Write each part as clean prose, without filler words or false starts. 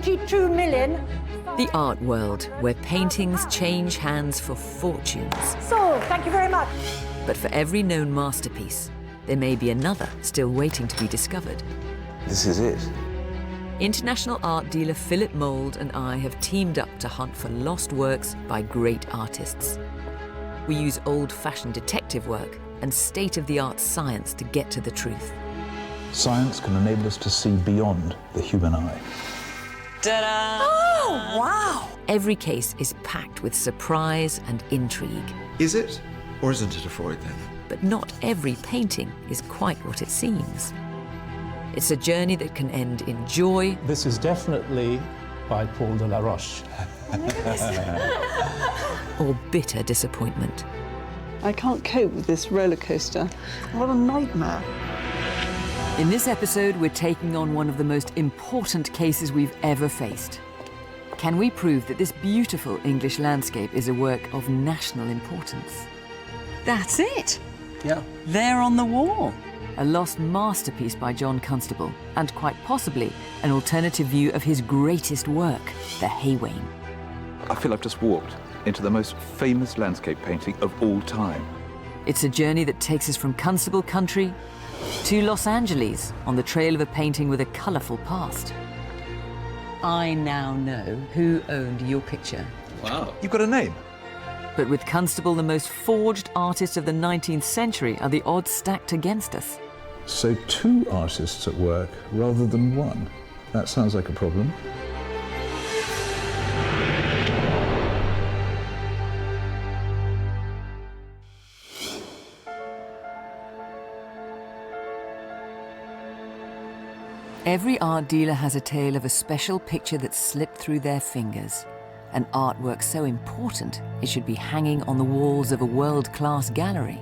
22 million. The art world, where paintings change hands for fortunes. Sold. Thank you very much. But for every known masterpiece, there may be another still waiting to be discovered. This is it. International art dealer Philip Mould and I have teamed up to hunt for lost works by great artists. We use old-fashioned detective work and state-of-the-art science to get to the truth. Science can enable us to see beyond the human eye. Ta-da! Oh, wow. Every case is packed with surprise and intrigue. Is it? Or isn't it a Freud then? But not every painting is quite what it seems. It's a journey that can end in joy. This is definitely by Paul de la Roche. Or bitter disappointment. I can't cope with this roller coaster. What a nightmare. In this episode, we're taking on one of the most important cases we've ever faced. Can we prove that this beautiful English landscape is a work of national importance? That's it. Yeah. There on the wall. A lost masterpiece by John Constable, and quite possibly an alternative view of his greatest work, the Haywain. I feel I've just walked into the most famous landscape painting of all time. It's a journey that takes us from Constable country to Los Angeles on the trail of a painting with a colourful past. I now know who owned your picture. Wow. You've got a name? But with Constable the most forged artist of the 19th century, are the odds stacked against us? So 2 artists at work rather than 1. That sounds like a problem. Every art dealer has a tale of a special picture that slipped through their fingers. An artwork so important it should be hanging on the walls of a world-class gallery.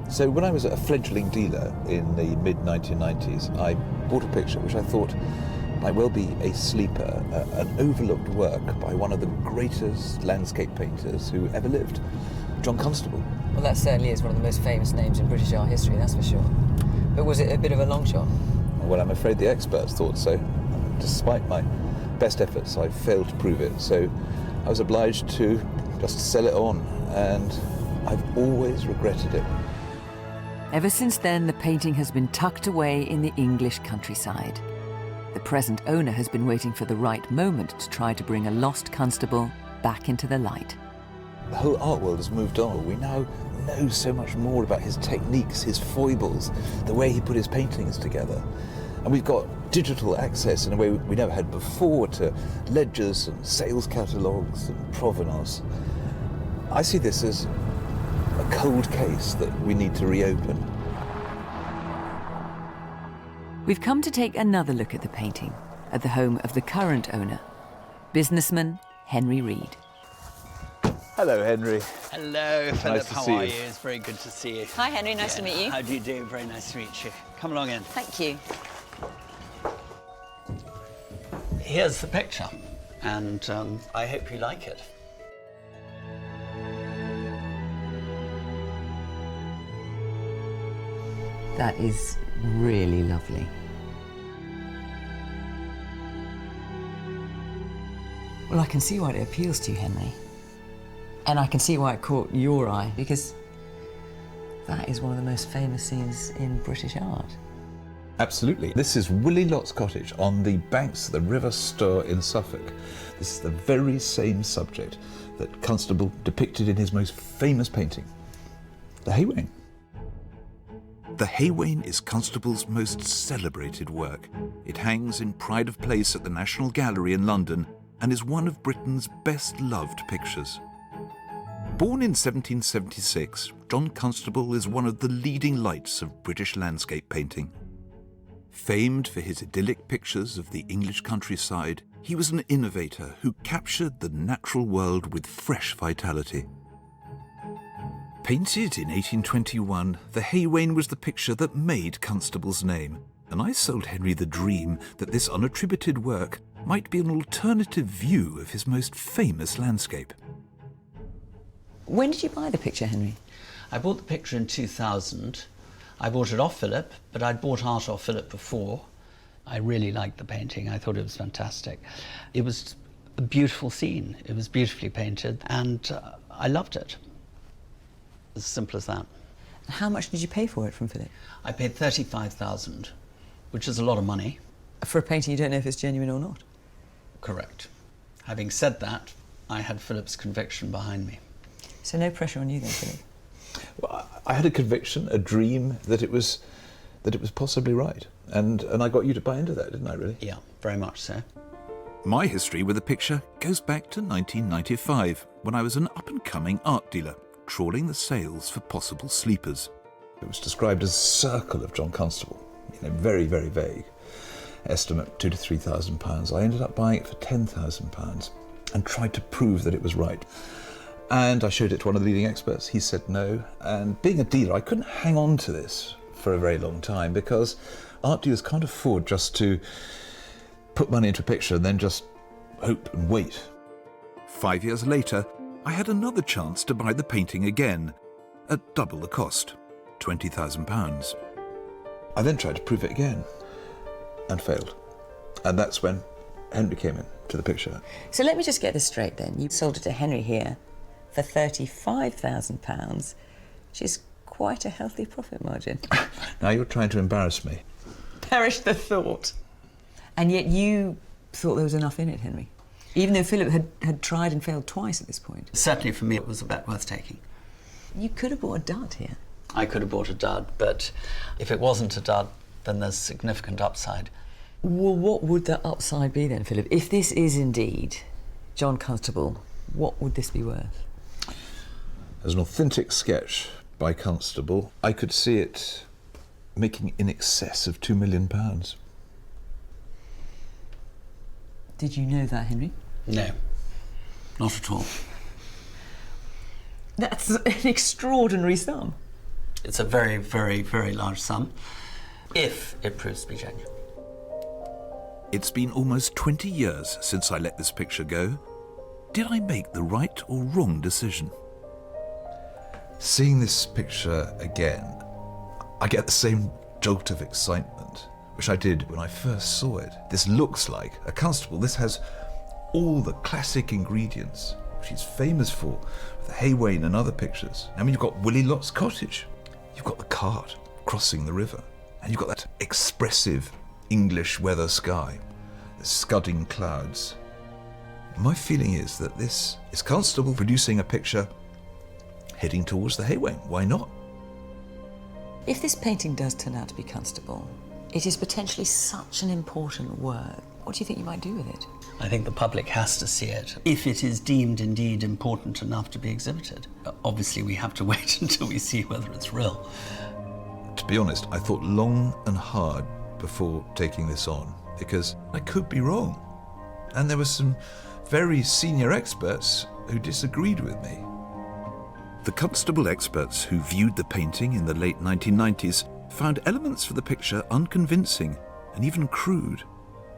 So when I was a fledgling dealer in the mid-1990s, I bought a picture which I thought might well be a sleeper, an overlooked work by one of the greatest landscape painters who ever lived, John Constable. Well, that certainly is one of the most famous names in British art history, that's for sure. But was it a bit of a long shot? Well, I'm afraid the experts thought so. Despite my best efforts, I failed to prove it, so I was obliged to just sell it on, and I've always regretted it. Ever since then, the painting has been tucked away in the English countryside. The present owner has been waiting for the right moment to try to bring a lost Constable back into the light. The whole art world has moved on. We now know so much more about his techniques, his foibles, the way he put his paintings together. And we've got digital access in a way we never had before to ledgers and sales catalogues and provenance. I see this as a cold case that we need to reopen. We've come to take another look at the painting at the home of the current owner, businessman Henry Reed. Hello, Henry. Hello, Philip. to How see are you. you? It's very good to see you. Hi, Henry. Nice to meet you. How do you do? Very nice to meet you. Come along in. Thank you. Here's the picture, and I hope you like it. That is really lovely. Well, I can see why it appeals to you, Henry. And I can see why it caught your eye, because that is one of the most famous scenes in British art. Absolutely. This is Willie Lott's cottage on the banks of the River Stour in Suffolk. This is the very same subject that Constable depicted in his most famous painting, the Haywain. The Haywain is Constable's most celebrated work. It hangs in pride of place at the National Gallery in London and is one of Britain's best-loved pictures. Born in 1776, John Constable is one of the leading lights of British landscape painting. Famed for his idyllic pictures of the English countryside, he was an innovator who captured the natural world with fresh vitality. Painted in 1821, the Haywain was the picture that made Constable's name, and I sold Henry the dream that this unattributed work might be an alternative view of his most famous landscape. When did you buy the picture, Henry? I bought the picture in 2000. I bought it off Philip, but I'd bought art off Philip before. I really liked the painting. I thought it was fantastic. It was a beautiful scene. It was beautifully painted, and I loved it. As simple as that. How much did you pay for it from Philip? I paid $35,000, which is a lot of money. For a painting you don't know if it's genuine or not? Correct. Having said that, I had Philip's conviction behind me. So no pressure on you then, Philip? Well, I had a conviction, a dream that it was possibly right, and I got you to buy into that, didn't I? Really? Yeah, very much so. My history with the picture goes back to 1995, when I was an up-and-coming art dealer, trawling the sales for possible sleepers. It was described as a circle of John Constable, very, very vague. Estimate £2,000 to £3,000. I ended up buying it for £10,000 and tried to prove that it was right. And I showed it to one of the leading experts. He said no. And being a dealer, I couldn't hang on to this for a very long time because art dealers can't afford just to put money into a picture and then just hope and wait. 5 years later, I had another chance to buy the painting again, at double the cost, £20,000. I then tried to prove it again and failed. And that's when Henry came in to the picture. So let me just get this straight then. You sold it to Henry here for £35,000, which is quite a healthy profit margin. Now you're trying to embarrass me. Perish the thought. And yet you thought there was enough in it, Henry, even though Philip had tried and failed twice at this point. Certainly for me it was a bet worth taking. You could have bought a dud here. I could have bought a dud, but if it wasn't a dud, then there's significant upside. Well, what would the upside be then, Philip? If this is indeed John Constable, what would this be worth? As an authentic sketch by Constable, I could see it making in excess of £2 million. Did you know that, Henry? No, not at all. That's an extraordinary sum. It's a very, very, very large sum, if it proves to be genuine. It's been almost 20 years since I let this picture go. Did I make the right or wrong decision? Seeing this picture again, I get the same jolt of excitement which I did when I first saw it. This looks like a Constable. This has all the classic ingredients which he's famous for, the Haywain and other pictures. I mean, you've got Willie Lott's cottage, you've got the cart crossing the river, and you've got that expressive English weather sky, the scudding clouds. My feeling is that this is Constable producing a picture heading towards the Haywain. Why not? If this painting does turn out to be Constable, it is potentially such an important work. What do you think you might do with it? I think the public has to see it, if it is deemed indeed important enough to be exhibited. Obviously, we have to wait until we see whether it's real. To be honest, I thought long and hard before taking this on, because I could be wrong. And there were some very senior experts who disagreed with me. The Constable experts who viewed the painting in the late 1990s found elements for the picture unconvincing and even crude.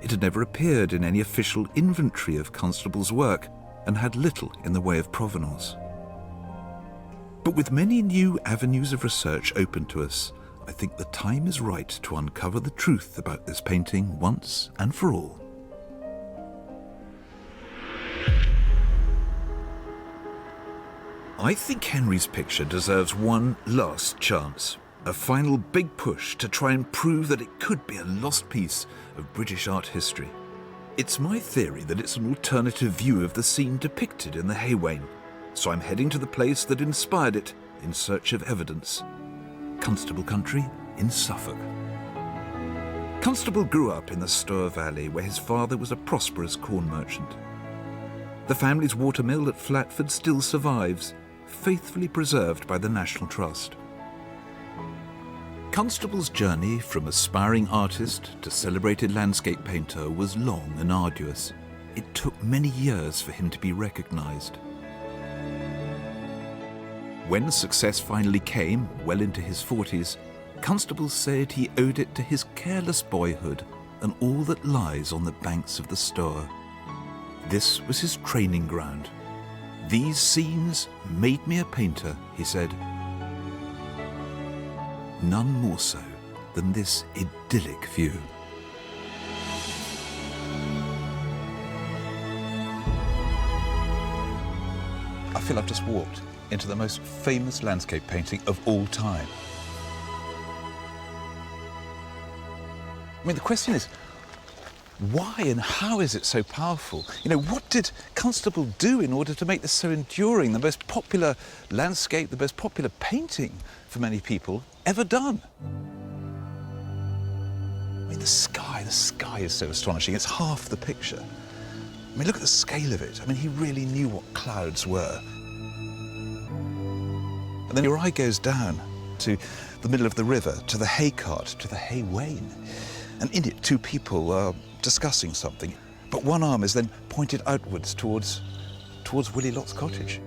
It had never appeared in any official inventory of Constable's work and had little in the way of provenance. But with many new avenues of research open to us, I think the time is right to uncover the truth about this painting once and for all. I think Henry's picture deserves one last chance, a final big push to try and prove that it could be a lost piece of British art history. It's my theory that it's an alternative view of the scene depicted in the Haywain, so I'm heading to the place that inspired it in search of evidence. Constable country in Suffolk. Constable grew up in the Stour Valley, where his father was a prosperous corn merchant. The family's watermill at Flatford still survives, faithfully preserved by the National Trust. Constable's journey from aspiring artist to celebrated landscape painter was long and arduous. It took many years for him to be recognised. When success finally came, well into his 40s, Constable said he owed it to his careless boyhood and all that lies on the banks of the Stour. This was his training ground. These scenes made me a painter, he said. None more so than this idyllic view. feel I've just walked into the most famous landscape painting of all time. I mean, the question is, why and how is it so powerful? You know, what did Constable do in order to make this so enduring, the most popular landscape, the most popular painting for many people ever done? I mean, the sky is so astonishing. It's half the picture. I mean, look at the scale of it. I mean, he really knew what clouds were. And then your eye goes down to the middle of the river, to the hay cart, to the hay wain. And in it, two people are discussing something. But one arm is then pointed outwards towards Willie Lott's cottage.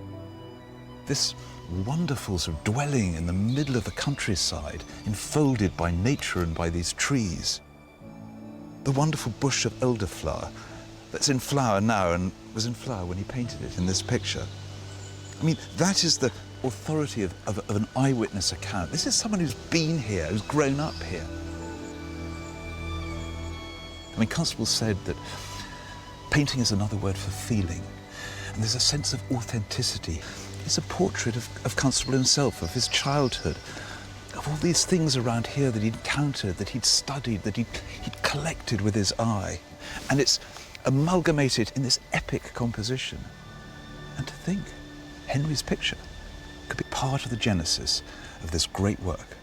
This wonderful sort of dwelling in the middle of the countryside, enfolded by nature and by these trees. The wonderful bush of elderflower that's in flower now and was in flower when he painted it in this picture. I mean, that is the authority of an eyewitness account. This is someone who's been here, who's grown up here. I mean, Constable said that painting is another word for feeling, and there's a sense of authenticity. It's a portrait of Constable himself, of his childhood, of all these things around here that he'd encountered, that he'd studied, that he'd collected with his eye. And it's amalgamated in this epic composition. And to think, Henry's picture could be part of the genesis of this great work.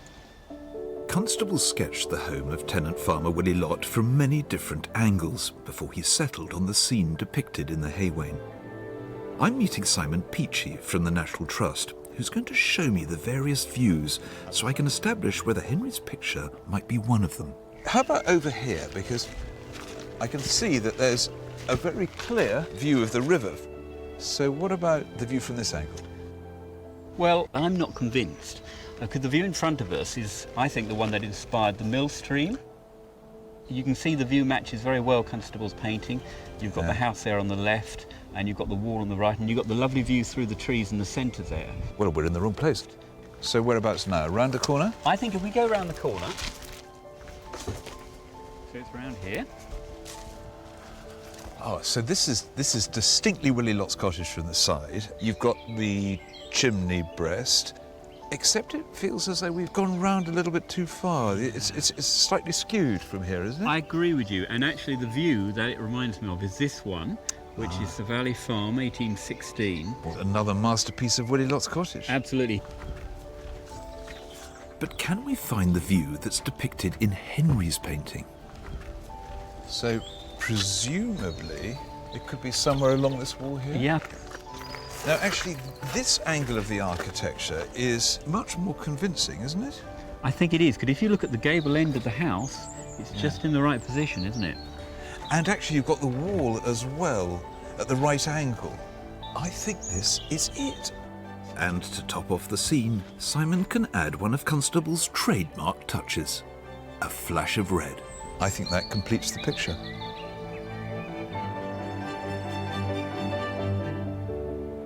Constable sketched the home of tenant farmer Willie Lott from many different angles before he settled on the scene depicted in the hay wain. I'm meeting Simon Peachy from the National Trust, who's going to show me the various views so I can establish whether Henry's picture might be one of them. How about over here? Because I can see that there's a very clear view of the river. So what about the view from this angle? Well, I'm not convinced, because the view in front of us is, I think, the one that inspired the mill stream. You can see the view matches very well Constable's painting. You've got the house there on the left, and you've got the wall on the right, and you've got the lovely view through the trees in the centre there. Well, we're in the wrong place. So whereabouts now? Round the corner? I think if we go round the corner, so it's round here. Oh, so this is distinctly Willie Lott's cottage from the side. You've got the chimney breast, except it feels as though we've gone round a little bit too far. It's slightly skewed from here, isn't it? I agree with you, and actually the view that it reminds me of is this one, which is the Valley Farm, 1816. Another masterpiece of Willie Lott's cottage. Absolutely. But can we find the view that's depicted in Henry's painting? So, presumably, it could be somewhere along this wall here? Yeah. Now, actually, this angle of the architecture is much more convincing, isn't it? I think it is, because if you look at the gable end of the house, it's just in the right position, isn't it? And actually, you've got the wall as well, at the right angle. I think this is it. And to top off the scene, Simon can add one of Constable's trademark touches, a flash of red. I think that completes the picture.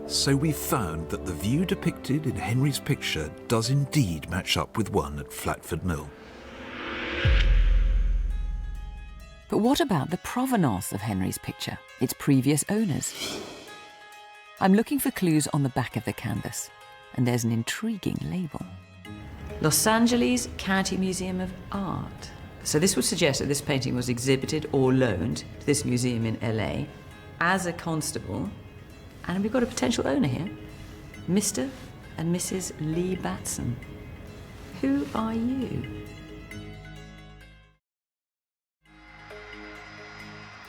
So we've found that the view depicted in Henry's picture does indeed match up with one at Flatford Mill. But what about the provenance of Henry's picture, its previous owners? I'm looking for clues on the back of the canvas, and there's an intriguing label. Los Angeles County Museum of Art. So this would suggest that this painting was exhibited or loaned to this museum in LA as a constable. And we've got a potential owner here, Mr. and Mrs. Lee Batson. Who are you?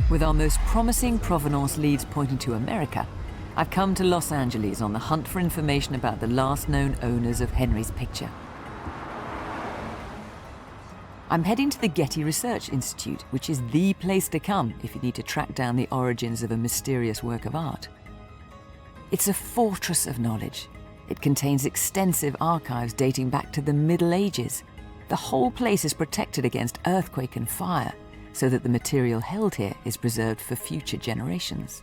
With our most promising provenance leads pointing to America, I've come to Los Angeles on the hunt for information about the last known owners of Henry's picture. I'm heading to the Getty Research Institute, which is the place to come if you need to track down the origins of a mysterious work of art. It's a fortress of knowledge. It contains extensive archives dating back to the Middle Ages. The whole place is protected against earthquake and fire, so that the material held here is preserved for future generations.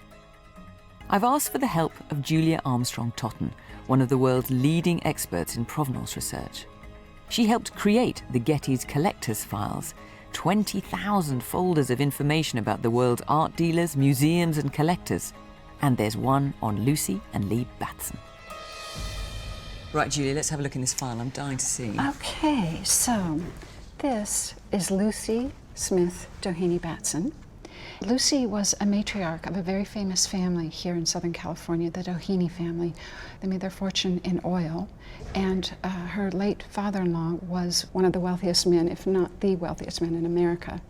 I've asked for the help of Julia Armstrong-Totten, one of the world's leading experts in provenance research. She helped create the Getty's Collectors Files, 20,000 folders of information about the world's art dealers, museums and collectors. And there's one on Lucy and Lee Batson. Right, Julia, let's have a look in this file. I'm dying to see. Okay, so this is Lucy Smith Doheny Batson. Lucy was a matriarch of a very famous family here in Southern California, the Doheny family. They made their fortune in oil, and her late father-in-law was one of the wealthiest men, if not the wealthiest man in America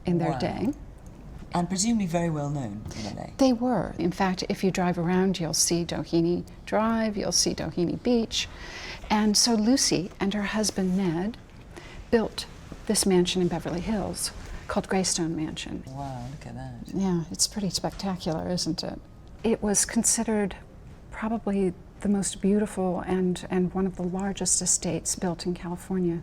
in their day. And presumably very well known in LA. They were. In fact, if you drive around, you'll see Doheny Drive, you'll see Doheny Beach. And so Lucy and her husband Ned built this mansion in Beverly Hills called Greystone Mansion. Wow, look at that. Yeah, it's pretty spectacular, isn't it? It was considered probably the most beautiful and one of the largest estates built in California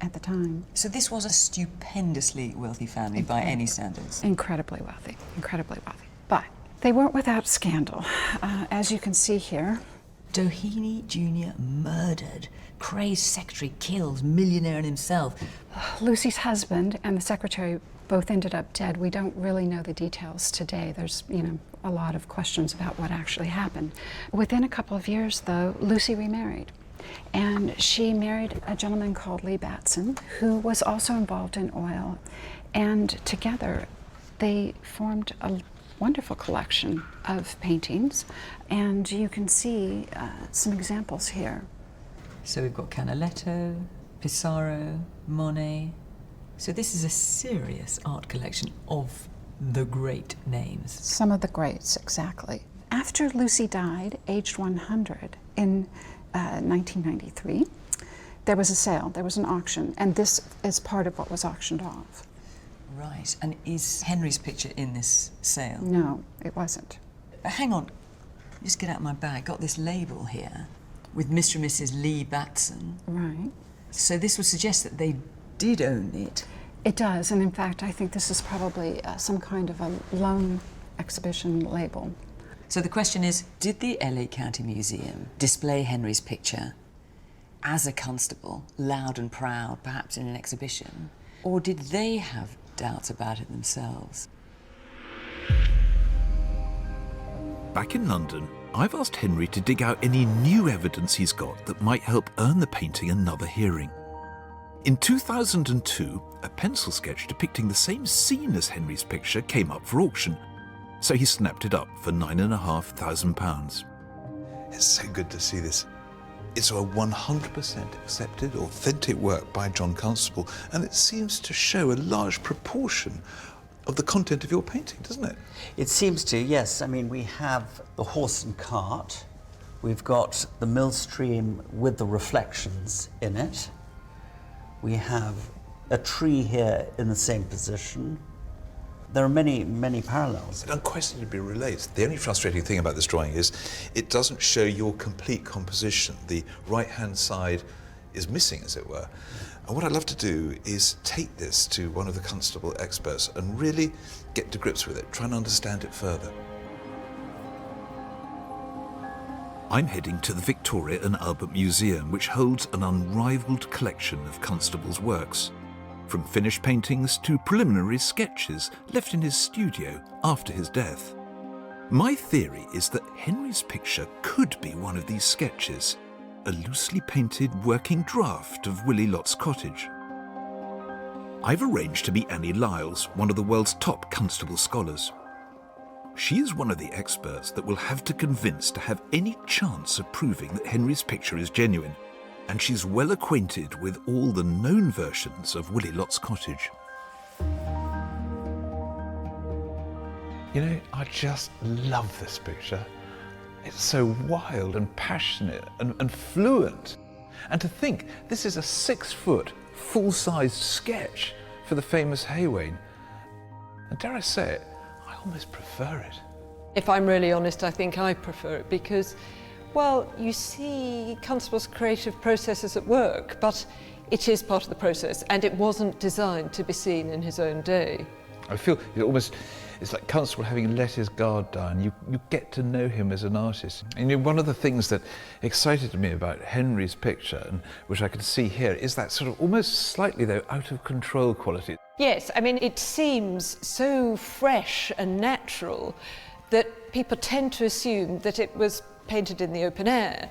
at the time. So this was a stupendously wealthy family by any standards. Incredibly wealthy, incredibly wealthy. But they weren't without scandal. As you can see here. Doheny Jr. murdered, crazed secretary kills, millionaire in himself. Lucy's husband and the secretary both ended up dead. We don't really know the details today. There's, a lot of questions about what actually happened. Within a couple of years, though, Lucy remarried. And she married a gentleman called Lee Batson, who was also involved in oil. And together, they formed a wonderful collection of paintings. And you can see some examples here. So we've got Canaletto, Pissarro, Monet. So this is a serious art collection of the great names. Some of the greats, exactly. After Lucy died, aged 100, in 1993, there was a sale, there was an auction, and this is part of what was auctioned off. Right, and is Henry's picture in this sale? No, it wasn't. Hang on, just get out my bag. Got this label here with Mr. and Mrs. Lee Batson. Right. So this would suggest that they did own it. It does, and in fact, I think this is probably some kind of a loan exhibition label. So the question is, did the LA County Museum display Henry's picture as a constable, loud and proud, perhaps in an exhibition? Or did they have doubts about it themselves? Back in London, I've asked Henry to dig out any new evidence he's got that might help earn the painting another hearing. In 2002, a pencil sketch depicting the same scene as Henry's picture came up for auction, so he snapped it up for £9,500. It's so good to see this. It's a 100% accepted, authentic work by John Constable, and it seems to show a large proportion of the content of your painting, doesn't it? It seems to, yes. I mean, we have the horse and cart. We've got the mill stream with the reflections in it. We have a tree here in the same position. There are many, many parallels. It unquestionably relates. The only frustrating thing about this drawing is it doesn't show your complete composition. The right-hand side is missing, as it were. And what I'd love to do is take this to one of the Constable experts and really get to grips with it, try and understand it further. I'm heading to the Victoria and Albert Museum, which holds an unrivaled collection of Constable's works, from finished paintings to preliminary sketches left in his studio after his death. My theory is that Henry's picture could be one of these sketches, a loosely painted working draft of Willie Lott's cottage. I've arranged to meet Annie Lyles, one of the world's top Constable scholars. She is one of the experts that we'll have to convince to have any chance of proving that Henry's picture is genuine, and she's well acquainted with all the known versions of Willie Lott's cottage. You know, I just love this picture. It's so wild and passionate and fluent. And to think, this is a 6-foot, full-sized sketch for the famous Haywain. And dare I say it, I almost prefer it. If I'm really honest, I think I prefer it because, well, you see Constable's creative processes at work, but it is part of the process, and it wasn't designed to be seen in his own day. I feel it's like Constable having let his guard down. You get to know him as an artist. And you know, one of the things that excited me about Henry's picture, and which I can see here, is that sort of almost slightly, though, out of control quality. Yes, I mean, it seems so fresh and natural that people tend to assume that it was painted in the open air.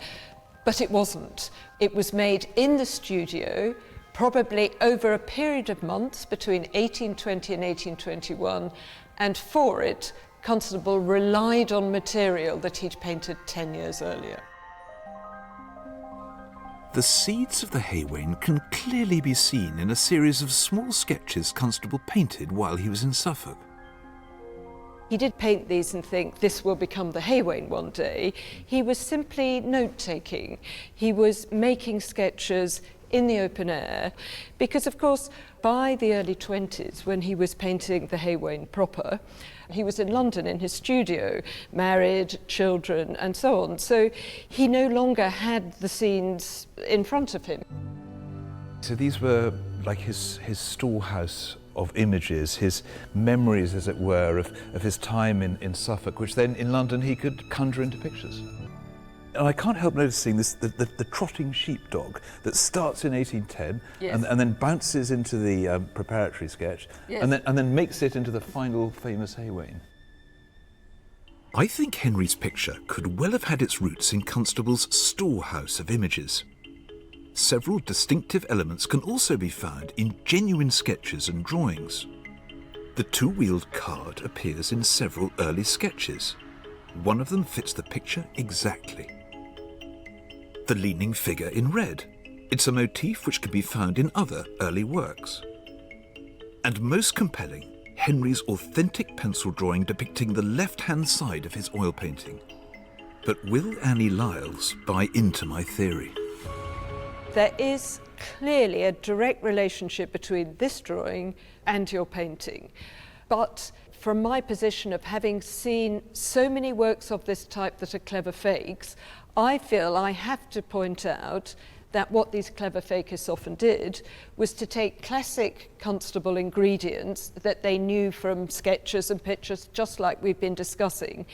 but it wasn't. It was made in the studio, probably over a period of months between 1820 and 1821, and for it, Constable relied on material that he'd painted 10 years earlier. The seeds of the Haywain can clearly be seen in a series of small sketches Constable painted while he was in Suffolk. He did paint these and think this will become the Haywain one day. He was simply note-taking. He was making sketches in the open air because, of course, by the early 20s, when he was painting the Haywain proper, he was in London in his studio, married, children, and so on. So he no longer had the scenes in front of him. So these were like his storehouse of images, his memories, as it were, of his time in Suffolk, which then in London he could conjure into pictures. And I can't help noticing this, the trotting sheepdog that starts in 1810 Yes. and then bounces into the preparatory sketch Yes. and then makes it into the final famous Haywain. I think Henry's picture could well have had its roots in Constable's storehouse of images. Several distinctive elements can also be found in genuine sketches and drawings. The two-wheeled cart appears in several early sketches. One of them fits the picture exactly. The leaning figure in red. It's a motif which can be found in other early works. And most compelling, Henry's authentic pencil drawing depicting the left-hand side of his oil painting. But will Annie Lyles buy into my theory? There is clearly a direct relationship between this drawing and your painting. But from my position of having seen so many works of this type that are clever fakes, I feel I have to point out that what these clever fakists often did was to take classic Constable ingredients that they knew from sketches and pictures, just like we've been discussing,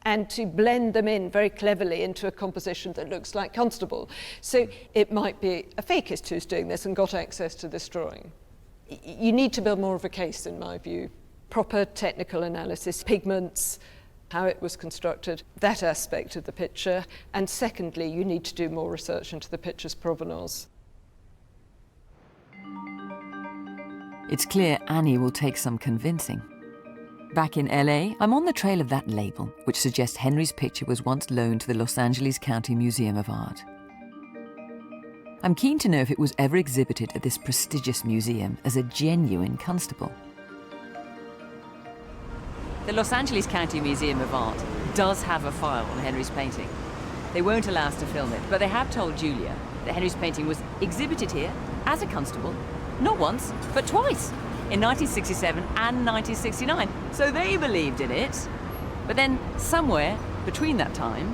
and to blend them in very cleverly into a composition that looks like Constable. So it might be a fakist who's doing this and got access to this drawing. You need to build more of a case, in my view. Proper technical analysis, pigments, how it was constructed, that aspect of the picture. And secondly, you need to do more research into the picture's provenance. It's clear Annie will take some convincing. Back in LA, I'm on the trail of that label, which suggests Henry's picture was once loaned to the Los Angeles County Museum of Art. I'm keen to know if it was ever exhibited at this prestigious museum as a genuine Constable. The Los Angeles County Museum of Art does have a file on Henry's painting. They won't allow us to film it, but they have told Julia that Henry's painting was exhibited here as a Constable, not once, but twice, in 1967 and 1969. So they believed in it. But then somewhere between that time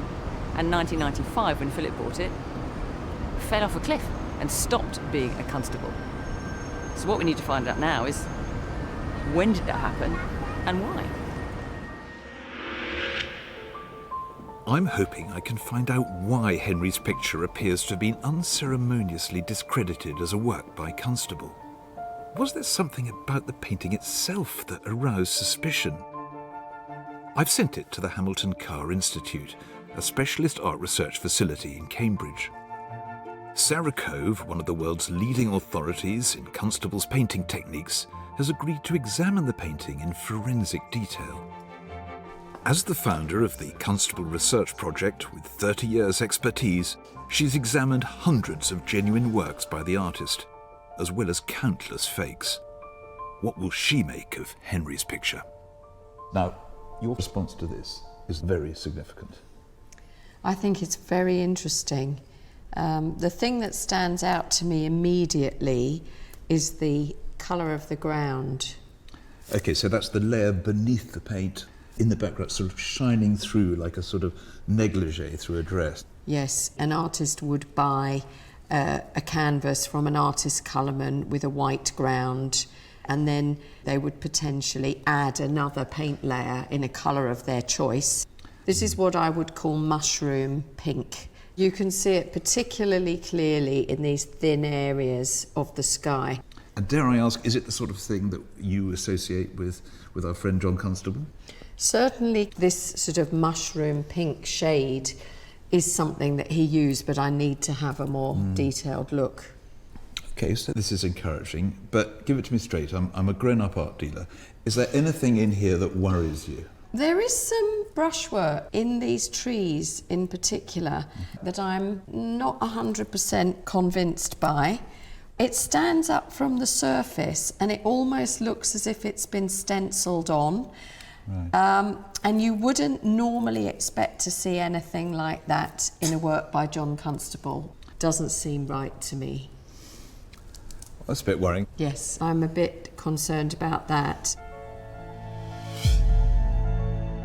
and 1995, when Philip bought it, fell off a cliff and stopped being a Constable. So what we need to find out now is, when did that happen and why? I'm hoping I can find out why Henry's picture appears to have been unceremoniously discredited as a work by Constable. Was there something about the painting itself that aroused suspicion? I've sent it to the Hamilton Carr Institute, a specialist art research facility in Cambridge. Sarah Cove, one of the world's leading authorities in Constable's painting techniques, has agreed to examine the painting in forensic detail. As the founder of the Constable Research Project with 30 years' expertise, she's examined hundreds of genuine works by the artist, as well as countless fakes. What will she make of Henry's picture? Now, your response to this is very significant. I think it's very interesting. The thing that stands out to me immediately is the colour of the ground. Okay, so that's the layer beneath the paint in the background, sort of shining through like a sort of negligee through a dress. Yes, an artist would buy a canvas from an artist colourman with a white ground, and then they would potentially add another paint layer in a colour of their choice. This is what I would call mushroom pink. You can see it particularly clearly in these thin areas of the sky. And dare I ask, is it the sort of thing that you associate with our friend John Constable? Certainly this sort of mushroom pink shade is something that he used, but I need to have a more detailed look. Okay, so this is encouraging, but give it to me straight. I'm a grown-up art dealer. Is there anything in here that worries you? There is some brushwork in these trees in particular that I'm not 100% convinced by. It stands up from the surface and it almost looks as if it's been stenciled on. Right. And you wouldn't normally expect to see anything like that in a work by John Constable. Doesn't seem right to me. That's a bit worrying. Yes, I'm a bit concerned about that.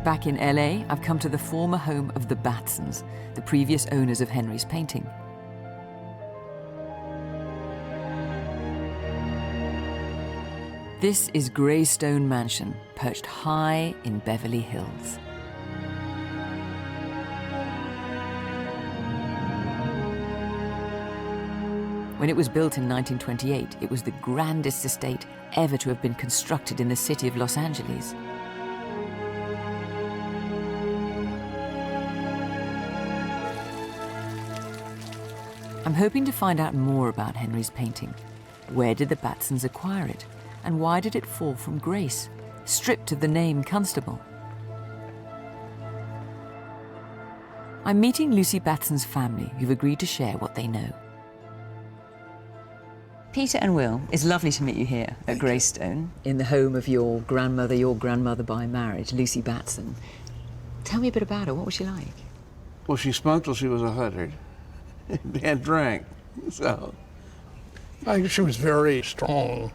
Back in LA, I've come to the former home of the Batsons, the previous owners of Henry's painting. This is Greystone Mansion, perched high in Beverly Hills. When it was built in 1928, it was the grandest estate ever to have been constructed in the city of Los Angeles. I'm hoping to find out more about Henry's painting. Where did the Batsons acquire it? And why did it fall from grace, stripped of the name Constable? I'm meeting Lucy Batson's family, who've agreed to share what they know. Peter and Will, it's lovely to meet you here at Greystone, in the home of your grandmother by marriage, Lucy Batson. Tell me a bit about her. What was she like? Well, she smoked till she was 100 and drank, so. I think she was very strong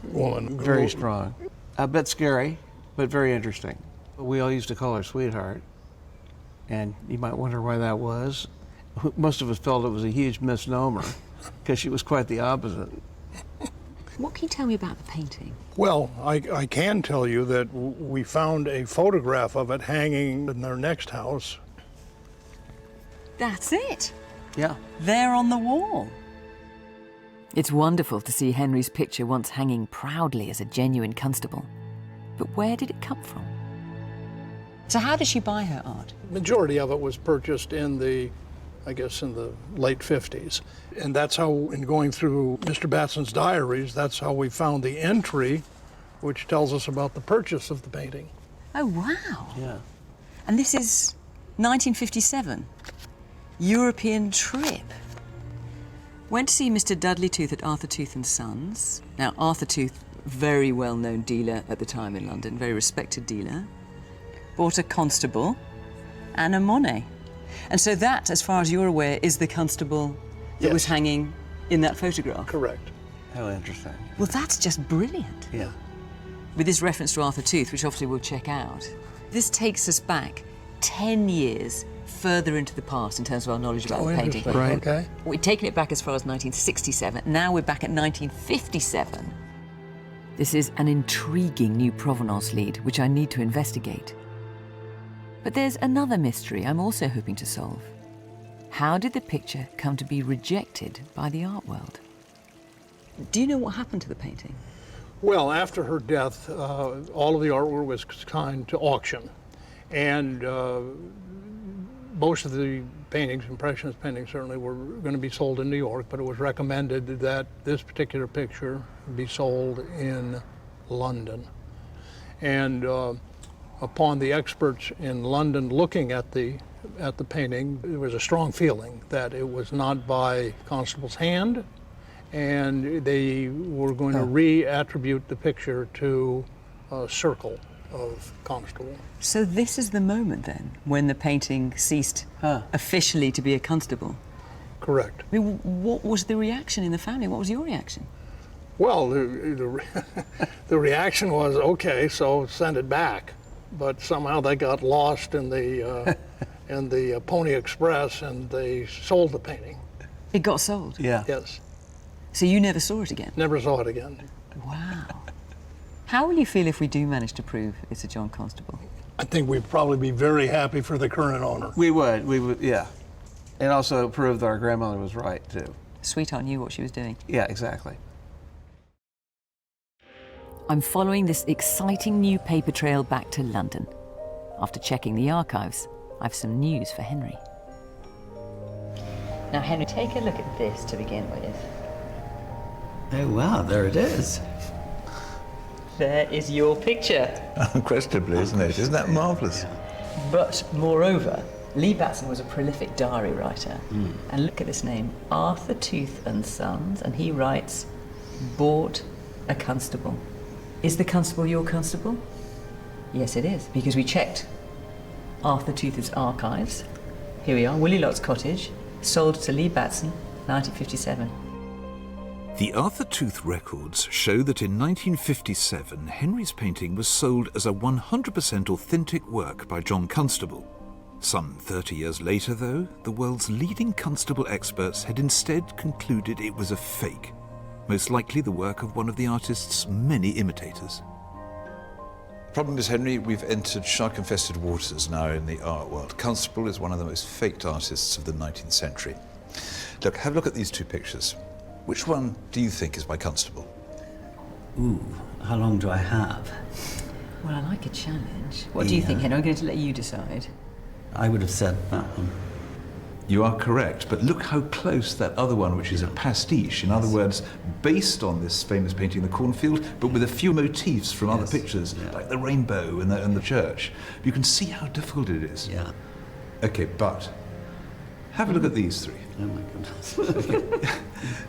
woman. Very strong. A bit scary, but very interesting. We all used to call her Sweetheart, and you might wonder why that was. Most of us felt it was a huge misnomer, because she was quite the opposite. What can you tell me about the painting? Well, I can tell you that we found a photograph of it hanging in their next house. That's it? Yeah. There on the wall. It's wonderful to see Henry's picture once hanging proudly as a genuine Constable. But where did it come from? So how did she buy her art? Majority of it was purchased in the, I guess, in the late 50s. And that's how, in going through Mr. Batson's diaries, that's how we found the entry, which tells us about the purchase of the painting. Oh, wow. Yeah. And this is 1957. European trip. Went to see Mr. Dudley Tooth at Arthur Tooth and Sons. Now, Arthur Tooth, very well-known dealer at the time in London, very respected dealer. Bought a Constable and a Monet. And so that, as far as you're aware, is the Constable that was hanging in that photograph? Correct. How interesting. Well, that's just brilliant. Yeah. With this reference to Arthur Tooth, which obviously we'll check out, this takes us back 10 years further into the past in terms of our knowledge about the painting. Right. Okay. We'd taken it back as far as 1967. Now we're back at 1957. This is an intriguing new provenance lead, which I need to investigate. But there's another mystery I'm also hoping to solve. How did the picture come to be rejected by the art world? Do you know what happened to the painting? Well, after her death, all of the artwork was consigned to auction. And most of the paintings, Impressionist paintings certainly, were going to be sold in New York, but it was recommended that this particular picture be sold in London. And upon the experts in London looking at the painting, there was a strong feeling that it was not by Constable's hand, and they were going to re-attribute the picture to a circle of Constable. So this is the moment then when the painting ceased officially to be a Constable? Correct. I mean, what was the reaction in the family? What was your reaction? Well, the reaction was, okay, so send it back. But somehow they got lost in the in the Pony Express, and they sold the painting. It got sold? Yeah. Yes. So you never saw it again? Never saw it again. Wow. How will you feel if we do manage to prove it's a John Constable? I think we'd probably be very happy for the current owner. We would, yeah. And also prove that our grandmother was right, too. Sweetheart knew what she was doing. Yeah, exactly. I'm following this exciting new paper trail back to London. After checking the archives, I've some news for Henry. Now, Henry, take a look at this to begin with. Oh, wow, there it is. There is your picture. Unquestionably, isn't it? Isn't that marvellous? But moreover, Lee Batson was a prolific diary writer. And look at this name, Arthur Tooth and Sons, and he writes, bought a constable. Is the constable your constable? Yes, it is, because we checked Arthur Tooth's archives. Here we are, Willie Lott's cottage, sold to Lee Batson, 1957. The Arthur Tooth records show that in 1957, Henry's painting was sold as a 100% authentic work by John Constable. Some 30 years later, though, the world's leading Constable experts had instead concluded it was a fake, most likely the work of one of the artist's many imitators. The problem is, Henry, we've entered shark-infested waters now in the art world. Constable is one of the most faked artists of the 19th century. Look, have a look at these two pictures. Which one do you think is by Constable? Ooh, how long do I have? Well, I like a challenge. What do you think, Henry? I'm going to let you decide. I would have said that one. You are correct, but look how close that other one, which is a pastiche, in other words, based on this famous painting, The Cornfield, but with a few motifs from other pictures, like the rainbow and the church. You can see how difficult it is. Yeah. Okay, but have a look at these three. Oh my goodness.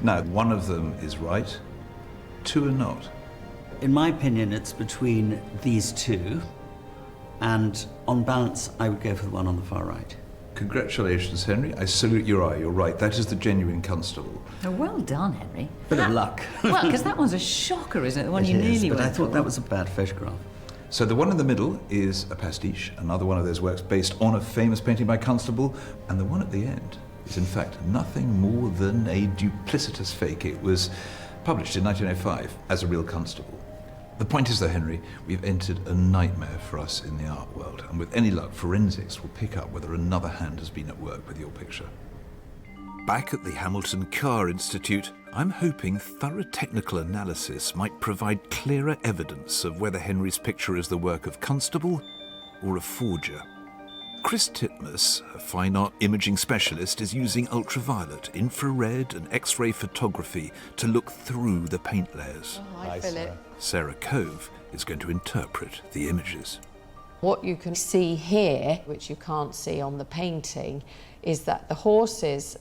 Now, one of them is right, two are not. In my opinion, it's between these two, and on balance, I would go for the one on the far right. Congratulations, Henry. I salute your eye. You're right. That is the genuine Constable. Oh, well done, Henry. Bit of luck. Well, because that one's a shocker, isn't it? The one you nearly but I went thought for. that was a bad photograph. So the one in the middle is a pastiche, another one of those works based on a famous painting by Constable, and the one at the end is in fact nothing more than a duplicitous fake. It was published in 1905 as a real Constable. The point is, though, Henry, we've entered a nightmare for us in the art world, and with any luck, forensics will pick up whether another hand has been at work with your picture. Back at the Hamilton Carr Institute, I'm hoping thorough technical analysis might provide clearer evidence of whether Henry's picture is the work of Constable or a forger. Chris Titmus, a fine art imaging specialist, is using ultraviolet, infrared and X-ray photography to look through the paint layers. Oh, hi, Philip. Sarah Cove is going to interpret the images. What you can see here, which you can't see on the painting, is that the horses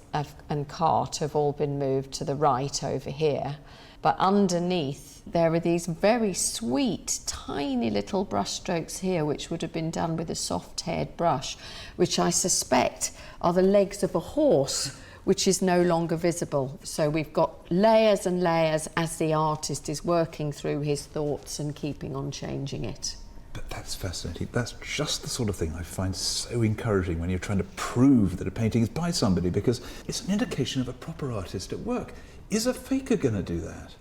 and cart have all been moved to the right over here, but underneath there are these very sweet, tiny little brush strokes here, which would have been done with a soft-haired brush, which I suspect are the legs of a horse, which is no longer visible. So we've got layers and layers as the artist is working through his thoughts and keeping on changing it. But that's fascinating. That's just the sort of thing I find so encouraging when you're trying to prove that a painting is by somebody, because it's an indication of a proper artist at work. Is a faker going to do that?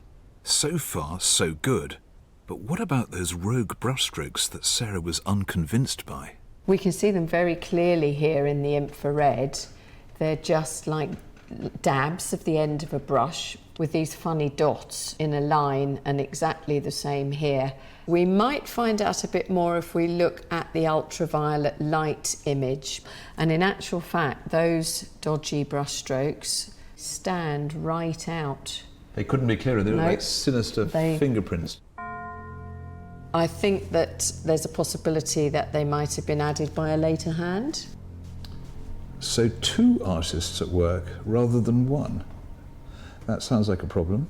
So far, so good. But what about those rogue brushstrokes that Sarah was unconvinced by? We can see them very clearly here in the infrared. They're just like dabs of the end of a brush with these funny dots in a line, and exactly the same here. We might find out a bit more if we look at the ultraviolet light image. And in actual fact, those dodgy brushstrokes stand right out. They couldn't be clearer. They look like sinister fingerprints. I think that there's a possibility that they might have been added by a later hand. So two artists at work rather than one. That sounds like a problem.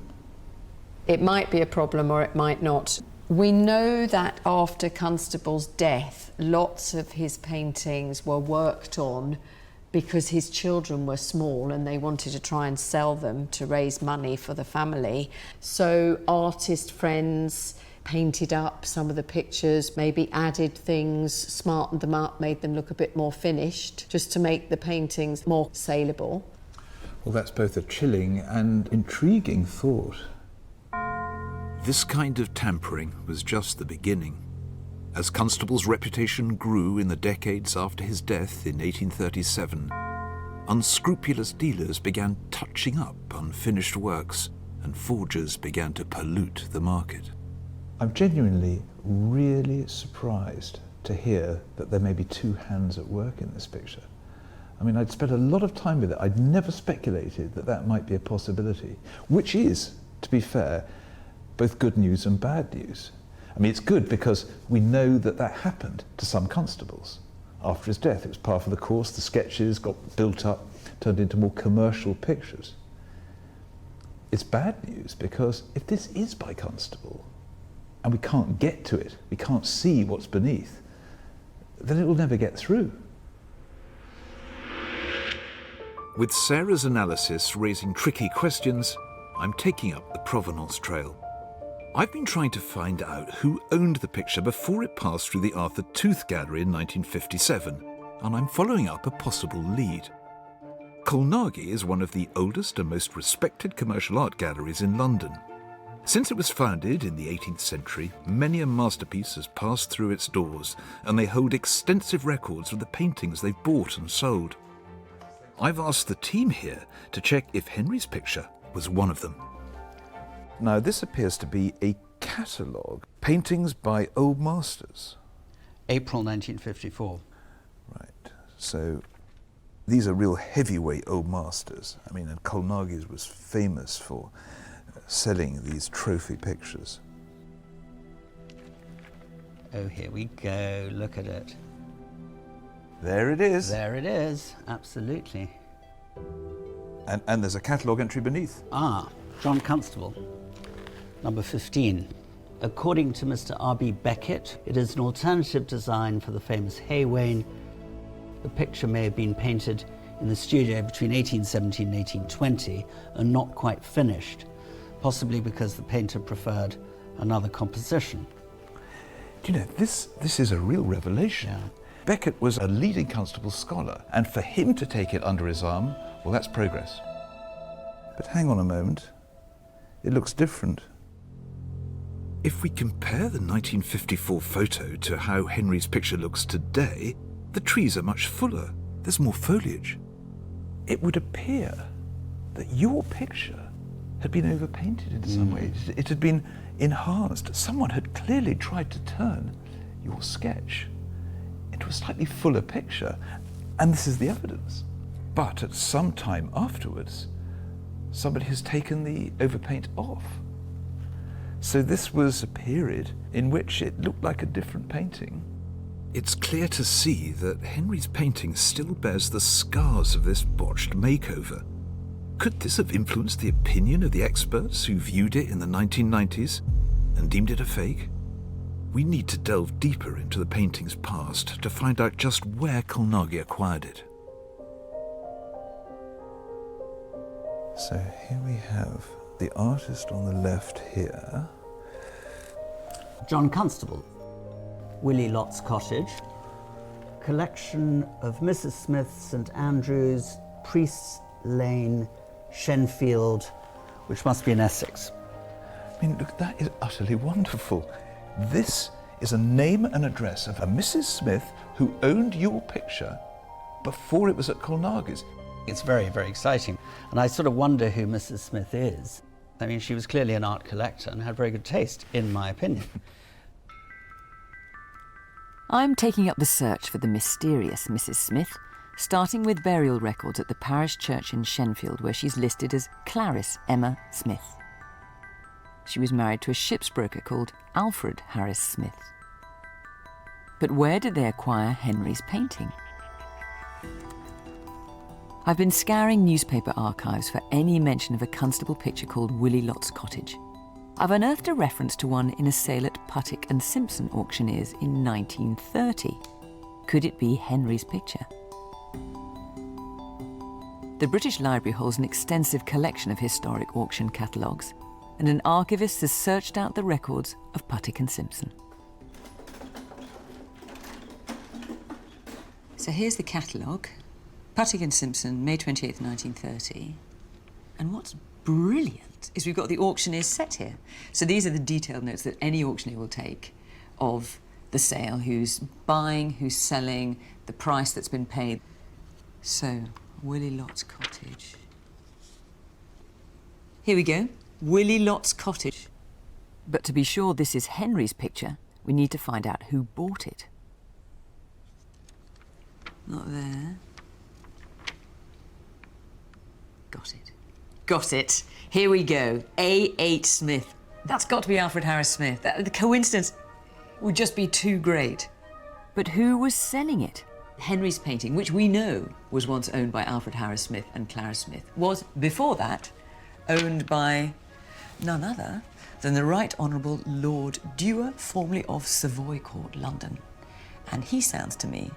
It might be a problem or it might not. We know that after Constable's death, lots of his paintings were worked on because his children were small and they wanted to try and sell them to raise money for the family. So artist friends painted up some of the pictures, maybe added things, smartened them up, made them look a bit more finished, just to make the paintings more saleable. Well, that's both a chilling and intriguing thought. This kind of tampering was just the beginning. As Constable's reputation grew in the decades after his death in 1837, unscrupulous dealers began touching up unfinished works, and forgers began to pollute the market. I'm genuinely really surprised to hear that there may be two hands at work in this picture. I mean, I'd spent a lot of time with it. I'd never speculated that that might be a possibility, which is, to be fair, both good news and bad news. I mean, it's good because we know that that happened to some constables. After his death, it was part of the course, the sketches got built up, turned into more commercial pictures. It's bad news because if this is by Constable, and we can't get to it, we can't see what's beneath, then it will never get through. With Sarah's analysis raising tricky questions, I'm taking up the provenance trail. I've been trying to find out who owned the picture before it passed through the Arthur Tooth Gallery in 1957, and I'm following up a possible lead. Colnaghi is one of the oldest and most respected commercial art galleries in London. Since it was founded in the 18th century, many a masterpiece has passed through its doors, and they hold extensive records of the paintings they've bought and sold. I've asked the team here to check if Henry's picture was one of them. Now, this appears to be a catalogue, paintings by old masters. April 1954. Right, so these are real heavyweight old masters. I mean, and Colnaghi's was famous for selling these trophy pictures. Oh, here we go, look at it. There it is. There it is, absolutely. And there's a catalogue entry beneath. Ah, John Constable, number 15. According to Mr. R.B. Beckett, it is an alternative design for the famous Haywain. The picture may have been painted in the studio between 1817 and 1820 and not quite finished, possibly because the painter preferred another composition. Do you know, this is a real revelation. Yeah. Beckett was a leading Constable scholar, and for him to take it under his arm, well, that's progress. But hang on a moment, it looks different. If we compare the 1954 photo to how Henry's picture looks today, the trees are much fuller. There's more foliage. It would appear that your picture had been overpainted in some way. It had been enhanced. Someone had clearly tried to turn your sketch into a slightly fuller picture, and this is the evidence. But at some time afterwards, somebody has taken the overpaint off. So this was a period in which it looked like a different painting. It's clear to see that Henry's painting still bears the scars of this botched makeover. Could this have influenced the opinion of the experts who viewed it in the 1990s and deemed it a fake? We need to delve deeper into the painting's past to find out just where Colnaghi acquired it. So here we have the artist on the left here. John Constable, Willie Lott's Cottage, collection of Mrs. Smith, St. Andrews, Priest's Lane, Shenfield, which must be in Essex. I mean, look, that is utterly wonderful. This is a name and address of a Mrs. Smith who owned your picture before it was at Colnaghi's. It's very, very exciting. And I sort of wonder who Mrs. Smith is. I mean, she was clearly an art collector and had very good taste, in my opinion. I'm taking up the search for the mysterious Mrs. Smith, starting with burial records at the parish church in Shenfield, where she's listed as Clarice Emma Smith. She was married to a ship's broker called Alfred Harris Smith. But where did they acquire Henry's painting? I've been scouring newspaper archives for any mention of a Constable picture called Willie Lott's Cottage. I've unearthed a reference to one in a sale at Puttick and Simpson auctioneers in 1930. Could it be Henry's picture? The British Library holds an extensive collection of historic auction catalogues, and an archivist has searched out the records of Puttick and Simpson. So here's the catalogue. Puttick and Simpson, May 28th, 1930. And what's brilliant is we've got the auctioneer's set here. So these are the detailed notes that any auctioneer will take of the sale, who's buying, who's selling, the price that's been paid. So, Willie Lott's Cottage. Here we go, Willie Lott's Cottage. But to be sure this is Henry's picture, we need to find out who bought it. Not there. Got it. Got it. Here we go. A.H. Smith. That's got to be Alfred Harris Smith. The coincidence would just be too great. But who was selling it? Henry's painting, which we know was once owned by Alfred Harris Smith and Clara Smith, was, before that, owned by none other than the Right Honourable Lord Dewar, formerly of Savoy Court, London. And he sounds to me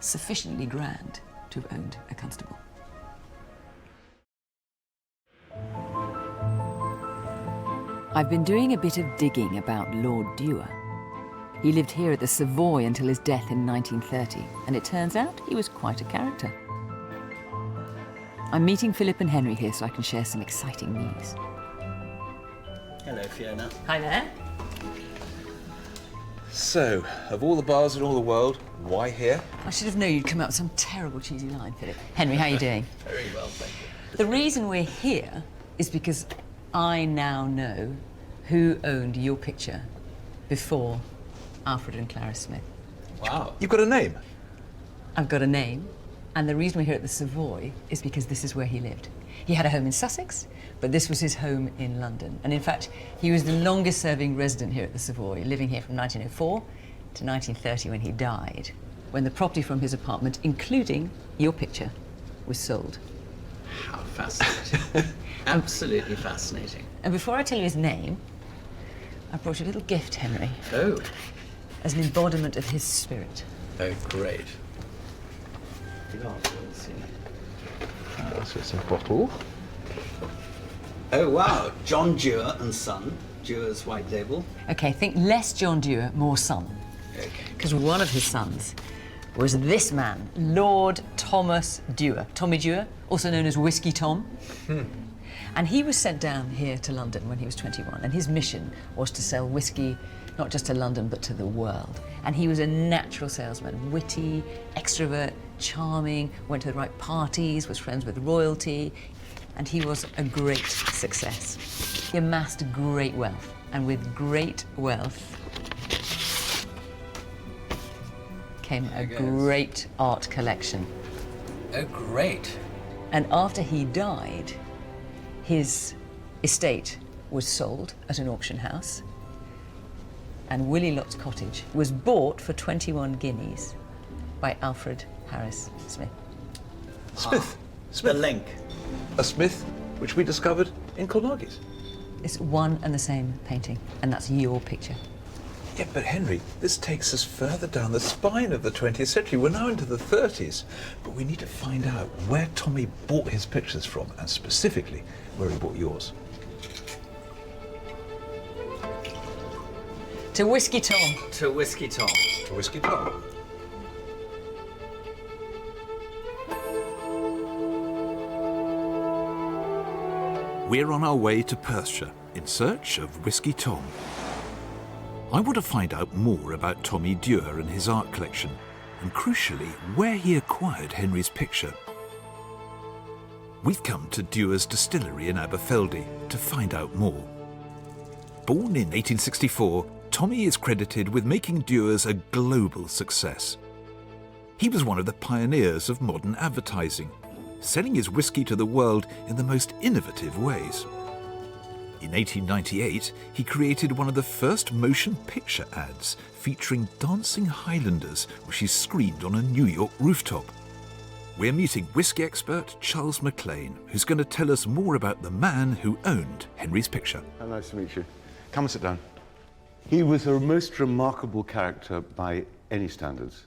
sufficiently grand to have owned a Constable. I've been doing a bit of digging about Lord Dewar. He lived here at the Savoy until his death in 1930, and it turns out he was quite a character. I'm meeting Philip and Henry here so I can share some exciting news. Hello, Fiona. Hi there. So, of all the bars in all the world, why here? I should have known you'd come up with some terrible cheesy line, Philip. Henry, how are you doing? Very well, thank you. The reason we're here is because I now know who owned your picture before Alfred and Clara Smith. Wow. You've got a name? I've got a name, and the reason we're here at the Savoy is because this is where he lived. He had a home in Sussex, but this was his home in London. And in fact, he was the longest serving resident here at the Savoy, living here from 1904 to 1930 when he died, when the property from his apartment, including your picture, was sold. How fascinating. Absolutely fascinating. And before I tell you his name, I brought you a little gift, Henry. Oh. As an embodiment of his spirit. Oh, great. So it's a bottle. Oh, wow. John Dewar and Son, Dewar's White Label. Okay, think less John Dewar, more son. Okay. Because one of his sons was this man, Lord Thomas Dewar. Tommy Dewar, also known as Whiskey Tom. And he was sent down here to London when he was 21, and his mission was to sell whiskey, not just to London, but to the world. And he was a natural salesman, witty, extrovert, charming, went to the right parties, was friends with royalty, and he was a great success. He amassed great wealth, and with great wealth came a great art collection. Oh, great. And after he died, his estate was sold at an auction house, and Willie Lott's cottage was bought for 21 guineas by Alfred Harris Smith. Smith. The link. A Smith, which we discovered in Colnaghi's. It's one and the same painting, and that's your picture. Yeah, but Henry, this takes us further down the spine of the 20th century. We're now into the 30s, but we need to find out where Tommy bought his pictures from, and specifically where he bought yours. To Whiskey Tom. To Whiskey Tom. To Whiskey Tom. We're on our way to Perthshire in search of Whiskey Tom. I want to find out more about Tommy Dewar and his art collection, and crucially, where he acquired Henry's picture. We've come to Dewar's distillery in Aberfeldy to find out more. Born in 1864, Tommy is credited with making Dewar's a global success. He was one of the pioneers of modern advertising, selling his whiskey to the world in the most innovative ways. In 1898, he created one of the first motion picture ads featuring dancing Highlanders, which he screened on a New York rooftop. We're meeting whiskey expert Charles MacLean, who's going to tell us more about the man who owned Henry's picture. How nice to meet you. Come and sit down. He was a most remarkable character by any standards.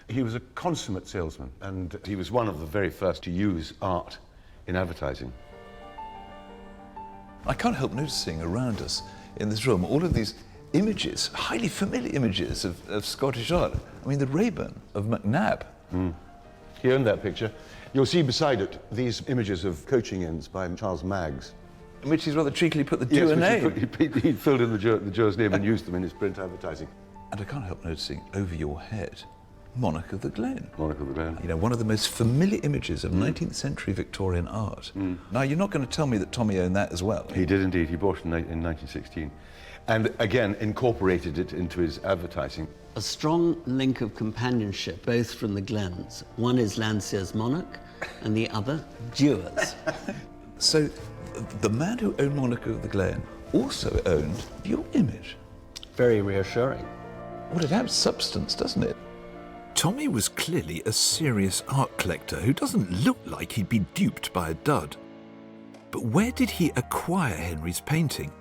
He was a consummate salesman, and he was one of the very first to use art in advertising. I can't help noticing around us in this room all of these images, highly familiar images of Scottish art. I mean, the Raeburn of MacNab. He owned that picture. You'll see beside it these images of coaching inns by Charles Maggs. In which he's rather cheekily put the Dewar name. He filled in the Dewar's name and used them in his print advertising. And I can't help noticing over your head, Monarch of the Glen. Monarch of the Glen. You know, one of the most familiar images of 19th century Victorian art. Now, you're not going to tell me that Tommy owned that as well? He did indeed. He bought it in 1916. And again, incorporated it into his advertising. A strong link of companionship, both from the Glens. One is Landseer's Monarch, and the other, Dewar's. So the man who owned Monarch of the Glen also owned your image. Very reassuring. Well, it adds substance, doesn't it? Tommy was clearly a serious art collector who doesn't look like he'd be duped by a dud. But where did he acquire Henry's painting?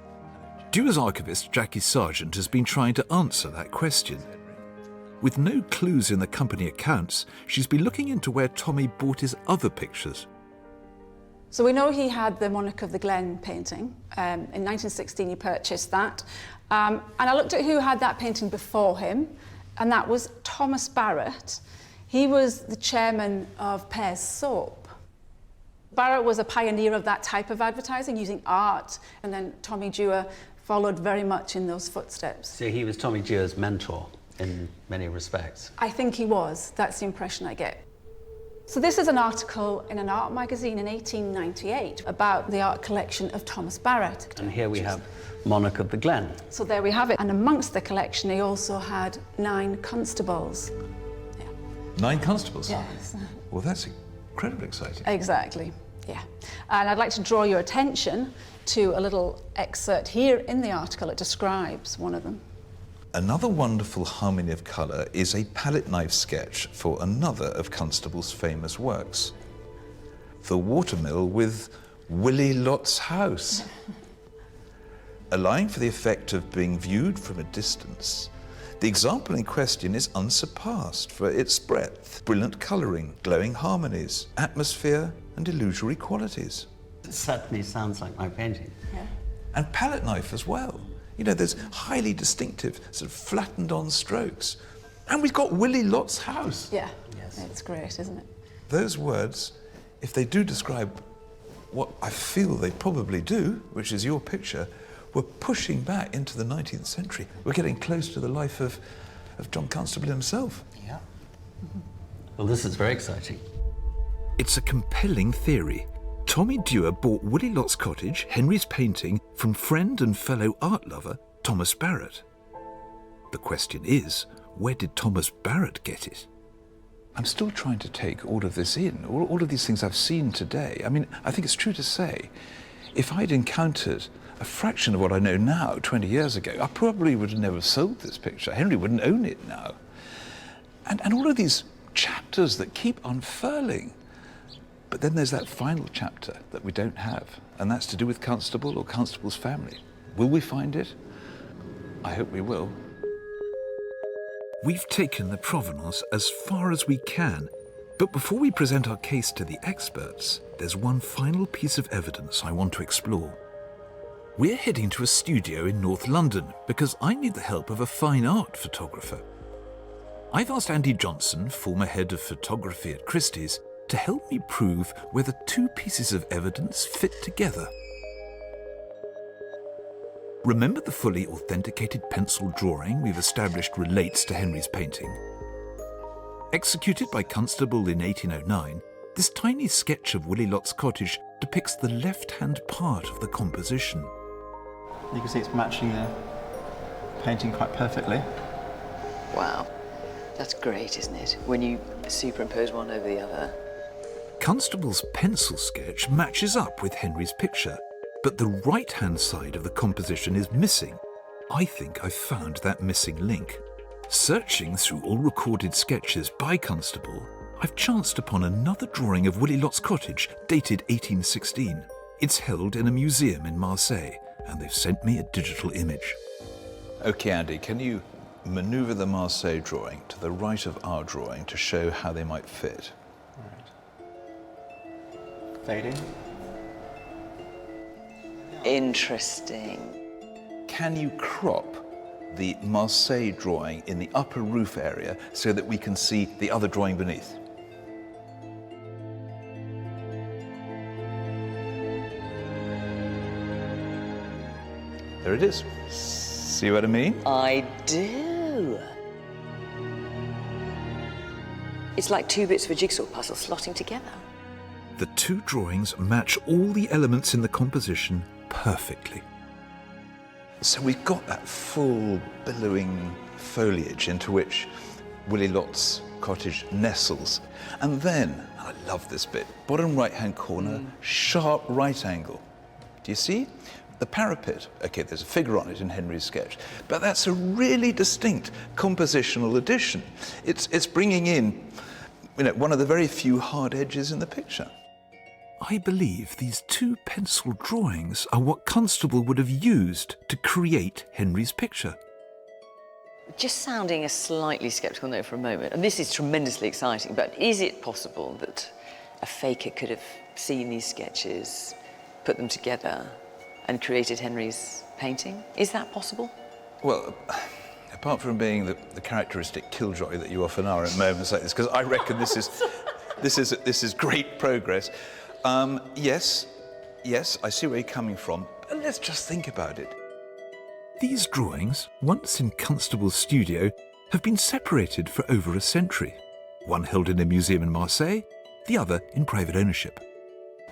Dua's archivist, Jackie Sargent, has been trying to answer that question. With no clues in the company accounts, she's been looking into where Tommy bought his other pictures. So we know he had the Monarch of the Glen painting. In 1916 he purchased that. And I looked at who had that painting before him, and that was Thomas Barrett. He was the chairman of Pear's Soap. Barrett was a pioneer of that type of advertising, using art, and then Tommy Dewar followed very much in those footsteps. So he was Tommy Dewar's mentor in many respects. I think he was. That's the impression I get. So this is an article in an art magazine in 1898 about the art collection of Thomas Barrett. And here we have Monarch of the Glen. So there we have it. And amongst the collection, he also had 9 constables. 9 constables? Yes. Well, that's incredibly exciting. Exactly, yeah. And I'd like to draw your attention to a little excerpt here in the article. It describes one of them. Another wonderful harmony of colour is a palette knife sketch for another of Constable's famous works. The watermill with Willie Lott's house. Allowing for the effect of being viewed from a distance, the example in question is unsurpassed for its breadth, brilliant colouring, glowing harmonies, atmosphere and illusory qualities. It certainly sounds like my painting. Yeah. And palette knife as well. You know, there's highly distinctive, sort of flattened on strokes. And we've got Willie Lott's house. Yeah, it's great, isn't it? Those words, if they do describe what I feel they probably do, which is your picture, we're pushing back into the 19th century. We're getting close to the life of John Constable himself. Yeah. Well, this is very exciting. It's a compelling theory. Tommy Dewar bought Willie Lott's cottage, Henry's painting, from friend and fellow art lover Thomas Barrett. The question is, where did Thomas Barrett get it? I'm still trying to take all of this in, all of these things I've seen today. I mean, I think it's true to say, if I'd encountered a fraction of what I know now 20 years ago, I probably would have never sold this picture. Henry wouldn't own it now. And all of these chapters that keep unfurling. But then there's that final chapter that we don't have, and that's to do with Constable or Constable's family. Will we find it? I hope we will. We've taken the provenance as far as we can, but before we present our case to the experts, there's one final piece of evidence I want to explore. We're heading to a studio in North London because I need the help of a fine art photographer. I've asked Andy Johnson, former head of photography at Christie's, to help me prove whether 2 pieces of evidence fit together. Remember the fully authenticated pencil drawing we've established relates to Henry's painting? Executed by Constable in 1809, this tiny sketch of Willie Lott's cottage depicts the left-hand part of the composition. You can see it's matching the painting quite perfectly. Wow, that's great, isn't it? When you superimpose one over the other. Constable's pencil sketch matches up with Henry's picture, but the right-hand side of the composition is missing. I think I've found that missing link. Searching through all recorded sketches by Constable, I've chanced upon another drawing of Willie Lott's cottage, dated 1816. It's held in a museum in Marseille, and they've sent me a digital image. Okay, Andy, can you manoeuvre the Marseille drawing to the right of our drawing to show how they might fit? Fading. Interesting. Can you crop the Marseille drawing in the upper roof area so that we can see the other drawing beneath? There it is. See what I mean? I do. It's like 2 bits of a jigsaw puzzle slotting together. The 2 drawings match all the elements in the composition perfectly. So we've got that full billowing foliage into which Willie Lott's cottage nestles. And then, I love this bit, bottom right-hand corner, sharp right angle. Do you see? The parapet, okay, there's a figure on it in Henry's sketch, but that's a really distinct compositional addition. It's bringing in, you know, one of the very few hard edges in the picture. I believe these two pencil drawings are what Constable would have used to create Henry's picture. Just sounding a slightly sceptical note for a moment, and this is tremendously exciting, but is it possible that a faker could have seen these sketches, put them together, and created Henry's painting? Is that possible? Well, apart from being the characteristic killjoy that you often are in moments like this, because I reckon this is great progress. Yes, I see where you're coming from, but let's just think about it. These drawings, once in Constable's studio, have been separated for over a century. One held in a museum in Marseille, the other in private ownership.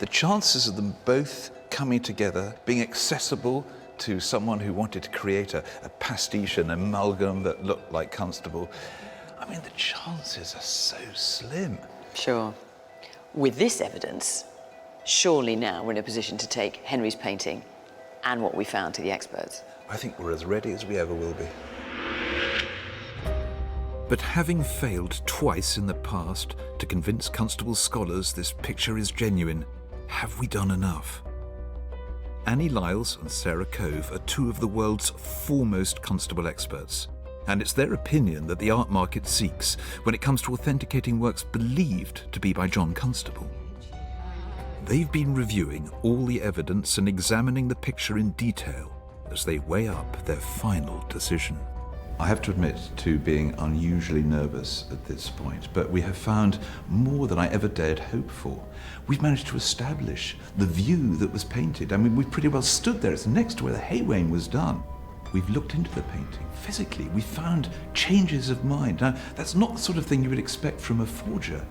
The chances of them both coming together, being accessible to someone who wanted to create a pastiche, an amalgam that looked like Constable, I mean, the chances are so slim. Sure. With this evidence, surely now we're in a position to take Henry's painting and what we found to the experts. I think we're as ready as we ever will be. But having failed twice in the past to convince Constable scholars this picture is genuine, have we done enough? Annie Lyles and Sarah Cove are two of the world's foremost Constable experts, and it's their opinion that the art market seeks when it comes to authenticating works believed to be by John Constable. They've been reviewing all the evidence and examining the picture in detail as they weigh up their final decision. I have to admit to being unusually nervous at this point, but we have found more than I ever dared hope for. We've managed to establish the view that was painted. I mean, we've pretty well stood there. It's next to where the Haywain was done. We've looked into the painting physically. We found changes of mind. Now, that's not the sort of thing you would expect from a forger.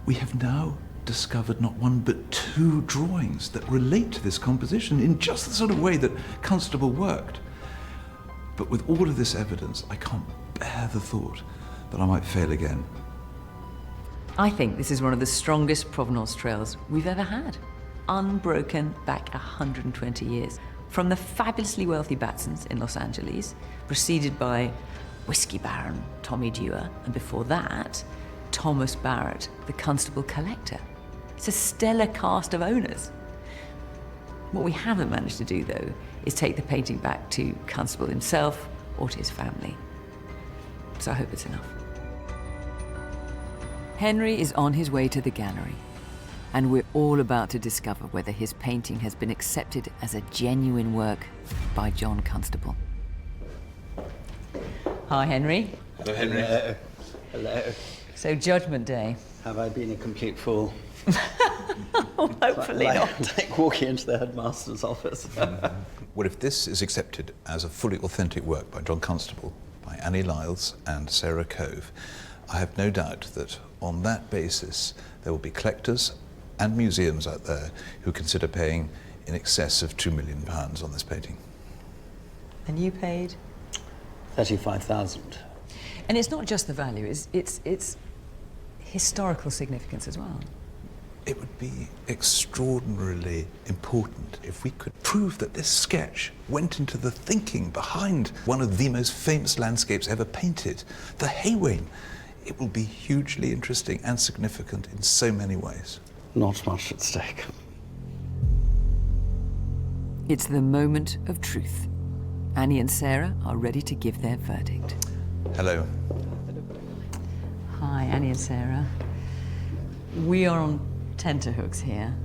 We have now discovered not one but two drawings that relate to this composition in just the sort of way that Constable worked. But with all of this evidence, I can't bear the thought that I might fail again. I think this is one of the strongest provenance trails we've ever had. Unbroken back 120 years. From the fabulously wealthy Batsons in Los Angeles, preceded by whiskey baron Tommy Dewar, and before that, Thomas Barrett, the Constable collector. It's a stellar cast of owners. What we haven't managed to do, though, is take the painting back to Constable himself or to his family. So I hope it's enough. Henry is on his way to the gallery, and we're all about to discover whether his painting has been accepted as a genuine work by John Constable. Hi, Henry. Hello, Henry. Hello. Hello. So, Judgment Day. Have I been a complete fool? Hopefully not. Like walking into the headmaster's office. Well, if this is accepted as a fully authentic work by John Constable, by Annie Lyles and Sarah Cove, I have no doubt that on that basis there will be collectors and museums out there who consider paying in excess of £2 million on this painting. And you paid? 35,000. And it's not just the value, it's historical significance as well. It would be extraordinarily important if we could prove that this sketch went into the thinking behind one of the most famous landscapes ever painted, the Haywain. It will be hugely interesting and significant in so many ways. Not much at stake. It's the moment of truth. Annie and Sarah are ready to give their verdict. Hello. Hi, Annie and Sarah. We are on tenterhooks here.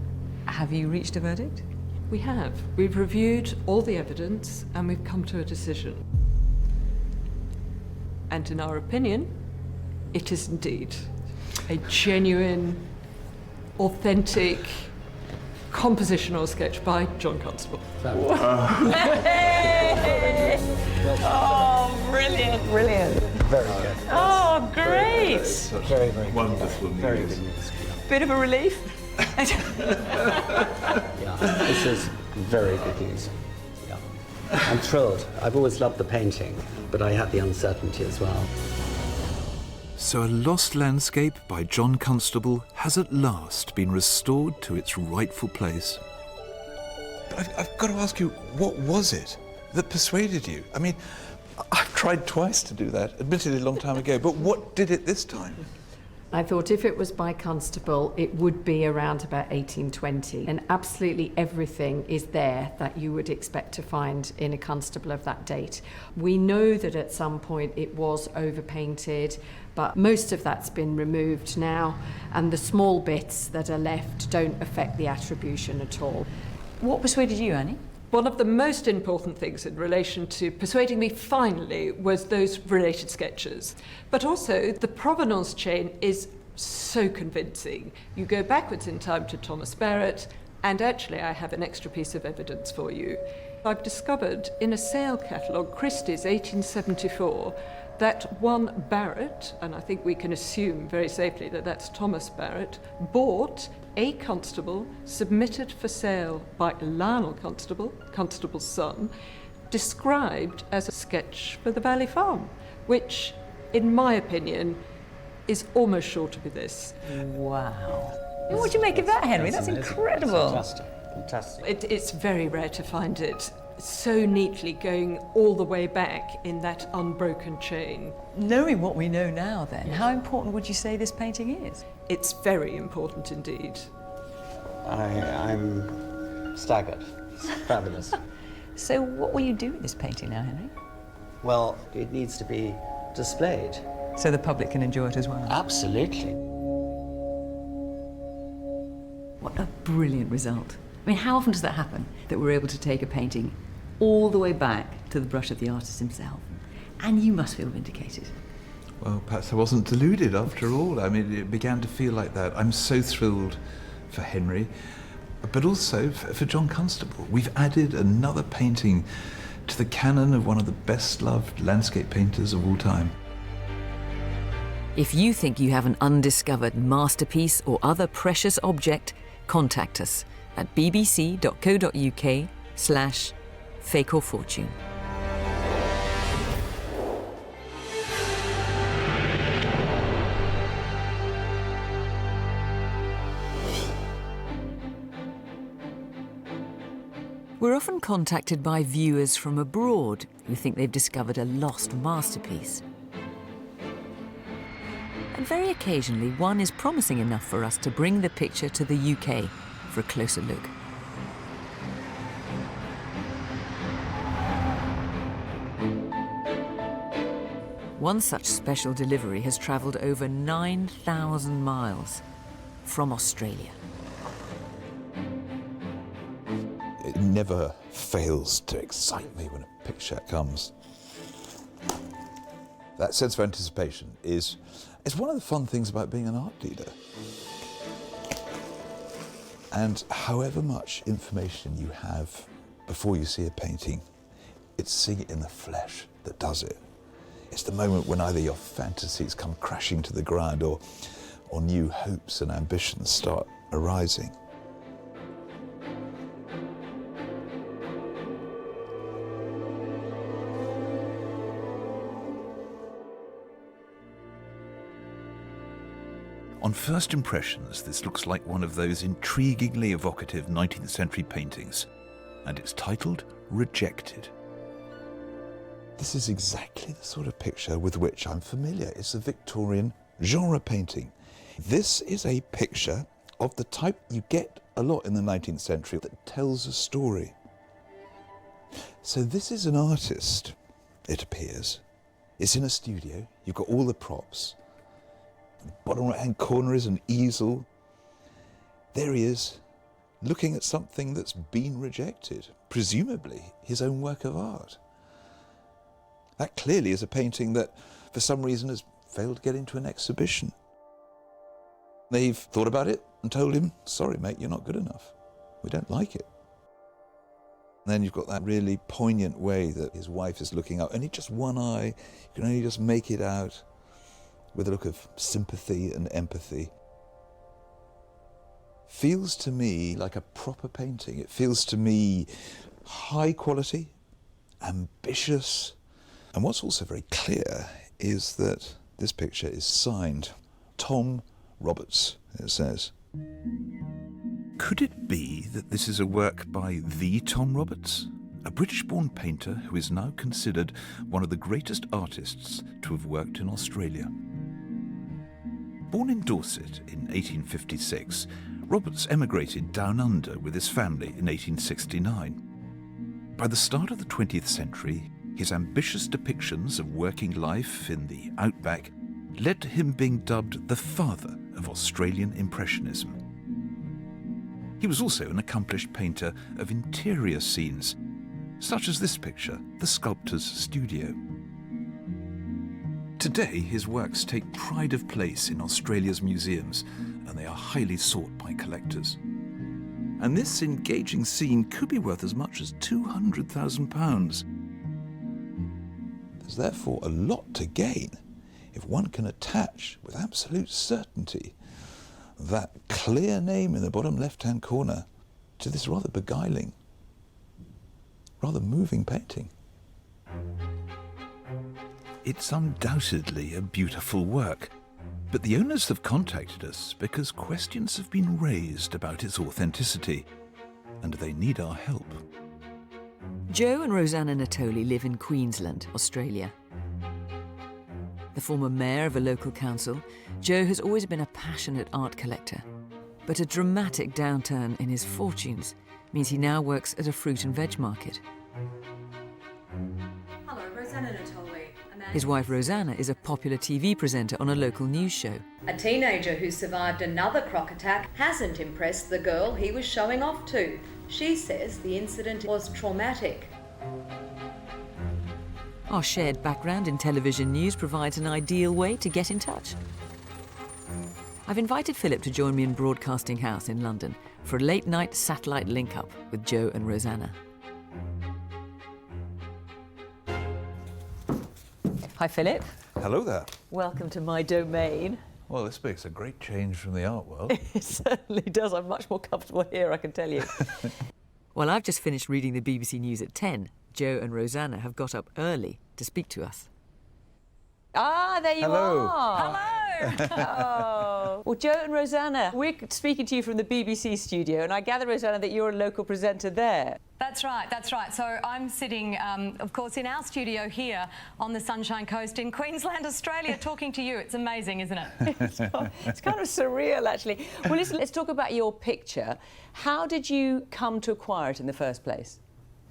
Have you reached a verdict? We have. We've reviewed all the evidence and we've come to a decision. And in our opinion, it is indeed a genuine, authentic, compositional sketch by John Constable. Oh, brilliant, brilliant. Very good. Oh, great. Very, very wonderful news. Very good news. Bit of a relief. Yeah, this is very good news. Yeah. I'm thrilled. I've always loved the painting, but I had the uncertainty as well. So a lost landscape by John Constable has at last been restored to its rightful place. But I've got to ask you, what was it that persuaded you? I mean, I've tried twice to do that, admittedly a long time ago, but what did it this time? I thought if it was by Constable, it would be around about 1820, and absolutely everything is there that you would expect to find in a Constable of that date. We know that at some point it was overpainted, but most of that's been removed now, and the small bits that are left don't affect the attribution at all. What persuaded you, Annie? One of the most important things in relation to persuading me finally was those related sketches. But also, the provenance chain is so convincing. You go backwards in time to Thomas Barrett, and actually I have an extra piece of evidence for you. I've discovered in a sale catalogue, Christie's 1874, that one Barrett, and I think we can assume very safely that that's Thomas Barrett, bought a Constable submitted for sale by Lionel Constable, Constable's son, described as a sketch for the Valley Farm, which, in my opinion, is almost sure to be this. Wow. What do you make of that, Henry? That's incredible. Fantastic, fantastic. It's very rare to find it so neatly going all the way back in that unbroken chain. Knowing what we know now then, how important would you say this painting is? It's very important indeed. I'm staggered. It's fabulous. So what will you do with this painting now, Henry? Well, it needs to be displayed. So the public can enjoy it as well? Absolutely. What a brilliant result. I mean, how often does that happen, that we're able to take a painting all the way back to the brush of the artist himself? And you must feel vindicated. Well, perhaps I wasn't deluded after all. I mean, it began to feel like that. I'm so thrilled for Henry, but also for John Constable. We've added another painting to the canon of one of the best-loved landscape painters of all time. If you think you have an undiscovered masterpiece or other precious object, contact us at bbc.co.uk/fakeorfortune. We're often contacted by viewers from abroad who think they've discovered a lost masterpiece. And very occasionally, one is promising enough for us to bring the picture to the UK for a closer look. One such special delivery has travelled over 9,000 miles from Australia. It never fails to excite me when a picture comes. That sense of anticipation is one of the fun things about being an art dealer. And however much information you have before you see a painting, it's seeing it in the flesh that does it. It's the moment when either your fantasies come crashing to the ground or new hopes and ambitions start arising. On first impressions, this looks like one of those intriguingly evocative 19th century paintings, and it's titled Rejected. This is exactly the sort of picture with which I'm familiar. It's a Victorian genre painting. This is a picture of the type you get a lot in the 19th century that tells a story. So this is an artist, it appears. It's in a studio, you've got all the props. In the bottom right-hand corner is an easel. There he is, looking at something that's been rejected, presumably his own work of art. That clearly is a painting that, for some reason, has failed to get into an exhibition. They've thought about it and told him, sorry mate, you're not good enough. We don't like it. And then you've got that really poignant way that his wife is looking up, only just one eye, you can only just make it out with a look of sympathy and empathy. Feels to me like a proper painting. It feels to me high quality, ambitious, and what's also very clear is that This picture is signed Tom Roberts, it says. Could it be that this is a work by the Tom Roberts? A British-born painter who is now considered one of the greatest artists to have worked in Australia. Born in Dorset in 1856, Roberts emigrated down under with his family in 1869. By the start of the 20th century, his ambitious depictions of working life in the outback led to him being dubbed the father of Australian Impressionism. He was also an accomplished painter of interior scenes, such as this picture, The Sculptor's Studio. Today, his works take pride of place in Australia's museums, and they are highly sought by collectors. And this engaging scene could be worth as much as £200,000. There's therefore a lot to gain if one can attach with absolute certainty that clear name in the bottom left-hand corner to this rather beguiling, rather moving painting. It's undoubtedly a beautiful work, but the owners have contacted us because questions have been raised about its authenticity, and they need our help. Joe and Rosanna Natoli live in Queensland, Australia. The former mayor of a local council, Joe has always been a passionate art collector. But a dramatic downturn in his fortunes means he now works at a fruit and veg market. Hello, Rosanna Natoli. His wife Rosanna is a popular TV presenter on a local news show. A teenager who survived another croc attack hasn't impressed the girl he was showing off to. She says the incident was traumatic. Our shared background in television news provides an ideal way to get in touch. I've invited Philip to join me in Broadcasting House in London for a late-night satellite link-up with Joe and Rosanna. Hi, Philip. Hello there. Welcome to my domain. Well, this makes a great change from the art world. It certainly does. I'm much more comfortable here, I can tell you. Well, I've just finished reading the BBC News at 10. Joe and Rosanna have got up early to speak to us. Ah, there you Hello. are. Hello. Oh. Well, Joe and Rosanna, we're speaking to you from the BBC studio, and I gather, Rosanna, that you're a local presenter there. That's right, that's right. So I'm sitting, of course, in our studio here on the Sunshine Coast in Queensland, Australia, talking to you. It's amazing, isn't it? It's kind of surreal, actually. Well, listen, let's talk about your picture. How did you come to acquire it in the first place?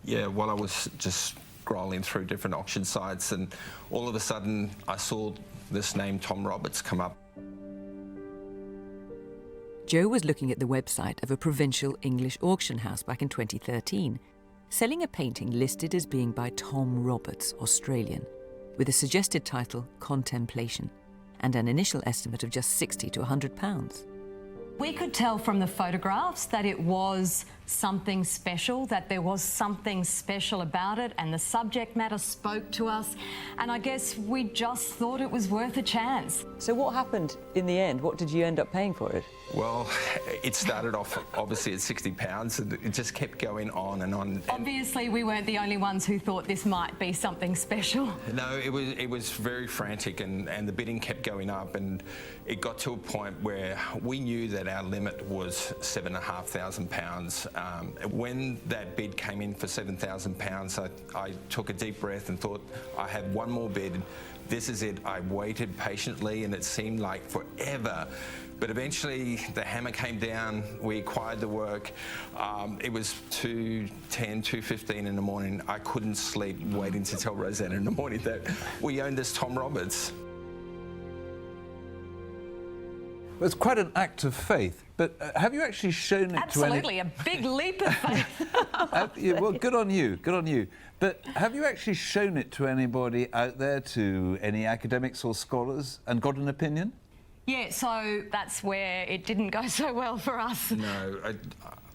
Yeah, well, I was just scrolling through different auction sites, and all of a sudden I saw this name Tom Roberts come up. Joe was looking at the website of a provincial English auction house back in 2013, selling a painting listed as being by Tom Roberts, Australian, with a suggested title, Contemplation, and an initial estimate of just £60 to £100. We could tell from the photographs that it was something special, that there was something special about it, and the subject matter spoke to us, and I guess we just thought it was worth a chance. So what happened in the end? What did you end up paying for it? Well, it started off obviously at £60, and it just kept going on and on. Obviously, we weren't the only ones who thought this might be something special. No, it was very frantic, and the bidding kept going up, and it got to a point where we knew that our limit was £7,500. When that bid came in for £7,000, I took a deep breath and thought, I have one more bid. This is it. I waited patiently, and it seemed like forever. But eventually the hammer came down, we acquired the work. It was 2:10, 2:15 in the morning. I couldn't sleep waiting to tell Rosanna in the morning that we owned this Tom Roberts. Well, it's quite an act of faith, but have you actually shown it Absolutely, to a big leap of faith. yeah, well, good on you, good on you. But have you actually shown it to anybody out there, to any academics or scholars, and got an opinion? Yeah, so that's where it didn't go so well for us. No,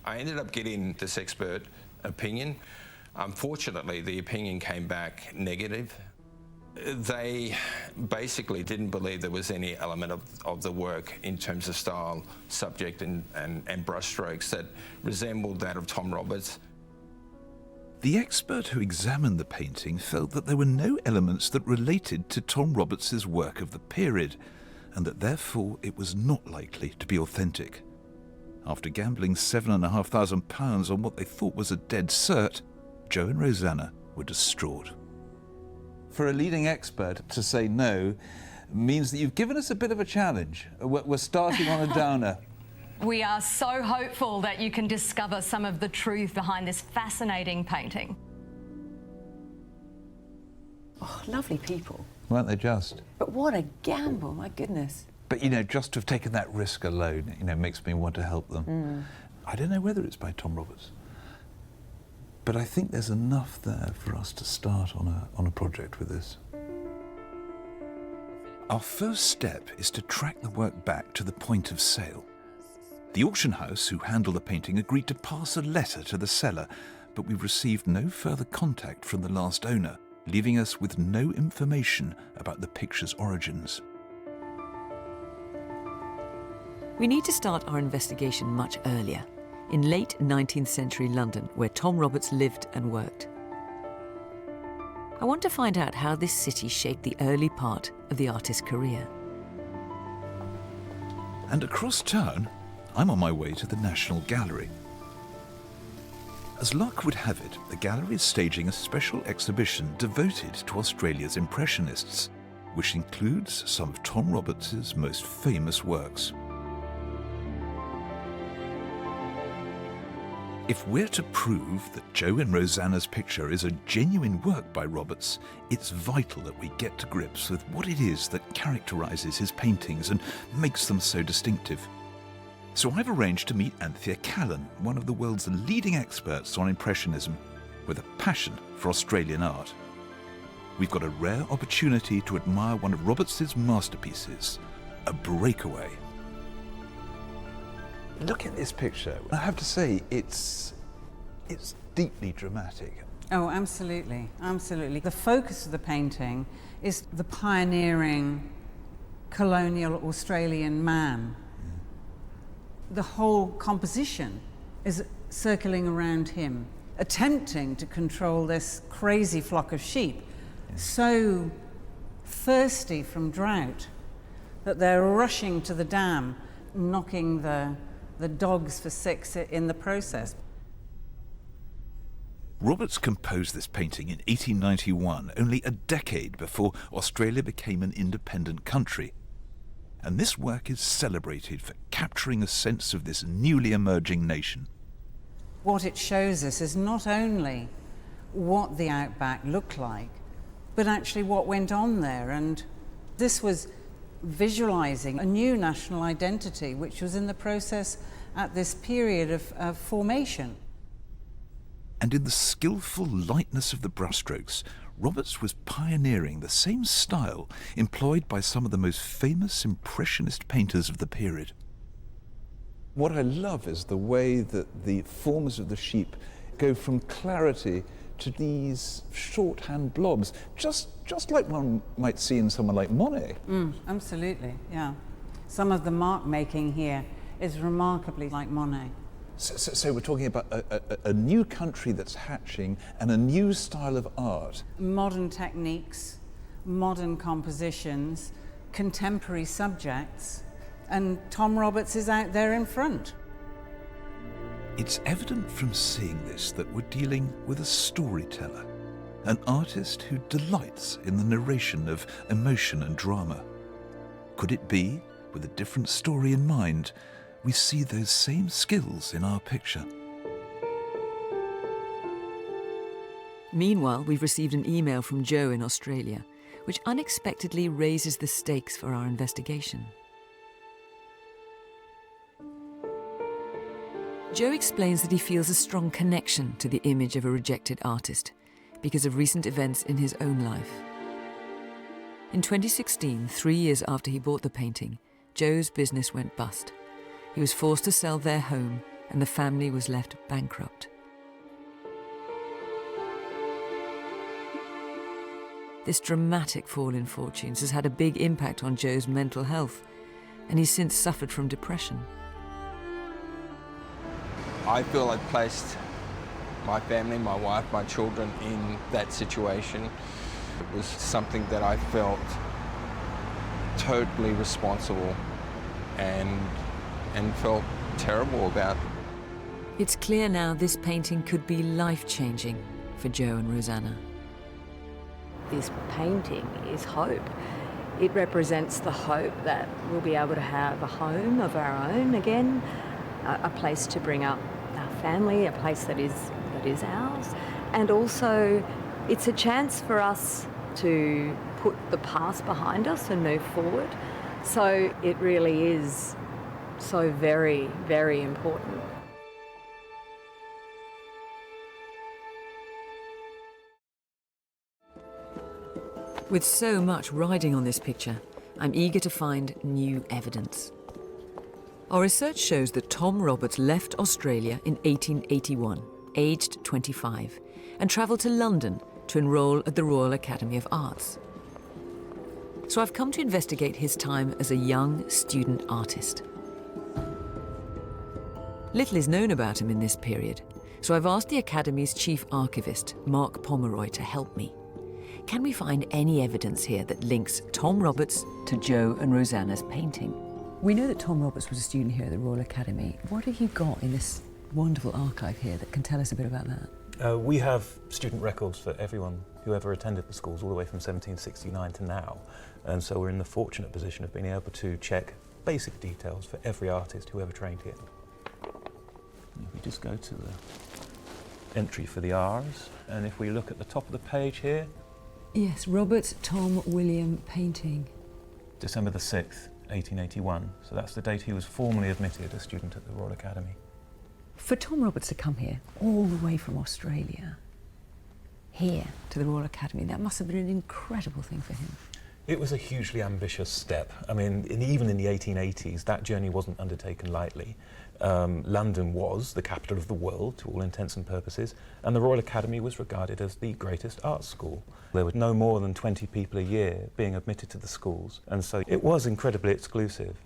I ended up getting this expert opinion. Unfortunately, the opinion came back negative. They basically didn't believe there was any element of the work in terms of style, subject and brushstrokes that resembled that of Tom Roberts. The expert who examined the painting felt that there were no elements that related to Tom Roberts' work of the period, and that therefore it was not likely to be authentic. After gambling £7,500 on what they thought was a dead cert, Joe and Rosanna were distraught. For a leading expert to say no means that you've given us a bit of a challenge. We're starting on a downer. We are so hopeful that you can discover some of the truth behind this fascinating painting. Oh, lovely people. Weren't they just? But what a gamble, my goodness. But, you know, just to have taken that risk alone, you know, makes me want to help them. Mm. I don't know whether it's by Tom Roberts, but I think there's enough there for us to start on a project with this. Our first step is to track the work back to the point of sale. The auction house who handled the painting agreed to pass a letter to the seller, but we received no further contact from the last owner, leaving us with no information about the picture's origins. We need to start our investigation much earlier, in late 19th century London, where Tom Roberts lived and worked. I want to find out how this city shaped the early part of the artist's career. And across town, I'm on my way to the National Gallery. As luck would have it, the gallery is staging a special exhibition devoted to Australia's Impressionists, which includes some of Tom Roberts' most famous works. If we're to prove that Joe and Rosanna's picture is a genuine work by Roberts, it's vital that we get to grips with what it is that characterises his paintings and makes them so distinctive. So I've arranged to meet Anthea Callan, one of the world's leading experts on Impressionism, with a passion for Australian art. We've got a rare opportunity to admire one of Roberts' masterpieces, a breakaway. Look at this picture. I have to say, it's deeply dramatic. Oh, absolutely, absolutely. The focus of the painting is the pioneering colonial Australian man. The whole composition is circling around him, attempting to control this crazy flock of sheep, so thirsty from drought that they're rushing to the dam, knocking the dogs for six in the process. Roberts composed this painting in 1891, only a decade before Australia became an independent country. And this work is celebrated for capturing a sense of this newly emerging nation. What it shows us is not only what the outback looked like, but actually what went on there. And this was visualizing a new national identity, which was in the process at this period of formation. And in the skillful lightness of the brushstrokes, Roberts was pioneering the same style employed by some of the most famous Impressionist painters of the period. What I love is the way that the forms of the sheep go from clarity to these shorthand blobs, just like one might see in someone like Monet. Absolutely, yeah. Some of the mark making here is remarkably like Monet. So we're talking about a new country that's hatching and a new style of art. Modern techniques, modern compositions, contemporary subjects, and Tom Roberts is out there in front. It's evident from seeing this that we're dealing with a storyteller, an artist who delights in the narration of emotion and drama. Could it be, with a different story in mind, we see those same skills in our picture? Meanwhile, we've received an email from Joe in Australia, which unexpectedly raises the stakes for our investigation. Joe explains that he feels a strong connection to the image of a rejected artist because of recent events in his own life. In 2016, 3 years after he bought the painting, Joe's business went bust. He was forced to sell their home, and the family was left bankrupt. This dramatic fall in fortunes has had a big impact on Joe's mental health, and he's since suffered from depression. I feel I've placed my family, my wife, my children in that situation. It was something that I felt totally responsible and felt terrible about. It's clear now this painting could be life-changing for Joe and Rosanna. This painting is hope. It represents the hope that we'll be able to have a home of our own again, a place to bring up our family, a place that is ours. And also, it's a chance for us to put the past behind us and move forward. So it really is so very, very important. With so much riding on this picture, I'm eager to find new evidence. Our research shows that Tom Roberts left Australia in 1881, aged 25, and travelled to London to enrol at the Royal Academy of Arts. So I've come to investigate his time as a young student artist. Little is known about him in this period, so I've asked the Academy's chief archivist, Mark Pomeroy, to help me. Can we find any evidence here that links Tom Roberts to Joe and Rosanna's painting? We know that Tom Roberts was a student here at the Royal Academy. What have you got in this wonderful archive here that can tell us a bit about that? We have student records for everyone who ever attended the schools all the way from 1769 to now. And so we're in the fortunate position of being able to check basic details for every artist who ever trained here. If we just go to the entry for the R's, and if we look at the top of the page here, Yes, Roberts Tom William painting. December the 6th, 1881. So that's the date he was formally admitted a student at the Royal Academy. For Tom Roberts to come here, all the way from Australia, here to the Royal Academy, that must have been an incredible thing for him. It was a hugely ambitious step. I mean, even in the 1880s, that journey wasn't undertaken lightly. London was the capital of the world, to all intents and purposes, and the Royal Academy was regarded as the greatest art school. There were no more than 20 people a year being admitted to the schools, and so it was incredibly exclusive.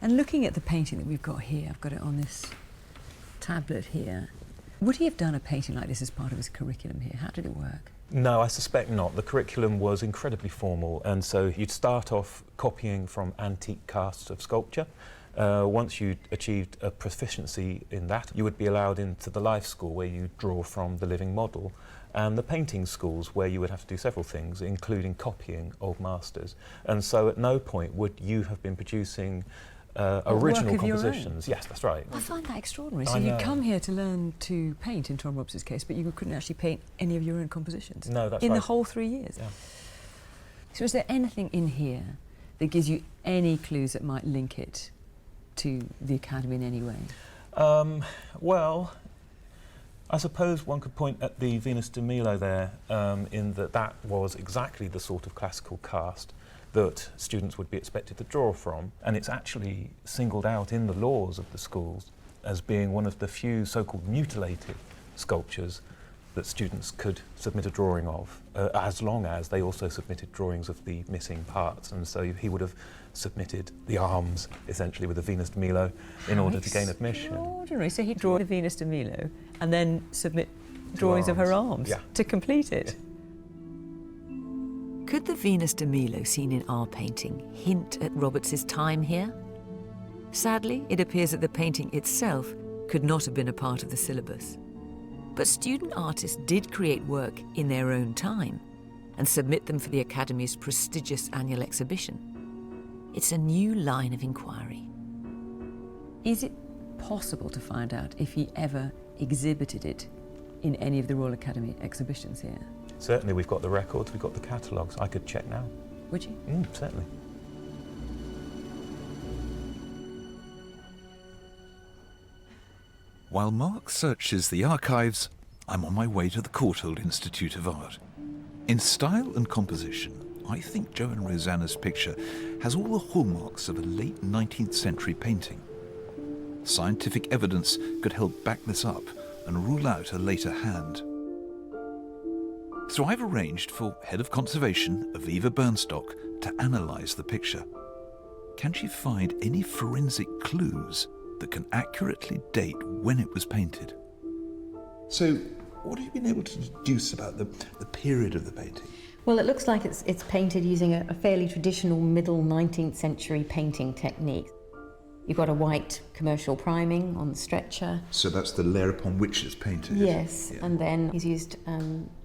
And looking at the painting that we've got here, I've got it on this tablet here, would he have done a painting like this as part of his curriculum here? How did it work? No, I suspect not. The curriculum was incredibly formal, and so you'd start off copying from antique casts of sculpture. Once you'd achieved a proficiency in that, you would be allowed into the life school where you draw from the living model, and the painting schools where you would have to do several things, including copying old masters. And so at no point would you have been producing original compositions. Yes, that's right. I find that extraordinary. So you come here to learn to paint in Tom Roberts' case, but you couldn't actually paint any of your own compositions? No, that's in right. the whole 3 years? Yeah. So is there anything in here that gives you any clues that might link it to the Academy in any way? Well, I suppose one could point at the Venus de Milo there, in that was exactly the sort of classical cast that students would be expected to draw from, and it's actually singled out in the laws of the schools as being one of the few so-called mutilated sculptures that students could submit a drawing of, as long as they also submitted drawings of the missing parts. And so he would have submitted the arms, essentially, with the Venus de Milo in order to gain admission. Extraordinary. So he'd draw the Venus de Milo and then submit drawings of her arms to complete it. Could the Venus de Milo seen in our painting hint at Roberts' time here? Sadly, it appears that the painting itself could not have been a part of the syllabus. But student artists did create work in their own time and submit them for the Academy's prestigious annual exhibition. It's a new line of inquiry. Is it possible to find out if he ever exhibited it in any of the Royal Academy exhibitions here? Certainly, we've got the records, we've got the catalogues. I could check now. Would you? Certainly. While Mark searches the archives, I'm on my way to the Courtauld Institute of Art. In style and composition, I think Joe and Rosanna's picture has all the hallmarks of a late 19th century painting. Scientific evidence could help back this up and rule out a later hand. So I've arranged for Head of Conservation, Aviva Bernstock, to analyse the picture. Can she find any forensic clues that can accurately date when it was painted? So What have you been able to deduce about the period of the painting? Well, it looks like it's painted using a fairly traditional middle 19th century painting technique. You've got a white commercial priming on the stretcher. So that's the layer upon which it's painted? Yes, yeah. And then he's used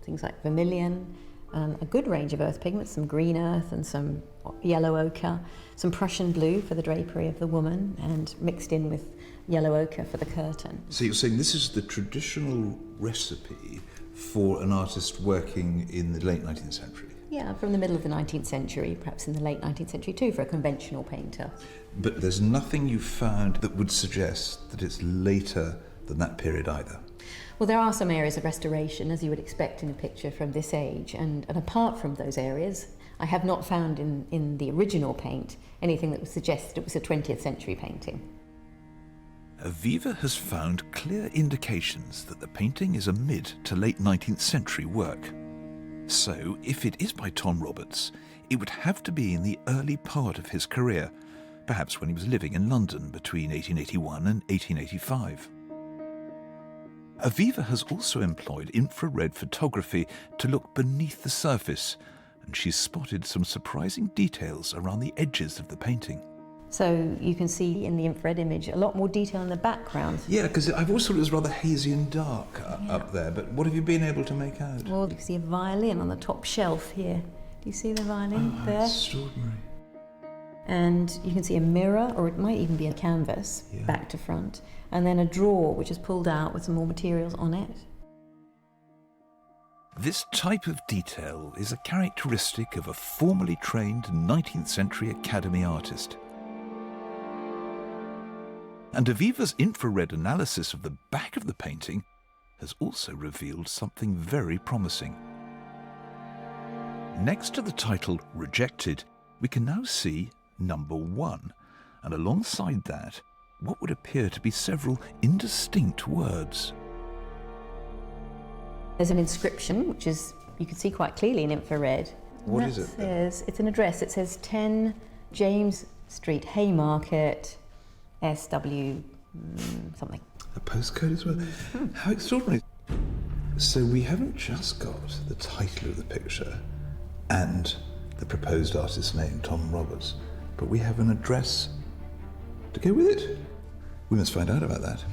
things like vermilion, a good range of earth pigments, some green earth and some yellow ochre, some Prussian blue for the drapery of the woman, and mixed in with yellow ochre for the curtain. So you're saying this is the traditional recipe for an artist working in the late 19th century? Yeah, from the middle of the 19th century, perhaps in the late 19th century too, for a conventional painter. But there's nothing you found that would suggest that it's later than that period either? Well, there are some areas of restoration, as you would expect in a picture from this age, and apart from those areas, I have not found in the original paint anything that would suggest it was a 20th century painting. Aviva has found clear indications that the painting is a mid to late 19th century work. So, if it is by Tom Roberts, it would have to be in the early part of his career, perhaps when he was living in London between 1881 and 1885. Aviva has also employed infrared photography to look beneath the surface, and she's spotted some surprising details around the edges of the painting. So you can see in the infrared image a lot more detail in the background. Yeah, because I've always thought it was rather hazy and dark up there, but what have you been able to make out? Well, you can see a violin on the top shelf here. Do you see the violin there? Extraordinary. And you can see a mirror, or it might even be a canvas, back to front, and then a drawer which is pulled out with some more materials on it. This type of detail is a characteristic of a formally trained 19th century Academy artist. And Aviva's infrared analysis of the back of the painting has also revealed something very promising. Next to the title Rejected, we can now see number 1, and alongside that, what would appear to be several indistinct words. There's an inscription, which is, you can see quite clearly in infrared. What is it? It's an address. It says 10 James Street, Haymarket, SW something. A postcode as well? How extraordinary. So we haven't just got the title of the picture and the proposed artist's name, Tom Roberts, but we have an address to go with it. We must find out about that.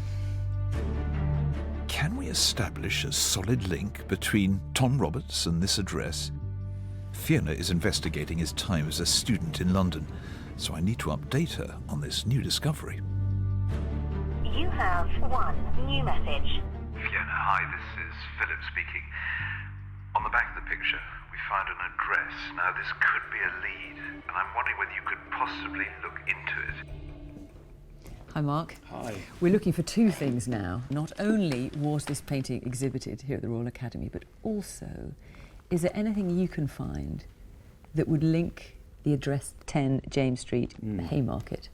Can we establish a solid link between Tom Roberts and this address? Fiona is investigating his time as a student in London, so I need to update her on this new discovery. You have one new message. Fiona, hi, this is Philip speaking. On the back of the picture, we found an address. Now, this could be a lead, and I'm wondering whether you could possibly look into it. Hi, Mark. Hi. We're looking for two things now. Not only was this painting exhibited here at the Royal Academy, but also, is there anything you can find that would link the address 10 James Street, Haymarket,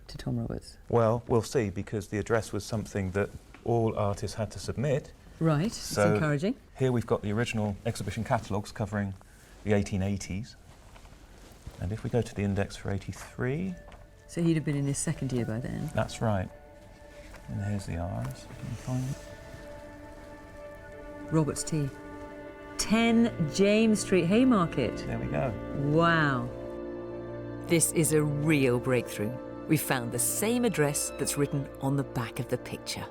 to Tom Roberts? Well, we'll see, because the address was something that all artists had to submit. Right, So it's encouraging. Here we've got the original exhibition catalogues covering the 1880s. And if we go to the index for 83... So he'd have been in his second year by then. That's right. And here's the R's. Can you find it? Roberts T. 10 James Street, Haymarket. There we go. Wow. This is a real breakthrough. We found the same address that's written on the back of the picture.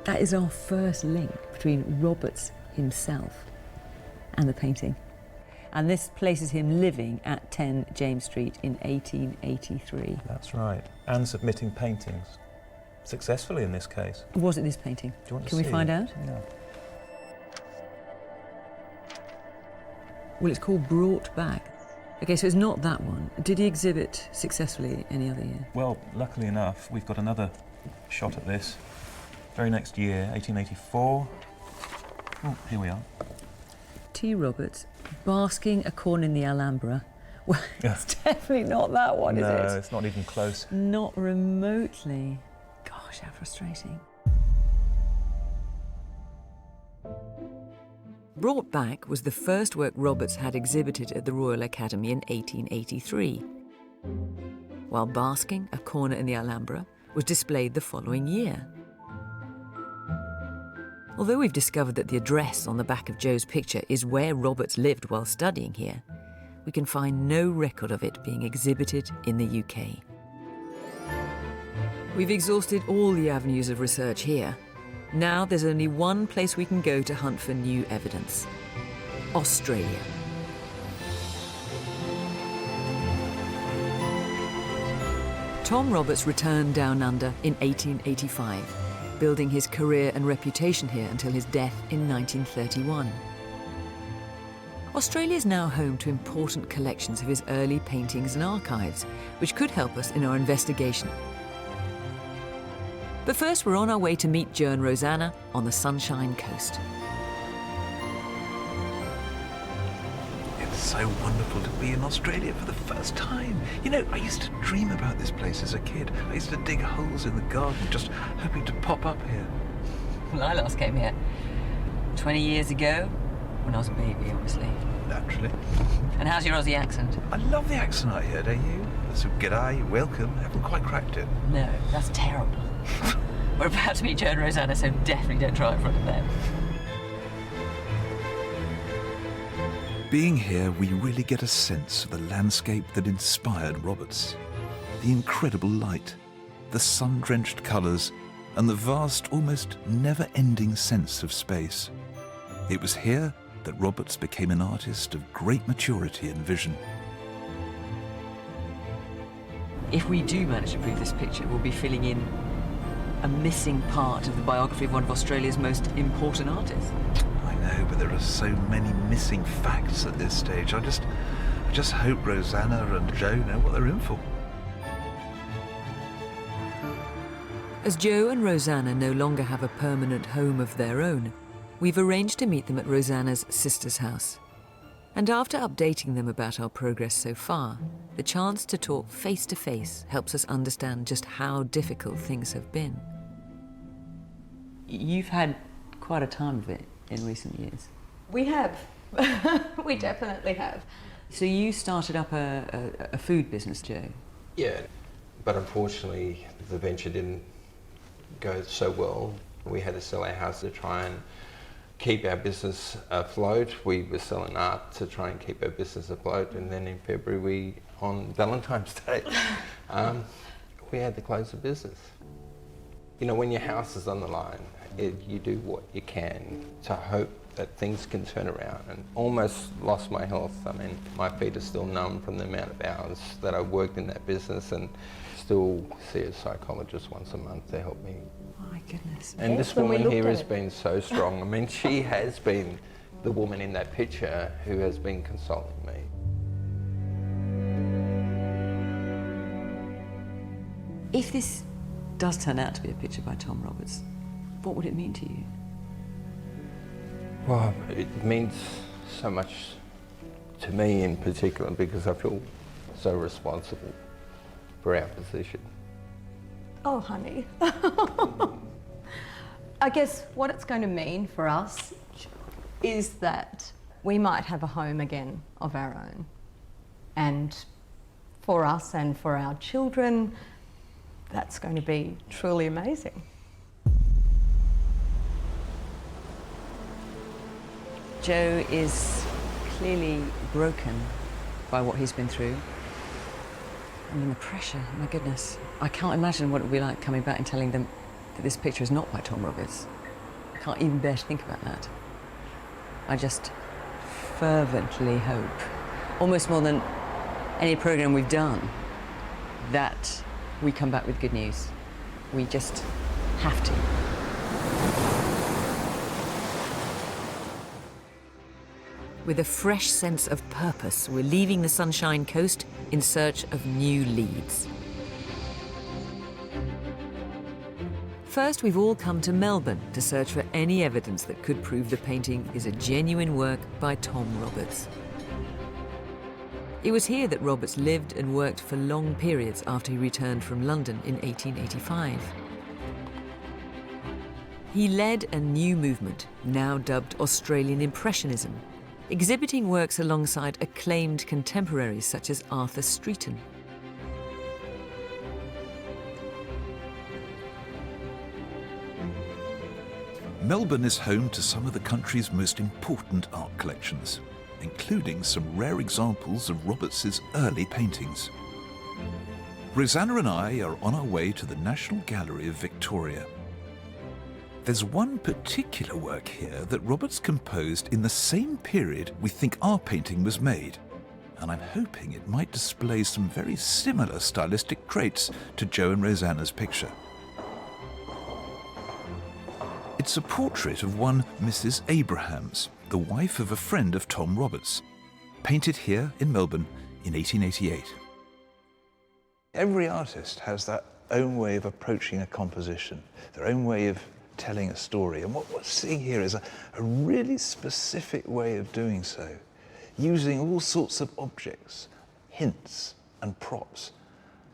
That is our first link between Roberts himself and the painting. And this places him living at 10 James Street in 1883. That's right. And submitting paintings. Successfully in this case. Was it this painting? Do you want to Can we see find it? out? Yeah. Well, it's called Brought Back. Okay, so it's not that one. Did he exhibit successfully any other year? Well, luckily enough, we've got another shot at this. Very next year, 1884. Oh, here we are. T. Roberts, basking a corn in the Alhambra. Well, it's definitely not that one, is it? No, it's not even close. Not remotely. Gosh, how frustrating. Brought Back was the first work Roberts had exhibited at the Royal Academy in 1883, while Basking, a corner in the Alhambra, was displayed the following year. Although we've discovered that the address on the back of Joe's picture is where Roberts lived while studying here, we can find no record of it being exhibited in the UK. We've exhausted all the avenues of research here. Now there's only one place we can go to hunt for new evidence: Australia. Tom Roberts returned down under in 1885, building his career and reputation here until his death in 1931. Australia is now home to important collections of his early paintings and archives, which could help us in our investigation. But first, we're on our way to meet Joe and Rosanna on the Sunshine Coast. It's so wonderful to be in Australia for the first time. You know, I used to dream about this place as a kid. I used to dig holes in the garden, just hoping to pop up here. Well, I last came here 20 years ago, when I was a baby, obviously. Naturally. And how's your Aussie accent? I love the accent out here, don't you? So, g'day, welcome. Haven't quite cracked it. No, that's terrible. We're about to meet Joe and Rosanna, so definitely don't try in front of them. Being here, we really get a sense of the landscape that inspired Roberts. The incredible light, the sun-drenched colours, and the vast, almost never-ending sense of space. It was here that Roberts became an artist of great maturity and vision. If we do manage to prove this picture, we'll be filling in a missing part of the biography of one of Australia's most important artists. I know, but there are so many missing facts at this stage. I just hope Rosanna and Joe know what they're in for. As Joe and Rosanna no longer have a permanent home of their own, we've arranged to meet them at Rosanna's sister's house. And after updating them about our progress so far, the chance to talk face to face helps us understand just how difficult things have been. You've had quite a time of it in recent years. We have. We definitely have. So you started up a food business, Joe? Yeah, but unfortunately the venture didn't go so well. We had to sell our house to try and keep our business afloat. We were selling art to try and keep our business afloat, and then in February, on Valentine's Day, we had to close the business. You know, when your house is on the line, you do what you can to hope that things can turn around, and almost lost my health. I mean, my feet are still numb from the amount of hours that I worked in that business, and still see a psychologist once a month to help me. My goodness. And this woman here has been so strong. I mean, she has been the woman in that picture who has been consoling me. If this does turn out to be a picture by Tom Roberts, what would it mean to you? Well, it means so much to me in particular because I feel so responsible for our position. Oh, honey. I guess what it's going to mean for us is that we might have a home again of our own. And for us and for our children, that's going to be truly amazing. Joe is clearly broken by what he's been through. I mean, the pressure, my goodness. I can't imagine what it would be like coming back and telling them that this picture is not by Tom Roberts. I can't even bear to think about that. I just fervently hope, almost more than any programme we've done, that we come back with good news. We just have to. With a fresh sense of purpose, we're leaving the Sunshine Coast in search of new leads. First, we've all come to Melbourne to search for any evidence that could prove the painting is a genuine work by Tom Roberts. It was here that Roberts lived and worked for long periods after he returned from London in 1885. He led a new movement, now dubbed Australian Impressionism, exhibiting works alongside acclaimed contemporaries such as Arthur Streeton. Melbourne is home to some of the country's most important art collections, including some rare examples of Roberts's early paintings. Rosanna and I are on our way to the National Gallery of Victoria. There's one particular work here that Roberts composed in the same period we think our painting was made, and I'm hoping it might display some very similar stylistic traits to Jo and Rosanna's picture. It's a portrait of one Mrs. Abrahams, the wife of a friend of Tom Roberts, painted here in Melbourne in 1888. Every artist has their own way of approaching a composition, their own way of telling a story. And what we're seeing here is a really specific way of doing so, using all sorts of objects, hints and props.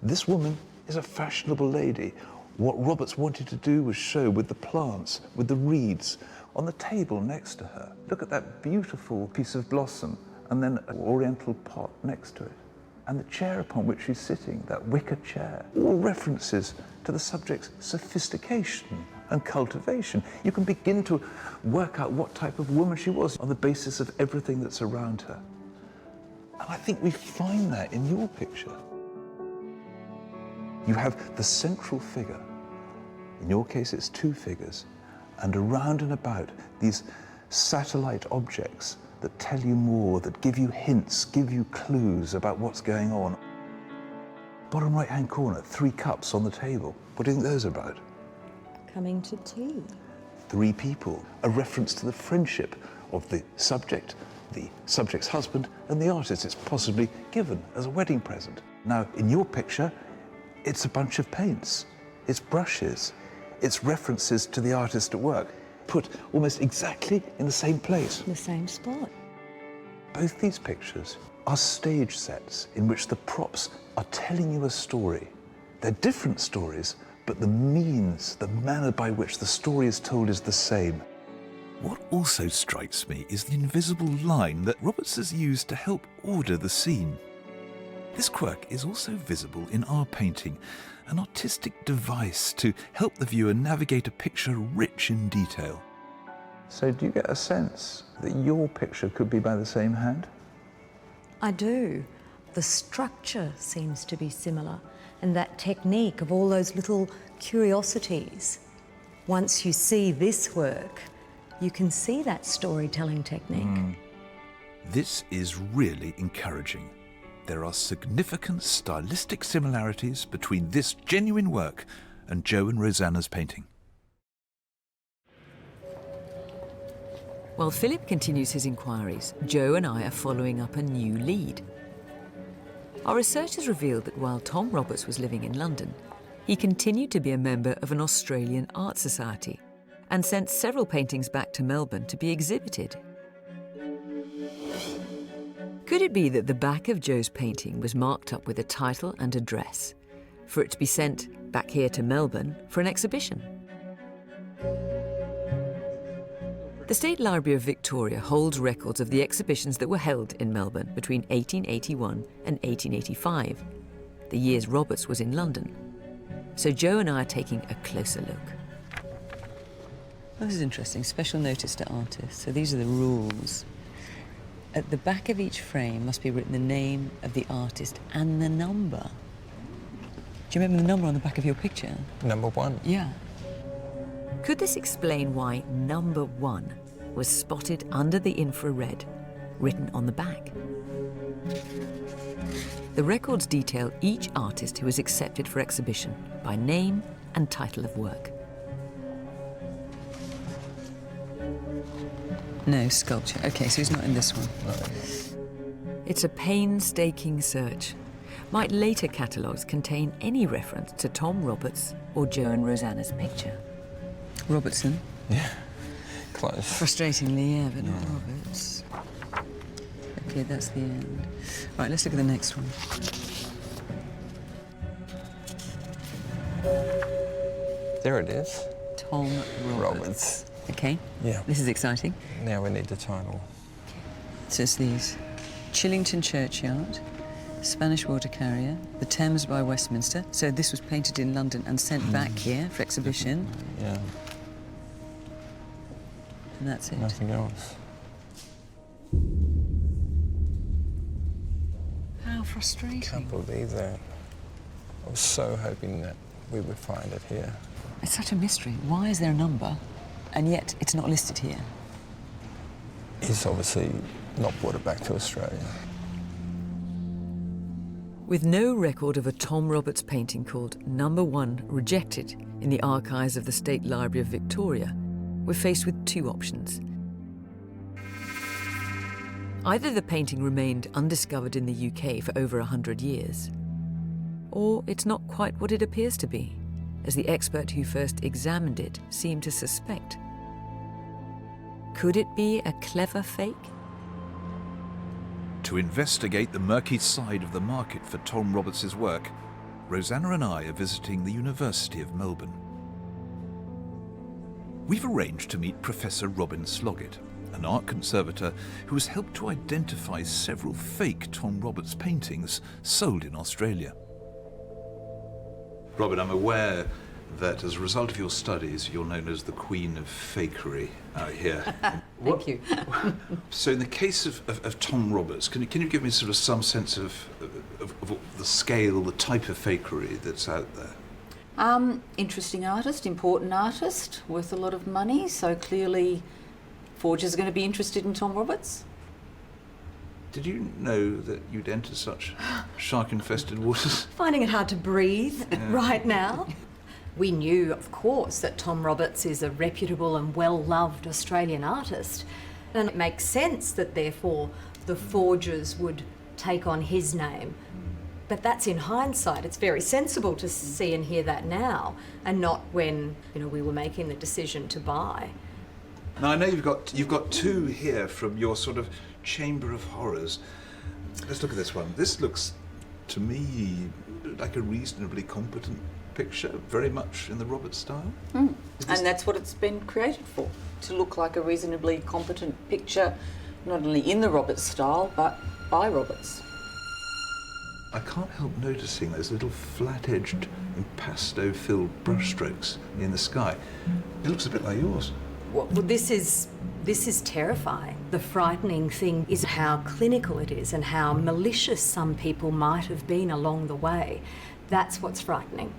This woman is a fashionable lady. What Roberts wanted to do was show with the plants, with the reeds, on the table next to her. Look at that beautiful piece of blossom, and then an oriental pot next to it. And the chair upon which she's sitting, that wicker chair, all references to the subject's sophistication and cultivation. You can begin to work out what type of woman she was on the basis of everything that's around her. And I think we find that in your picture. You have the central figure. In your case, it's two figures. And around and about, these satellite objects that tell you more, that give you hints, give you clues about what's going on. Bottom right-hand corner, 3 cups on the table. What do you think those are about? Coming to tea. 3 people, a reference to the friendship of the subject's husband, and the artist. It's possibly given as a wedding present. Now, in your picture, it's a bunch of paints, it's brushes, it's references to the artist at work, put almost exactly in the same place. The same spot. Both these pictures are stage sets in which the props are telling you a story. They're different stories, but the means, the manner by which the story is told is the same. What also strikes me is the invisible line that Roberts has used to help order the scene. This quirk is also visible in our painting, an artistic device to help the viewer navigate a picture rich in detail. So do you get a sense that your picture could be by the same hand? I do. The structure seems to be similar, and that technique of all those little curiosities. Once you see this work, you can see that storytelling technique. This is really encouraging. There are significant stylistic similarities between this genuine work and Jo and Rosanna's painting. While Philip continues his inquiries, Jo and I are following up a new lead. Our research has revealed that while Tom Roberts was living in London, he continued to be a member of an Australian art society and sent several paintings back to Melbourne to be exhibited. Could it be that the back of Jo's painting was marked up with a title and address for it to be sent back here to Melbourne for an exhibition? The State Library of Victoria holds records of the exhibitions that were held in Melbourne between 1881 and 1885, the years Roberts was in London. So Jo and I are taking a closer look. Oh, this is interesting. Special notice to artists. So these are the rules. At the back of each frame must be written the name of the artist and the number. Do you remember the number on the back of your picture? Number 1. Yeah. Could this explain why number 1 was spotted under the infrared, written on the back? The records detail each artist who was accepted for exhibition by name and title of work. No, sculpture. Okay, so he's not in this one. It's a painstaking search. Might later catalogues contain any reference to Tom Roberts or Jo and Rosanna's picture? Robertson? Yeah, close. Frustratingly, yeah, but not Roberts. Okay, that's the end. Right, let's look at the next one. There it is. Tom Roberts. Okay. Yeah. This is exciting. Now we need the title. So it's these. Chillington Churchyard, Spanish water carrier, the Thames by Westminster. So this was painted in London and sent back here for exhibition. Yeah. and that's it. Nothing else. How frustrating. Can't believe that. I was so hoping that we would find it here. It's such a mystery. Why is there a number, and yet it's not listed here? He's obviously not brought it back to Australia. With no record of a Tom Roberts painting called Number 1 rejected in the archives of the State Library of Victoria, we're faced with two options. Either the painting remained undiscovered in the UK for over 100 years, or it's not quite what it appears to be, as the expert who first examined it seemed to suspect. Could it be a clever fake? To investigate the murky side of the market for Tom Roberts' work, Rosanna and I are visiting the University of Melbourne. We've arranged to meet Professor Robin Sloggett, an art conservator who has helped to identify several fake Tom Roberts paintings sold in Australia. Robin, I'm aware that as a result of your studies, you're known as the Queen of Fakery out here. Thank you. So in the case of Tom Roberts, can you give me sort of some sense of the scale, the type of fakery that's out there? Interesting artist, important artist, worth a lot of money, so clearly forgers are going to be interested in Tom Roberts. Did you know that you'd enter such shark-infested waters? Finding it hard to breathe right now. We knew, of course, that Tom Roberts is a reputable and well-loved Australian artist, and it makes sense that therefore the forgers would take on his name. But that's in hindsight. It's very sensible to see and hear that now, and not when, we were making the decision to buy. Now I know you've got two here from your sort of Chamber of Horrors. Let's look at this one. This looks, to me, like a reasonably competent picture, very much in the Roberts style. And that's what it's been created for, to look like a reasonably competent picture, not only in the Roberts style, but by Roberts. I can't help noticing those little flat-edged, impasto-filled brushstrokes in the sky. It looks a bit like yours. Well, this is terrifying. The frightening thing is how clinical it is and how malicious some people might have been along the way. That's what's frightening.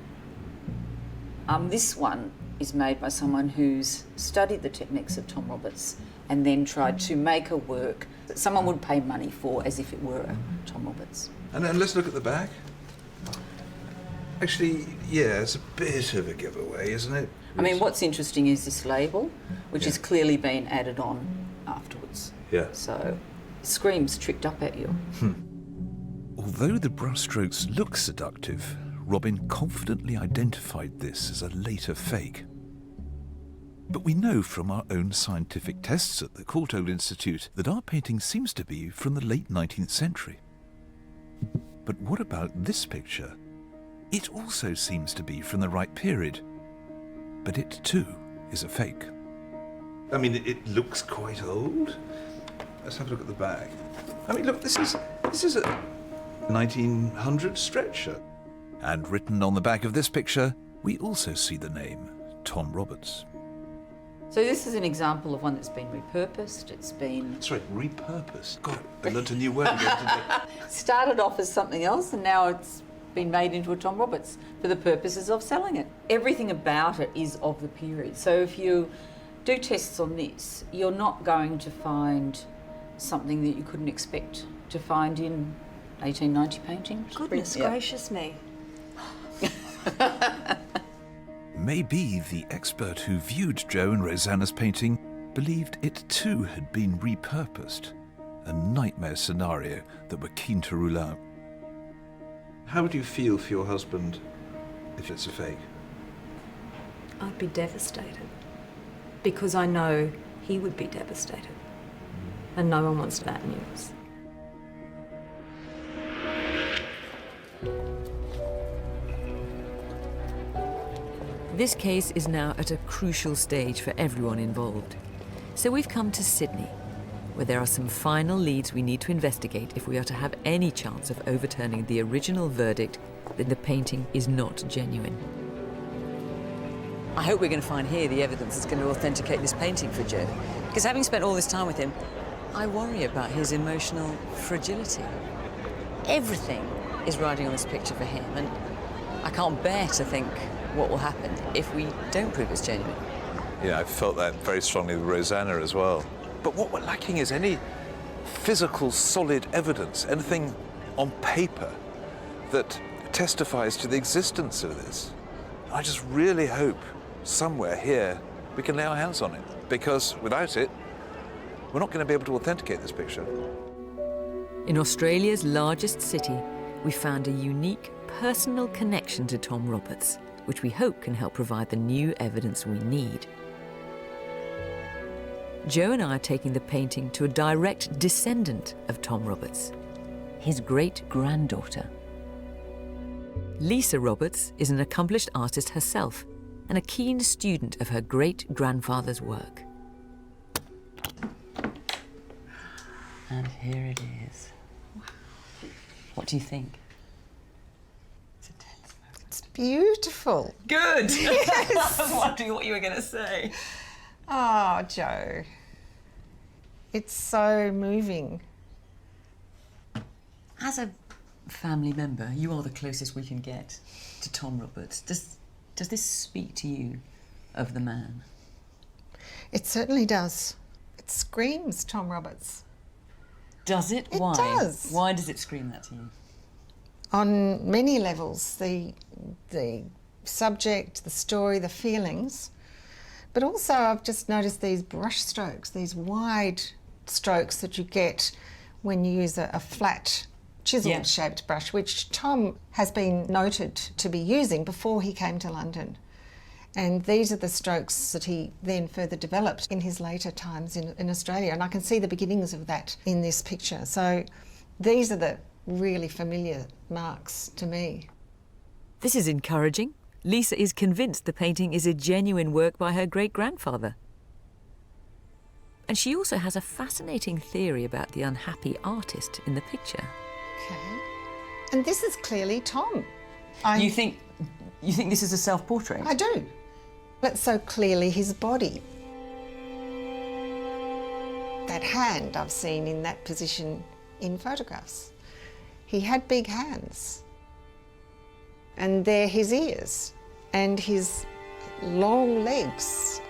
This one is made by someone who's studied the techniques of Tom Roberts and then tried to make a work that someone would pay money for as if it were a Tom Roberts. And then let's look at the back. Actually, yeah, it's a bit of a giveaway, isn't it? I mean, what's interesting is this label, which has clearly been added on afterwards. Yeah. So, it screams tricked up at you. Although the brushstrokes look seductive, Robin confidently identified this as a later fake. But we know from our own scientific tests at the Courtauld Institute that our painting seems to be from the late 19th century. But what about this picture? It also seems to be from the right period, but it too is a fake. I mean, it looks quite old. Let's have a look at the back. I mean, look, this is a 1900 stretcher. And written on the back of this picture, we also see the name Tom Roberts. So this is an example of one that's been repurposed. It's been... Sorry, repurposed? God, I learnt a new word again today. started off as something else and now it's been made into a Tom Roberts for the purposes of selling it. Everything about it is of the period. So if you do tests on this, you're not going to find something that you couldn't expect to find in 1890 painting. Goodness gracious me. Maybe the expert who viewed Joe and Rosanna's painting believed it too had been repurposed. A nightmare scenario that we're keen to rule out. How would you feel for your husband if it's a fake? I'd be devastated. Because I know he would be devastated. And no one wants that news. This case is now at a crucial stage for everyone involved. So we've come to Sydney, where there are some final leads we need to investigate if we are to have any chance of overturning the original verdict that the painting is not genuine. I hope we're going to find here the evidence that's going to authenticate this painting for Joe. Because having spent all this time with him, I worry about his emotional fragility. Everything is riding on this picture for him, and I can't bear to think what will happen if we don't prove it's genuine. Yeah, I felt that very strongly with Rosanna as well. But what we're lacking is any physical, solid evidence, anything on paper that testifies to the existence of this. I just really hope somewhere here we can lay our hands on it, because without it, we're not going to be able to authenticate this picture. In Australia's largest city, we found a unique personal connection to Tom Roberts, which we hope can help provide the new evidence we need. Joe and I are taking the painting to a direct descendant of Tom Roberts, his great-granddaughter. Lisa Roberts is an accomplished artist herself and a keen student of her great-grandfather's work. And here it is. What do you think? It's beautiful. Good! Yes. I was wondering what you were going to say. Oh, Joe. It's so moving. As a family member, you are the closest we can get to Tom Roberts. Does this speak to you of the man? It certainly does. It screams Tom Roberts. Does it? It Why? does. Why does it scream that to you? On many levels, the subject, the story, the feelings, but also I've just noticed these brush strokes, these wide strokes that you get when you use a flat chiselled shaped brush, which Tom has been noted to be using before he came to London. And these are the strokes that he then further developed in his later times in Australia. And I can see the beginnings of that in this picture. So these are the really familiar marks to me. This is encouraging. Lisa is convinced the painting is a genuine work by her great-grandfather. And she also has a fascinating theory about the unhappy artist in the picture. Okay. And this is clearly Tom. You think this is a self-portrait? I do. But so clearly his body. That hand I've seen in that position in photographs. He had big hands. And they're his ears and his long legs.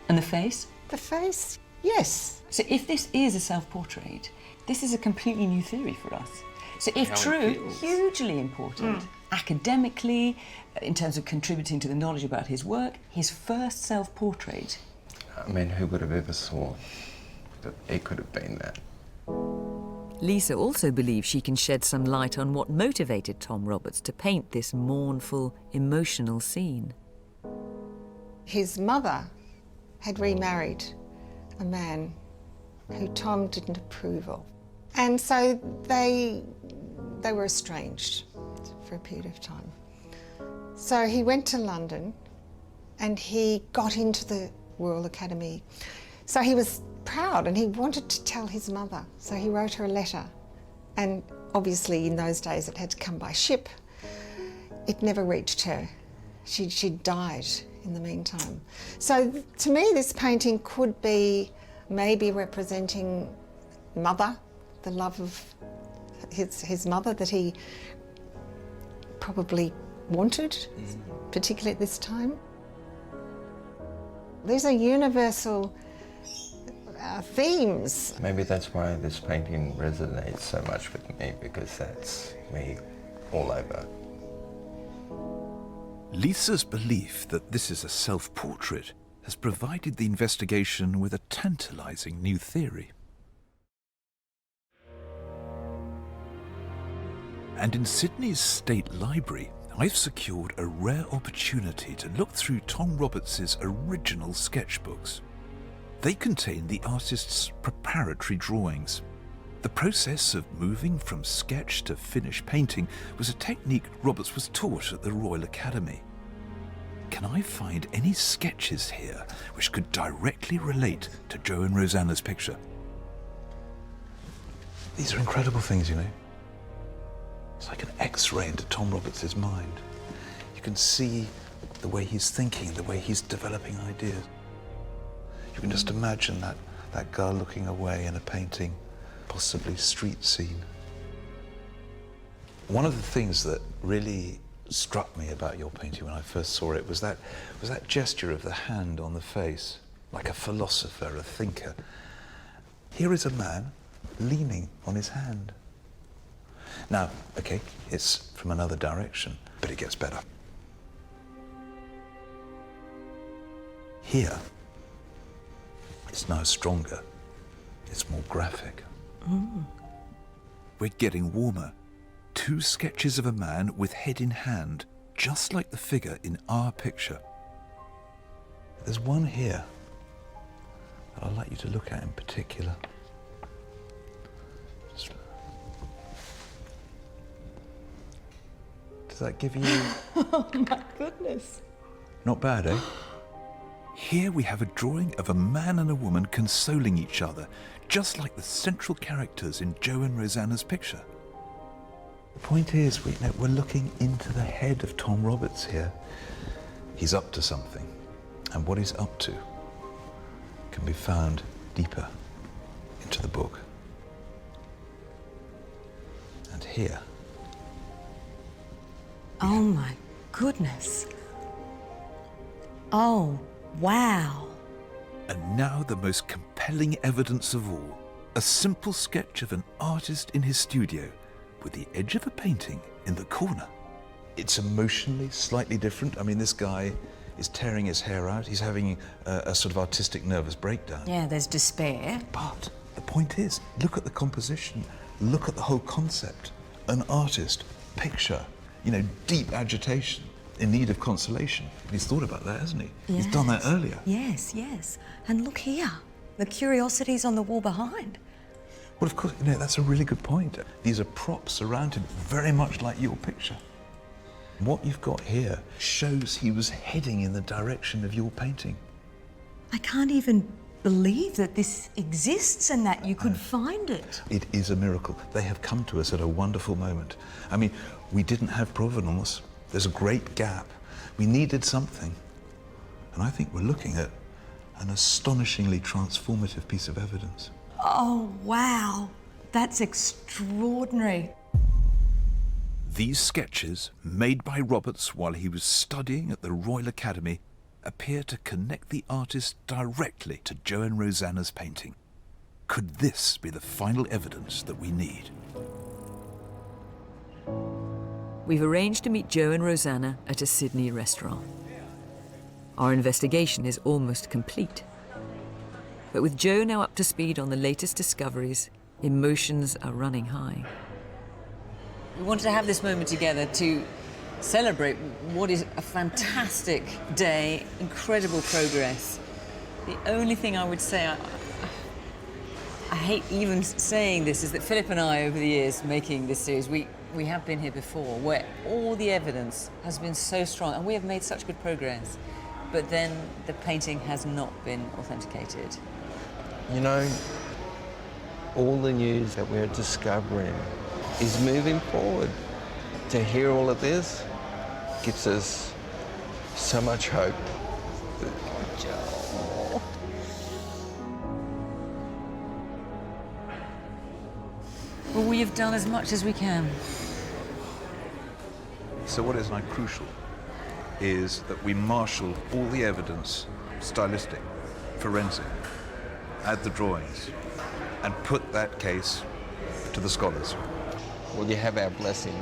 And the face? The face, yes. So if this is a self-portrait, this is a completely new theory for us. So if How it true, feels. hugely important, academically, in terms of contributing to the knowledge about his work, his first self-portrait. I mean, who would have ever thought that it could have been that? Lisa also believes she can shed some light on what motivated Tom Roberts to paint this mournful, emotional scene. His mother had remarried a man who Tom didn't approve of. And so they were estranged for a period of time. So he went to London and he got into the Royal Academy. So he was proud and he wanted to tell his mother. So he wrote her a letter. And obviously in those days it had to come by ship. It never reached her. She died in the meantime. So to me this painting could be maybe representing mother, the love of his mother that he probably wanted, particularly at this time. These are universal themes. Maybe that's why this painting resonates so much with me, because that's me all over. Lisa's belief that this is a self-portrait has provided the investigation with a tantalising new theory. And in Sydney's State Library, I've secured a rare opportunity to look through Tom Roberts' original sketchbooks. They contain the artist's preparatory drawings. The process of moving from sketch to finished painting was a technique Roberts was taught at the Royal Academy. Can I find any sketches here which could directly relate to Joe and Rosanna's picture? These are incredible things, you know. It's like an X-ray into Tom Roberts' mind. You can see the way he's thinking, the way he's developing ideas. You can just imagine that girl looking away in a painting, possibly street scene. One of the things that really struck me about your painting when I first saw it was that gesture of the hand on the face, like a philosopher, a thinker. Here is a man leaning on his hand. Now, okay, it's from another direction, but it gets better. Here, it's now stronger. It's more graphic. We're getting warmer. 2 sketches of a man with head in hand, just like the figure in our picture. There's one here that I'd like you to look at in particular. Does that give you... Oh my goodness. Not bad, eh? Here we have a drawing of a man and a woman consoling each other, just like the central characters in Joe and Rosanna's picture. The point is, we're looking into the head of Tom Roberts here. He's up to something, and what he's up to can be found deeper into the book. And here. Oh my goodness. Oh, wow. And now the most compelling evidence of all, a simple sketch of an artist in his studio, with the edge of a painting in the corner. It's emotionally slightly different. I mean, this guy is tearing his hair out. He's having a sort of artistic nervous breakdown. Yeah, there's despair. But the point is, look at the composition, look at the whole concept. An artist, picture, deep agitation, in need of consolation. But he's thought about that, hasn't he? Yes. He's done that earlier. Yes, yes. And look here, the curiosities on the wall behind. Well, of course, that's a really good point. These are props around him, very much like your picture. What you've got here shows he was heading in the direction of your painting. I can't even believe that this exists and that you could find it. It is a miracle. They have come to us at a wonderful moment. I mean, we didn't have provenance. There's a great gap. We needed something. And I think we're looking at an astonishingly transformative piece of evidence. Oh, wow. That's extraordinary. These sketches, made by Roberts while he was studying at the Royal Academy, appear to connect the artist directly to Joe and Rosanna's painting. Could this be the final evidence that we need? We've arranged to meet Joe and Rosanna at a Sydney restaurant. Our investigation is almost complete. But with Joe now up to speed on the latest discoveries, emotions are running high. We wanted to have this moment together to celebrate what is a fantastic day, incredible progress. The only thing I would say, I hate even saying this, is that Philip and I, over the years making this series, we have been here before, where all the evidence has been so strong, and we have made such good progress, but then the painting has not been authenticated. All the news that we're discovering is moving forward. To hear all of this gives us so much hope. Well, we have done as much as we can. So what is now crucial is that we marshal all the evidence, stylistic, forensic, add the drawings, and put that case to the scholars. Will you have our blessing?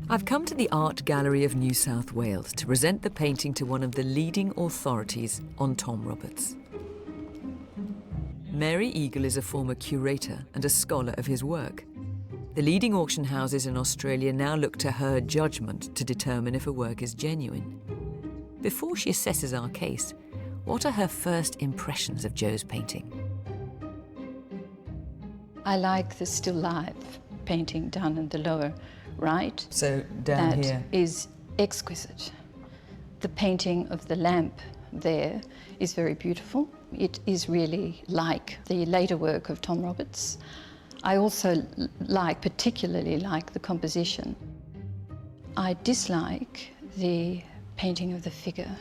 I've come to the Art Gallery of New South Wales to present the painting to one of the leading authorities on Tom Roberts. Mary Eagle is a former curator and a scholar of his work. The leading auction houses in Australia now look to her judgment to determine if a work is genuine. Before she assesses our case, what are her first impressions of Joe's painting? I like the still life painting down in the lower right. So down here. That is exquisite. The painting of the lamp there is very beautiful. It is really like the later work of Tom Roberts. I also particularly like the composition. I dislike the painting of the figure.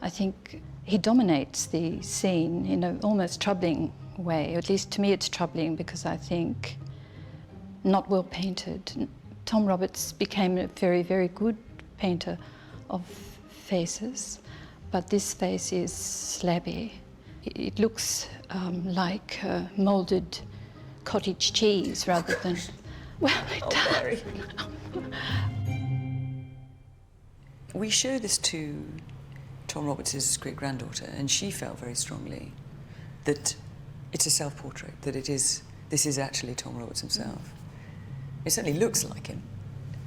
I think he dominates the scene in an almost troubling way. At least to me it's troubling because I think not well painted. Tom Roberts became a very, very good painter of faces, but this face is slabby. It looks like moulded cottage cheese rather than... Well, it does. We show this to Tom Roberts' great-granddaughter, and she felt very strongly that it's a self-portrait, that this is actually Tom Roberts himself. It certainly looks like him.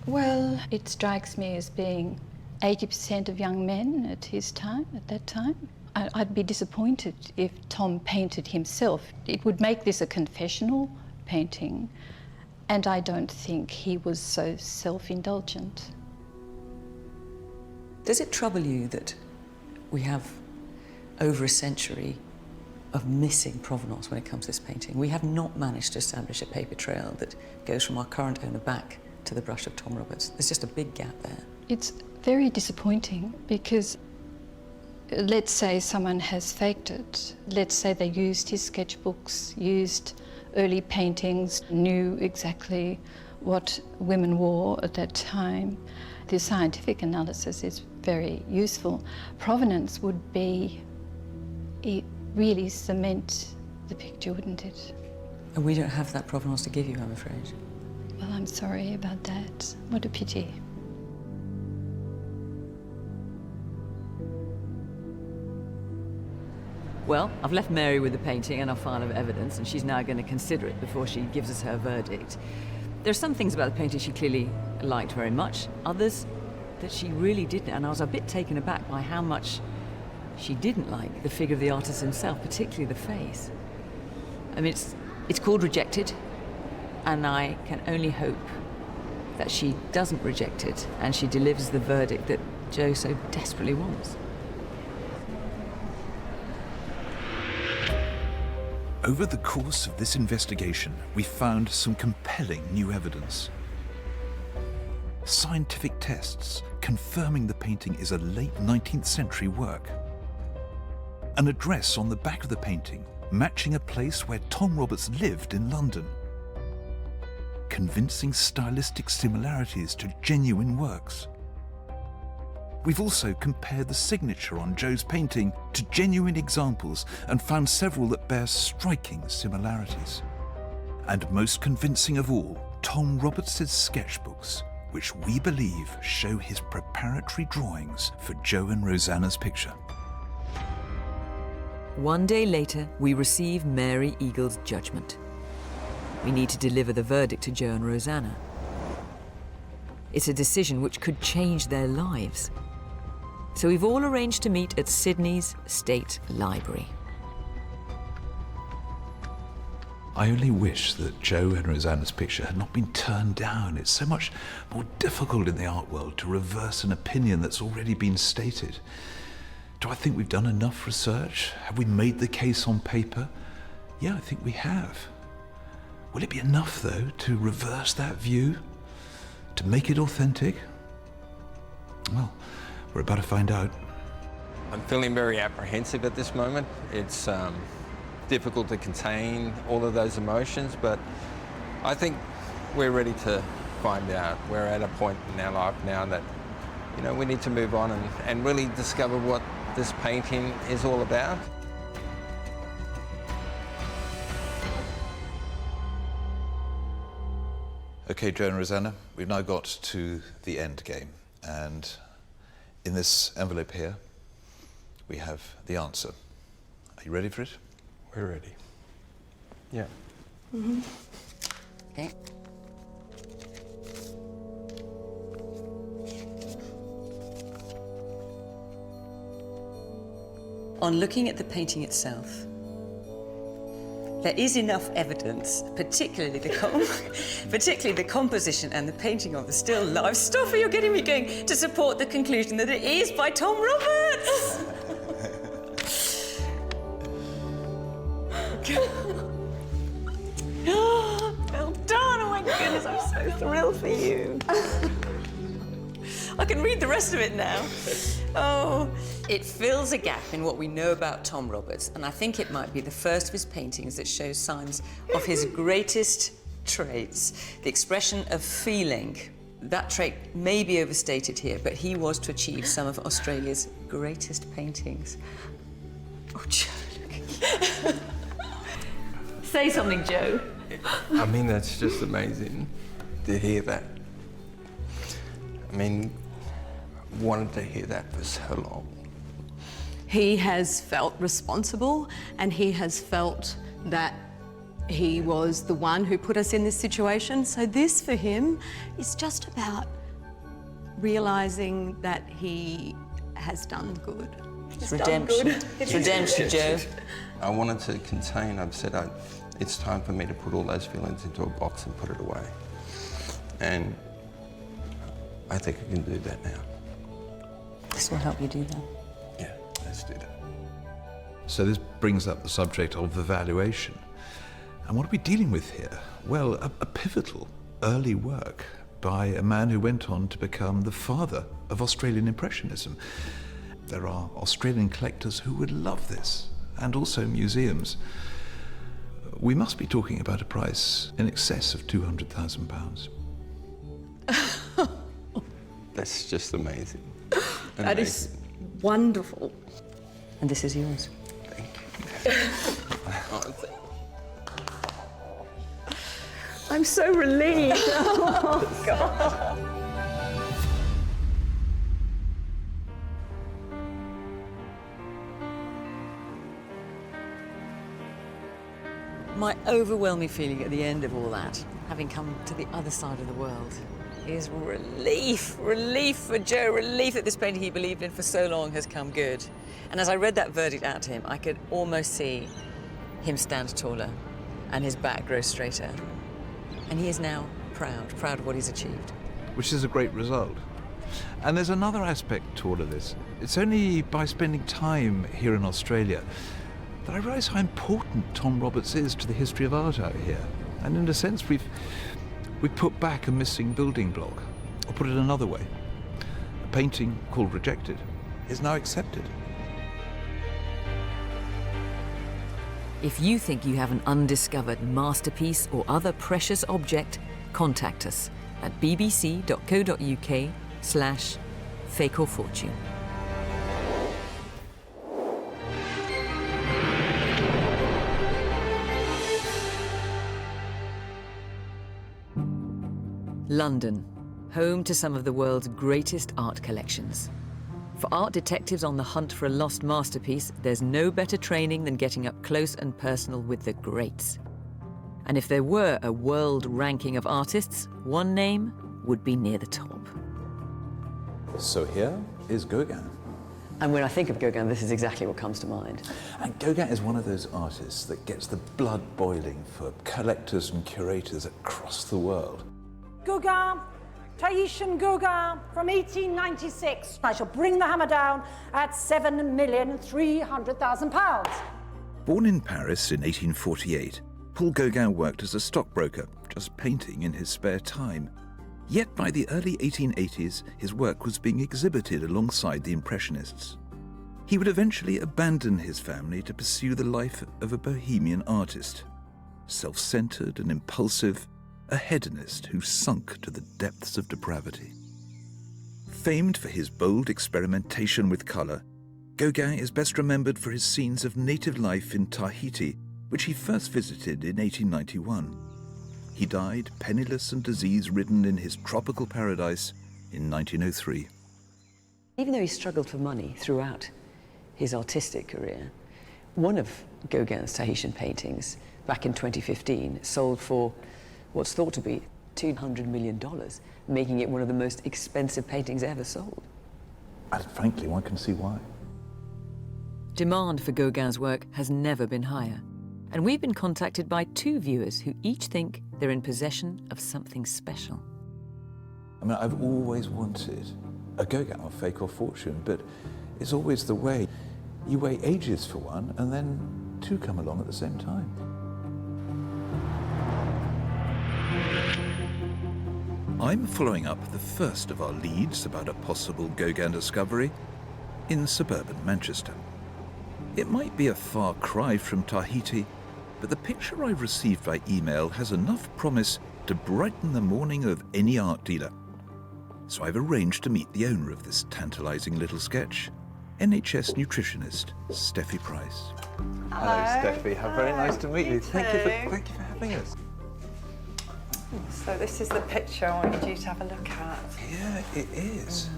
Well, it strikes me as being 80% of young men at that time. I'd be disappointed if Tom painted himself. It would make this a confessional painting, and I don't think he was so self-indulgent. Does it trouble you that we have over a century of missing provenance when it comes to this painting? We have not managed to establish a paper trail that goes from our current owner back to the brush of Tom Roberts. There's just a big gap there. It's very disappointing because let's say someone has faked it. Let's say they used his sketchbooks, used early paintings, knew exactly what women wore at that time. The scientific analysis is very useful. Provenance would really cement the picture, wouldn't it? And we don't have that provenance to give you, I'm afraid. Well, I'm sorry about that. What a pity. Well, I've left Mary with the painting and our file of evidence, and she's now going to consider it before she gives us her verdict. There are some things about the painting she clearly liked very much, others that she really didn't, and I was a bit taken aback by how much she didn't like the figure of the artist himself, particularly the face. I mean, it's called Rejected, and I can only hope that she doesn't reject it and she delivers the verdict that Joe so desperately wants. Over the course of this investigation, we found some compelling new evidence. Scientific tests confirming the painting is a late 19th century work. An address on the back of the painting matching a place where Tom Roberts lived in London. Convincing stylistic similarities to genuine works. We've also compared the signature on Joe's painting to genuine examples and found several that bear striking similarities. And most convincing of all, Tom Roberts' sketchbooks, which we believe show his preparatory drawings for Joe and Rosanna's picture. One day later, we receive Mary Eagle's judgment. We need to deliver the verdict to Joe and Rosanna. It's a decision which could change their lives. So we've all arranged to meet at Sydney's State Library. I only wish that Joe and Rosanna's picture had not been turned down. It's so much more difficult in the art world to reverse an opinion that's already been stated. Do I think we've done enough research? Have we made the case on paper? Yeah, I think we have. Will it be enough, though, to reverse that view? To make it authentic? Well, we're about to find out. I'm feeling very apprehensive at this moment. It's difficult to contain all of those emotions, but I think we're ready to find out. We're at a point in our life now that, you know, we need to move on and really discover what this painting is all about. Okay, Joe and Rosanna, we've now got to the end game, and in this envelope here, we have the answer. Are you ready for it? We're ready. Yeah. Mm-hmm. Okay. On looking at the painting itself, there is enough evidence, particularly the composition and the painting of the still life. Stop it, you're getting me going, to support the conclusion that it is by Tom Roberts. thrilled for you. I can read the rest of it now. Oh, it fills a gap in what we know about Tom Roberts, and I think it might be the first of his paintings that shows signs of his greatest traits, the expression of feeling. That trait may be overstated here, but he was to achieve some of Australia's greatest paintings. Oh, Joe, look. Say something, Joe. I mean, that's just amazing to hear that. I mean, wanted to hear that for so long. He has felt responsible, and he has felt that he was the one who put us in this situation. So this, for him, is just about realising that he has done good. It's redemption. It's redemption, Joe. I wanted to contain, I've said it's time for me to put all those feelings into a box and put it away. And I think I can do that now. This will help you do that. Yeah, let's do that. So this brings up the subject of evaluation. And what are we dealing with here? Well, a pivotal early work by a man who went on to become the father of Australian Impressionism. There are Australian collectors who would love this, and also museums. We must be talking about a price in excess of £200,000. That's just amazing. That is wonderful. And this is yours. I'm so relieved. Oh, God. My overwhelming feeling at the end of all that, having come to the other side of the world, is relief. Relief for Joe, relief that this painting he believed in for so long has come good. And as I read that verdict out to him, I could almost see him stand taller and his back grow straighter. And he is now proud of what he's achieved. Which is a great result. And there's another aspect to all of this. It's only by spending time here in Australia that I realise how important Tom Roberts is to the history of art out here. And in a sense, we've put back a missing building block. Or put it another way, a painting called Rejected is now accepted. If you think you have an undiscovered masterpiece or other precious object, contact us at bbc.co.uk/fake or fortune. London, home to some of the world's greatest art collections. For art detectives on the hunt for a lost masterpiece, there's no better training than getting up close and personal with the greats. And if there were a world ranking of artists, one name would be near the top. So here is Gaugin. And when I think of Gaugin, this is exactly what comes to mind. And Gaugin is one of those artists that gets the blood boiling for collectors and curators across the world. Gaugin, Tahitian Gaugin from 1896. I shall bring the hammer down at £7,300,000. Born in Paris in 1848, Paul Gaugin worked as a stockbroker, just painting in his spare time. Yet by the early 1880s, his work was being exhibited alongside the Impressionists. He would eventually abandon his family to pursue the life of a bohemian artist. Self-centered and impulsive, a hedonist who sunk to the depths of depravity. Famed for his bold experimentation with colour, Gaugin is best remembered for his scenes of native life in Tahiti, which he first visited in 1891. He died penniless and disease-ridden in his tropical paradise in 1903. Even though he struggled for money throughout his artistic career, one of Gauguin's Tahitian paintings, back in 2015, sold for what's thought to be $200 million, making it one of the most expensive paintings ever sold. And frankly, one can see why. Demand for Gauguin's work has never been higher, and we've been contacted by 2 viewers who each think they're in possession of something special. I mean, I've always wanted a Gaugin or Fake or Fortune, but it's always the way. You wait ages for one, and then 2 come along at the same time. I'm following up the first of our leads about a possible Gaugin discovery in suburban Manchester. It might be a far cry from Tahiti, but the picture I've received by email has enough promise to brighten the morning of any art dealer. So I've arranged to meet the owner of this tantalising little sketch, NHS nutritionist Steffi Price. Hello, Steffi. How very nice to meet you. Thank you for having us. So this is the picture I wanted you to have a look at. Yeah, it is.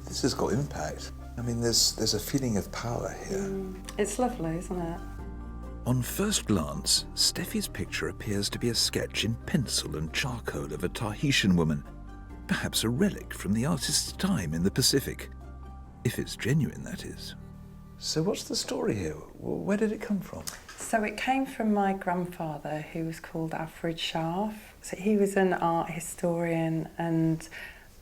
This has got impact. I mean, there's a feeling of power here. It's lovely, isn't it? On first glance, Steffi's picture appears to be a sketch in pencil and charcoal of a Tahitian woman, perhaps a relic from the artist's time in the Pacific. If it's genuine, that is. So what's the story here? Where did it come from? So it came from my grandfather, who was called Alfred Scharf. So he was an art historian and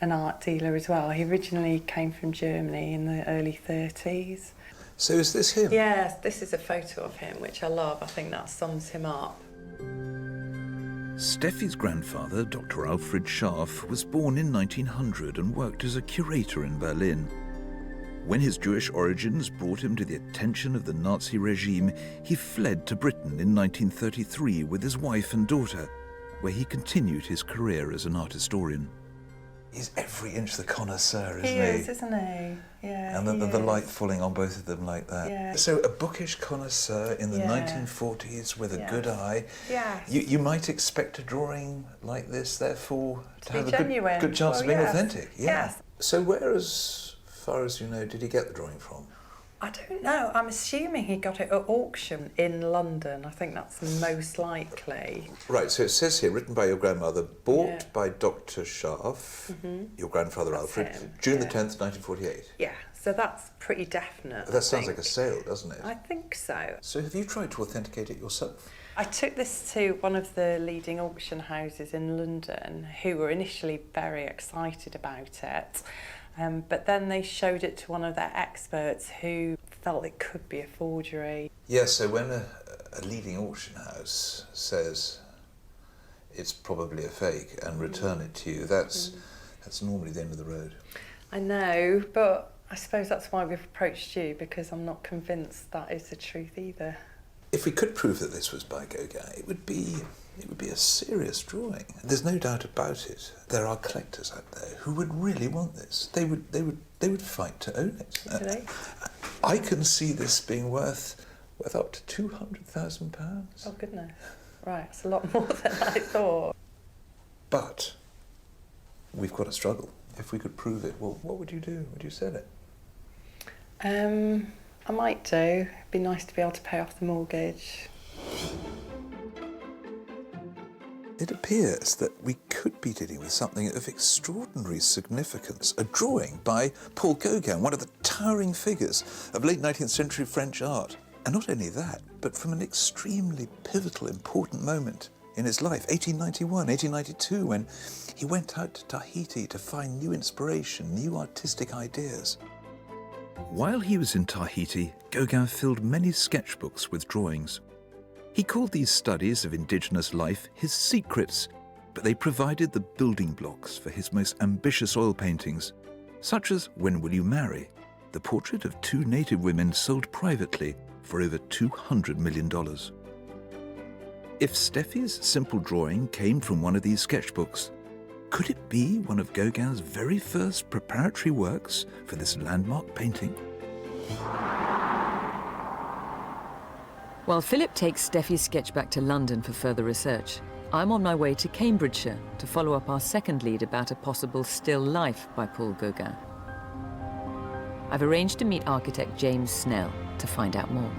an art dealer as well. He originally came from Germany in the early 30s. So is this him? Yes, this is a photo of him, which I love. I think that sums him up. Steffi's grandfather, Dr. Alfred Scharf, was born in 1900 and worked as a curator in Berlin. When his Jewish origins brought him to the attention of the Nazi regime, he fled to Britain in 1933 with his wife and daughter, where he continued his career as an art historian. He's every inch the connoisseur, isn't he? He is, isn't he? Yeah. And the light falling on both of them like that. Yeah. So a bookish connoisseur in the 1940s with a good eye. Yes. You might expect a drawing like this, therefore, to have genuine. a good chance of being authentic. Yeah. Yes. So where, as far as you know, did he get the drawing from? I don't know. I'm assuming he got it at auction in London. I think that's most likely. Right, so it says here, written by your grandmother, bought by Dr. Scharf, your grandfather Alfred, June the 10th, 1948. Yeah, so that's pretty definite. That sounds like a sale, doesn't it? I think so. So have you tried to authenticate it yourself? I took this to one of the leading auction houses in London, who were initially very excited about it. But then they showed it to one of their experts who felt it could be a forgery. Yeah, so when a leading auction house says it's probably a fake and return it to you, that's normally the end of the road. I know, but I suppose that's why we've approached you, because I'm not convinced that is the truth either. If we could prove that this was by Gaugin, it would be a serious drawing. There's no doubt about it. There are collectors out there who would really want this. They would fight to own it. Really? I can see this being worth up to £200,000. Oh goodness. Right, it's a lot more than I thought. But we've got a struggle. If we could prove it, well, what would you do? Would you sell it? I might do. It'd be nice to be able to pay off the mortgage. It appears that we could be dealing with something of extraordinary significance. A drawing by Paul Gaugin, one of the towering figures of late 19th century French art. And not only that, but from an extremely pivotal, important moment in his life, 1891, 1892, when he went out to Tahiti to find new inspiration, new artistic ideas. While he was in Tahiti, Gaugin filled many sketchbooks with drawings. He called these studies of indigenous life his secrets, but they provided the building blocks for his most ambitious oil paintings, such as When Will You Marry?, the portrait of two native women sold privately for over $200 million. If Steffi's simple drawing came from one of these sketchbooks, could it be one of Gauguin's very first preparatory works for this landmark painting? While Philip takes Steffi's sketch back to London for further research, I'm on my way to Cambridgeshire to follow up our second lead about a possible still life by Paul Gaugin. I've arranged to meet architect James Snell to find out more.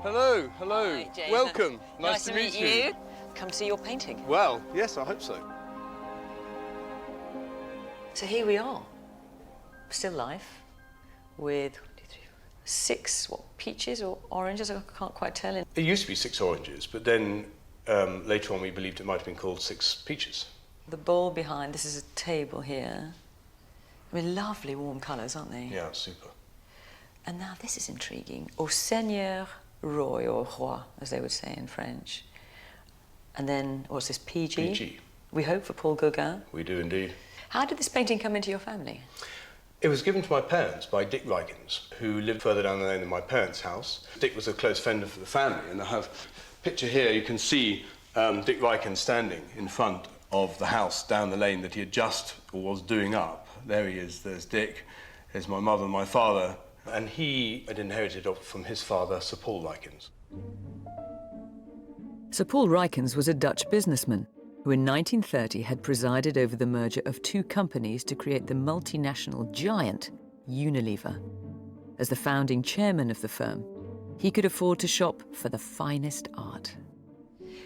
Hello. Hi, James. Welcome. Nice to meet you. Come see your painting. Well, yes, I hope so. So here we are, still life, with 6 peaches or oranges. I can't quite tell. It used to be 6 oranges, but then later on we believed it might have been called 6 peaches. The bowl behind. This is a table here. I mean, lovely warm colours, aren't they? Yeah, super. And now this is intriguing. Au Seigneur Roy, or Roi, as they would say in French. And then, what's this, PG? PG. we hope, for Paul Gaugin. We do indeed. How did this painting come into your family? It was given to my parents by Dick Rykins, who lived further down the lane than my parents' house. Dick was a close friend of the family, and I have a picture here. You can see Dick Rykins standing in front of the house down the lane that he had just, or was doing up. There he is, there's Dick, there's my mother and my father, and he had inherited from his father, Sir Paul Rykins. Sir Paul Rykins was a Dutch businessman who in 1930 had presided over the merger of two companies to create the multinational giant Unilever. As the founding chairman of the firm, he could afford to shop for the finest art.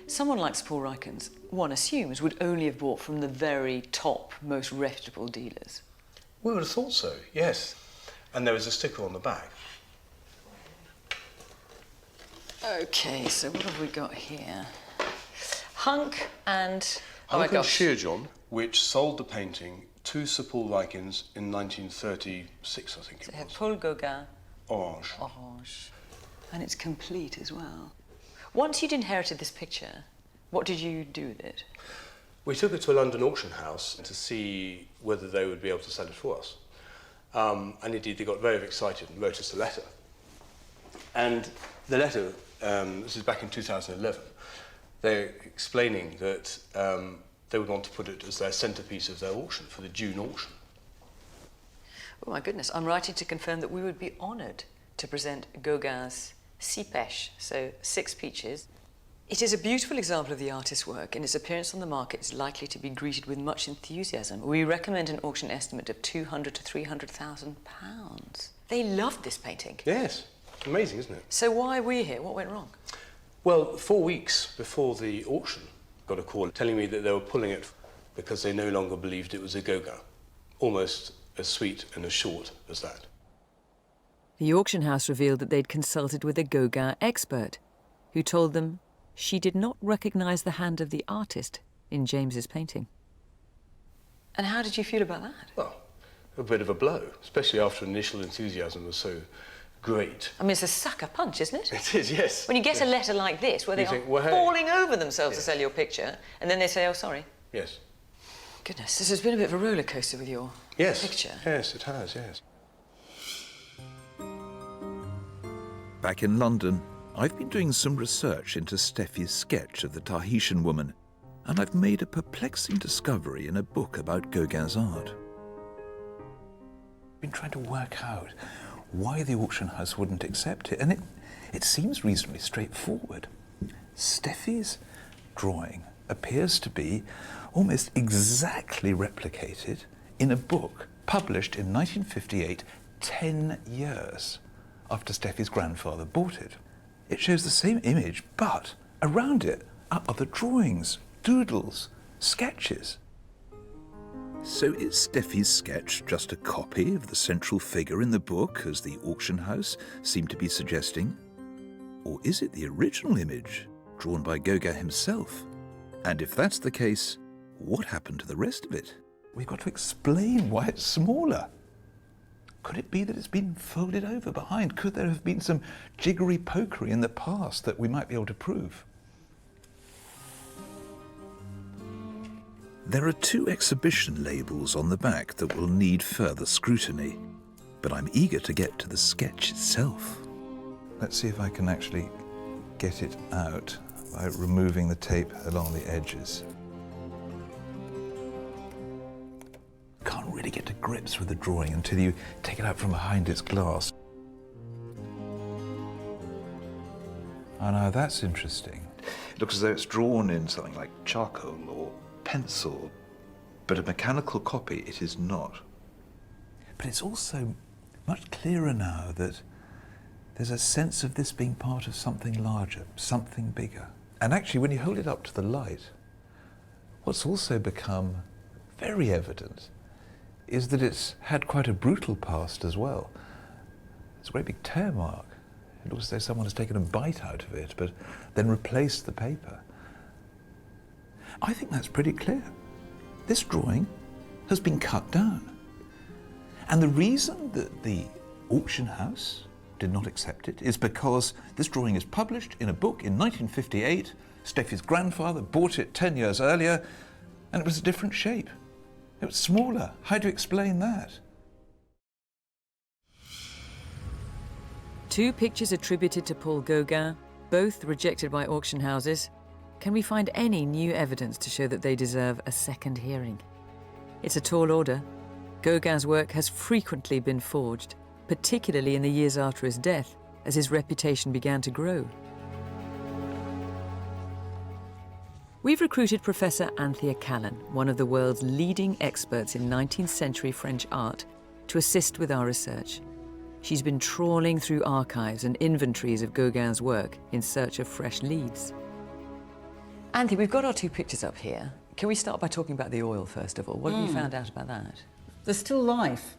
Someone like Sir Paul Rykins, one assumes, would only have bought from the very top, most reputable dealers. We would have thought so, yes. And there was a sticker on the back. Okay, so what have we got here? Hunk and... Hunk and Shearjohn, which sold the painting to Sir Paul Rykins in 1936, I think it was. Paul Gaugin. Orange. Orange. And it's complete as well. Once you'd inherited this picture, what did you do with it? We took it to a London auction house to see whether they would be able to sell it for us. And indeed, they got very excited and wrote us a letter. And the letter, this is back in 2011, they're explaining that they would want to put it as their centrepiece of their auction for the June auction. Oh my goodness, I'm writing to confirm that we would be honoured to present Gauguin's Six Pêches, so 6 peaches. It is a beautiful example of the artist's work, and its appearance on the market is likely to be greeted with much enthusiasm. We recommend an auction estimate of £200,000 to £300,000. They loved this painting. Yes, amazing, isn't it? So why are we here? What went wrong? Well, 4 weeks before the auction, I got a call telling me that they were pulling it because they no longer believed it was a Gaugin. Almost as sweet and as short as that. The auction house revealed that they'd consulted with a Gaugin expert, who told them she did not recognise the hand of the artist in James's painting. And how did you feel about that? Well, a bit of a blow, especially after initial enthusiasm was so great. I mean, it's a sucker punch, isn't it? It is, yes. When you get a letter like this, where they are falling over themselves to sell your picture, and then they say, oh, sorry. Yes. Goodness, this has been a bit of a roller coaster with your picture. Yes, it has, yes. Back in London, I've been doing some research into Steffi's sketch of the Tahitian woman, and I've made a perplexing discovery in a book about Gauguin's art. I've been trying to work out why the auction house wouldn't accept it, and it seems reasonably straightforward. Steffi's drawing appears to be almost exactly replicated in a book published in 1958, 10 years after Steffi's grandfather bought it. It shows the same image, but around it are other drawings, doodles, sketches. So is Steffi's sketch just a copy of the central figure in the book, as the auction house seemed to be suggesting? Or is it the original image, drawn by Gaugin himself? And if that's the case, what happened to the rest of it? We've got to explain why it's smaller. Could it be that it's been folded over behind? Could there have been some jiggery-pokery in the past that we might be able to prove? There are 2 exhibition labels on the back that will need further scrutiny, but I'm eager to get to the sketch itself. Let's see if I can actually get it out by removing the tape along the edges. Can't really get to grips with the drawing until you take it out from behind its glass. Oh, now that's interesting. It looks as though it's drawn in something like charcoal or pencil, but a mechanical copy it is not. But it's also much clearer now that there's a sense of this being part of something larger, something bigger. And actually, when you hold it up to the light, what's also become very evident is that it's had quite a brutal past as well. It's a great big tear mark. It looks as though someone has taken a bite out of it, but then replaced the paper. I think that's pretty clear. This drawing has been cut down. And the reason that the auction house did not accept it is because this drawing is published in a book in 1958. Steffi's grandfather bought it 10 years earlier, And it was a different shape. It was smaller. How do you explain that? Two pictures attributed to Paul Gaugin, both rejected by auction houses. Can we find any new evidence to show that they deserve a second hearing? It's a tall order. Gauguin's work has frequently been forged, particularly in the years after his death, as his reputation began to grow. We've recruited Professor Anthea Callan, one of the world's leading experts in 19th century French art, to assist with our research. She's been trawling through archives and inventories of Gauguin's work in search of fresh leads. Anthea, we've got our two pictures up here. Can we start by talking about the oil, first of all? What have you found out about that? There's still life.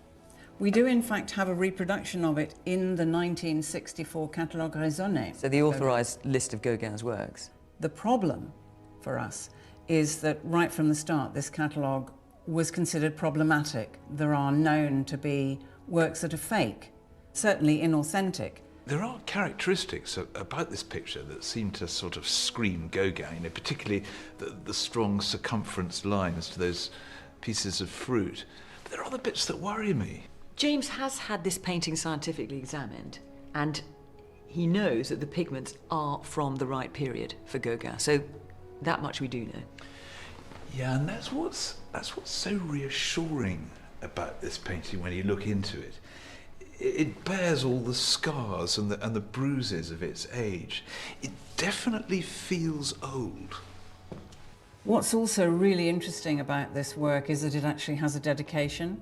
We do, in fact, have a reproduction of it in the 1964 Catalogue Raisonné. So the authorised list of Gauguin's works. The problem for us is that right from the start, this catalogue was considered problematic. There are known to be works that are fake, certainly inauthentic. There are characteristics about this picture that seem to sort of scream Gaugin, you know, particularly the strong circumference lines to those pieces of fruit. But there are other bits that worry me. James has had this painting scientifically examined, and he knows that the pigments are from the right period for Gaugin, so that much we do know. Yeah, and that's what's so reassuring about this painting when you look into it. It bears all the scars and the bruises of its age. It definitely feels old. What's also really interesting about this work is that it actually has a dedication.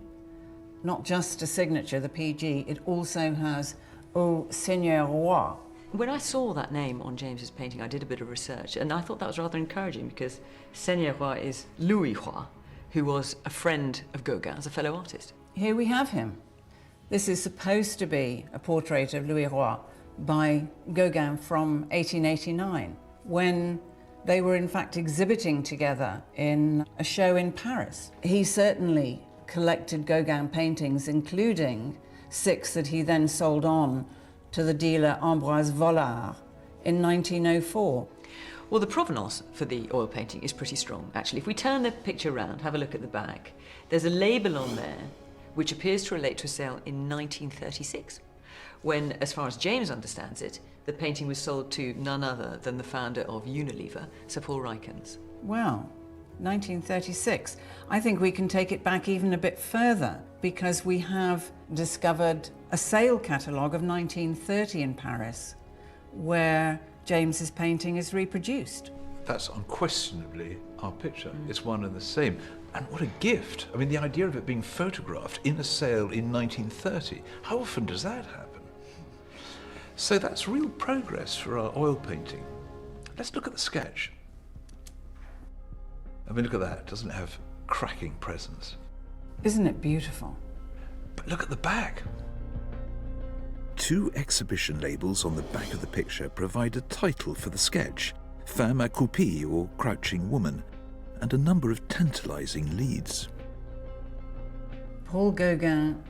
Not just a signature, the PG, it also has Au Seigneur Roi. When I saw that name on James's painting, I did a bit of research, and I thought that was rather encouraging because Seigneur Roi is Louis Roi, who was a friend of Gauguin's, a fellow artist. Here we have him. This is supposed to be a portrait of Louis Roi by Gaugin from 1889, when they were in fact exhibiting together in a show in Paris. He certainly collected Gaugin paintings, including 6 that he then sold on to the dealer Ambroise Vollard in 1904. Well, the provenance for the oil painting is pretty strong, actually. If we turn the picture around, have a look at the back, there's a label on there which appears to relate to a sale in 1936, when, as far as James understands it, the painting was sold to none other than the founder of Unilever, Sir Paul Rykins. Wow, 1936. I think we can take it back even a bit further, because we have discovered a sale catalogue of 1930 in Paris, where James's painting is reproduced. That's unquestionably our picture. It's one and the same. And what a gift. I mean, the idea of it being photographed in a sale in 1930, how often does that happen? So that's real progress for our oil painting. Let's look at the sketch. I mean, look at that. Doesn't it have cracking presence? Isn't it beautiful? But look at the back. 2 exhibition labels on the back of the picture provide a title for the sketch, Femme accroupie, or Crouching Woman, and a number of tantalising leads. Paul Gaugin,